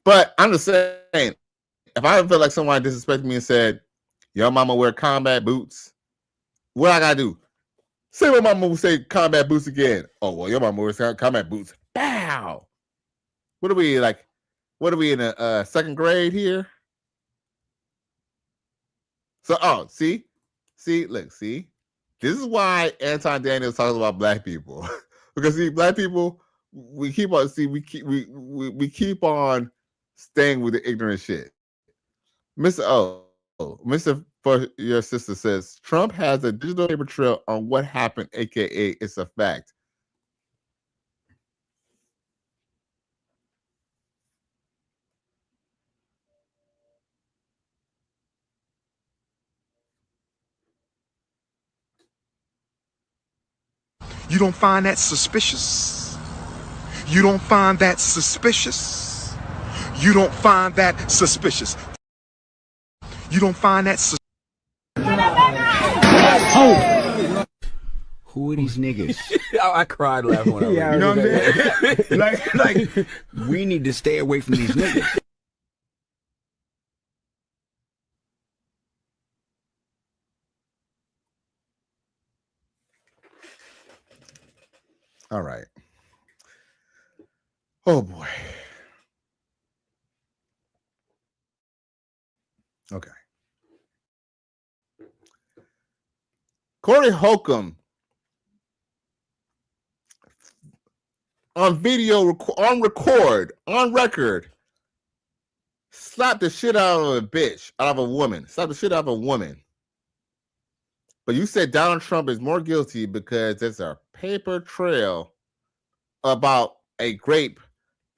S4: But I'm just saying, if I feel like someone disrespected me and said, your mama wear combat boots, what I gotta do? Say my mama will say combat boots again. Oh, well, your mama wears combat boots. Bow. What are we like? What are we in a second grade here? So, look, see, this is why Anton Daniels talks about black people because see, black people, we keep on staying with the ignorant shit. Mr. For your sister says Trump has a digital paper trail on what happened, aka it's a fact.
S9: You don't find that suspicious? You don't find that suspicious? You don't find that suspicious? You don't find that suspicious?
S3: Oh! Who are these niggas?
S20: I cried laughing when I read it.
S3: You know what I'm saying? like, we need to stay away from these niggas.
S4: All right. Oh boy. Okay. Corey Holcomb on video, on record, slapped the shit out of a bitch, out of a woman. Slapped the shit out of a woman. But you said Donald Trump is more guilty because there's a paper trail about a grape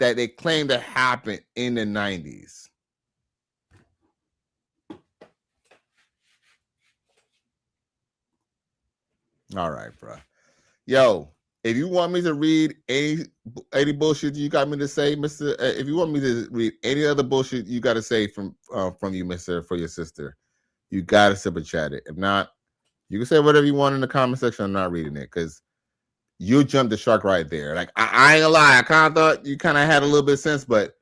S4: that they claim to happen in the 90s. All right, bro. Yo, if you want me to read any bullshit you got me to say, Mr. If you want me to read any other bullshit you got to say from you, Mr. For your sister, you got to super chat it. If not, you can say whatever you want in the comment section. I'm not reading it because you jumped the shark right there. Like I ain't gonna lie, I kind of thought you kind of had a little bit of sense, but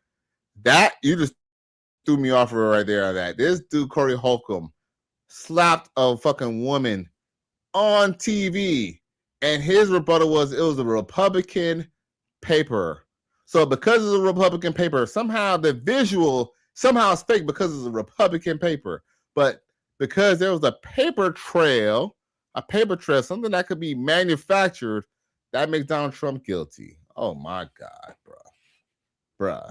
S4: that you just threw me off right there on that. This dude Corey Holcomb slapped a fucking woman on TV, and his rebuttal was it was a Republican paper. So because it's a Republican paper, somehow the visual somehow it's fake because it's a Republican paper, but because there was a paper trail, something that could be manufactured, that makes Donald Trump guilty. Oh my God, bruh.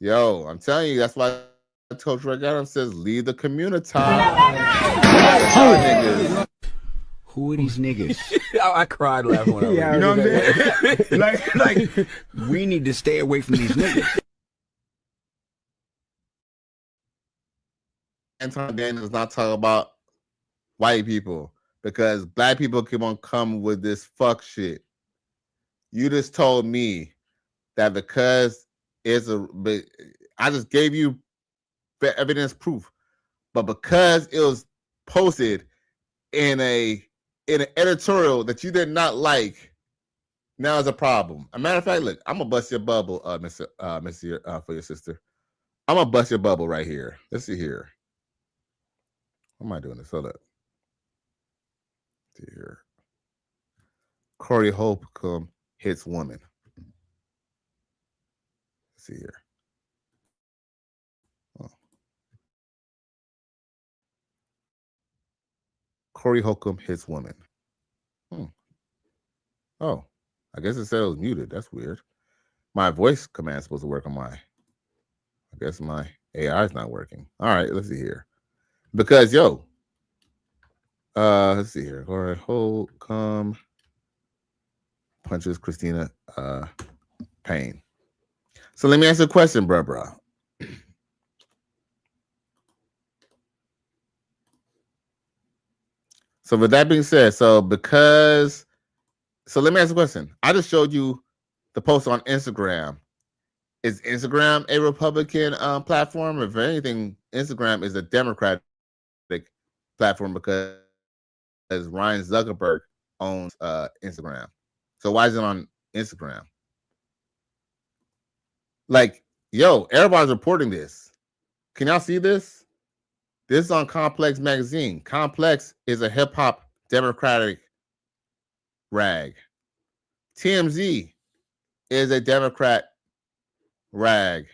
S4: Yo, I'm telling you, that's why Coach Rick Adams says, leave the community.
S3: Who are these niggas?
S20: I cried laughing when I read it.
S3: You know what I'm saying? like, we need to stay away from these niggas.
S4: Anton Daniels is not talking about white people because black people keep on coming with this fuck shit. You just told me that because I just gave you evidence proof, but because it was posted in an editorial that you did not like, now it's a problem. A matter of fact, look, I'm gonna bust your bubble, Mr. For your sister. I'm gonna bust your bubble right here. Let's see here. How am I doing this? Hold up. Let's see here. Corey Holcomb hits woman. Let's see here. Oh. Corey Holcomb hits woman. Oh, I guess it said it was muted. That's weird. My voice command is supposed to work on my. I guess my AI is not working. All right, let's see here. Because let's see here. Corey Holcomb punches Christina Payne. So let me ask you a question, bruh. So with that being said, so let me ask you a question. I just showed you the post on Instagram. Is Instagram a Republican platform? If anything, Instagram is a Democratic platform because Ryan Zuckerberg owns Instagram. So why is it on Instagram? Like, yo, everybody's reporting this. Can y'all see this? This is on Complex magazine. Complex is a hip-hop Democratic rag. TMZ is a Democrat rag.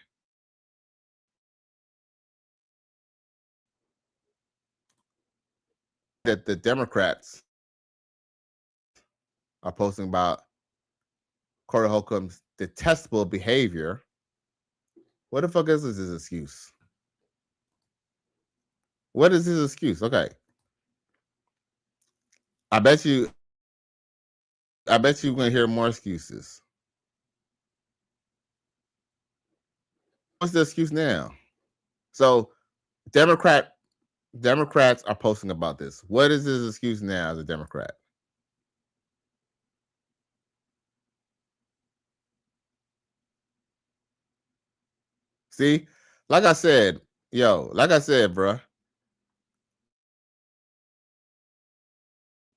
S4: That the Democrats are posting about Corey Holcomb's detestable behavior. What the fuck is his excuse? What is his excuse? Okay. I bet you you're gonna hear more excuses. What's the excuse now? So Democrats are posting about this. What is his excuse now as a Democrat? See, like I said, bruh.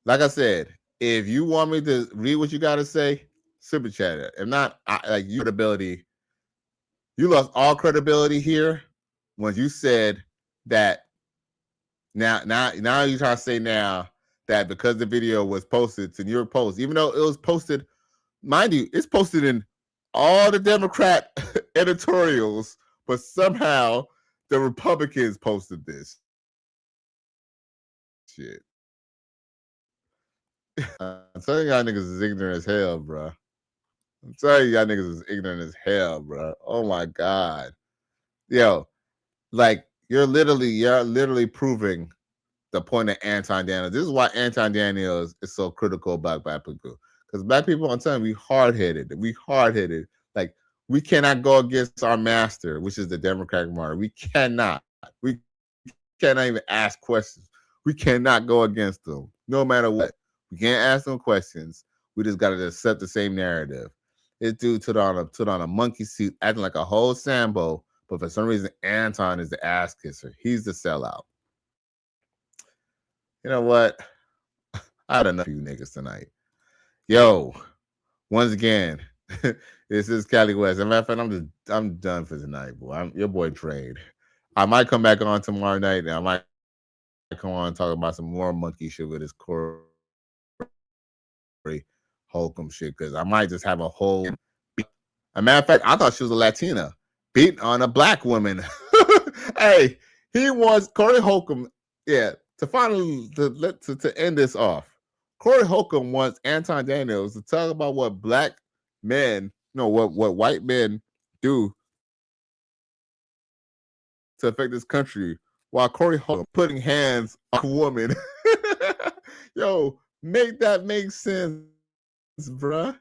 S4: Like I said, if you want me to read what you got to say, super chat it. If not, your credibility, you lost all credibility here when you said that. Now you're trying to say now that because the video was posted to New York Post, even though it was posted, mind you, it's posted in all the Democrat editorials, but somehow the Republicans posted this shit. I'm telling y'all niggas is ignorant as hell, bro. I'm telling y'all niggas is ignorant as hell, bro. Oh my God. Yo, like you're literally proving the point of Anton Daniels. This is why Anton Daniels is so critical about black people. Because black people, I'm telling you, we hard-headed. Like, we cannot go against our master, which is the Democratic Party. We cannot even ask questions. We cannot go against them, no matter what. We can't ask them questions. We just got to accept the same narrative. This dude put on a monkey suit, acting like a whole Sambo, but for some reason, Anton is the ass kisser. He's the sellout. You know what? I had enough of you niggas tonight. Yo, once again, this is Cali West. As a matter of fact, I'm done for tonight, boy. I'm your boy Trade. I might come back on tomorrow night, and I might come on and talk about some more monkey shit with this Corey Holcomb shit, because I might just have a whole. A matter of fact, I thought she was a Latina beating on a black woman. Hey, he wants Corey Holcomb. Yeah, to end this off, Corey Holcomb wants Anton Daniels to talk about what black men, what white men do to affect this country, while Corey Holcomb putting hands on a woman. Yo, make that make sense, bruh.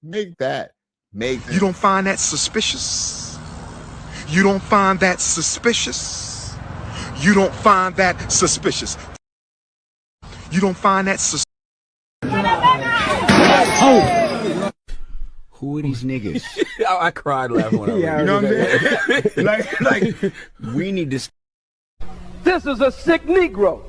S4: Make that make sense.
S9: You don't find that suspicious? You don't find that suspicious? You don't find that suspicious? You don't find that suspicious?
S3: Oh! Who are these niggas?
S20: I cried laughing when I read it.
S3: You know what I'm saying? like, we need to.
S8: This is a sick Negro.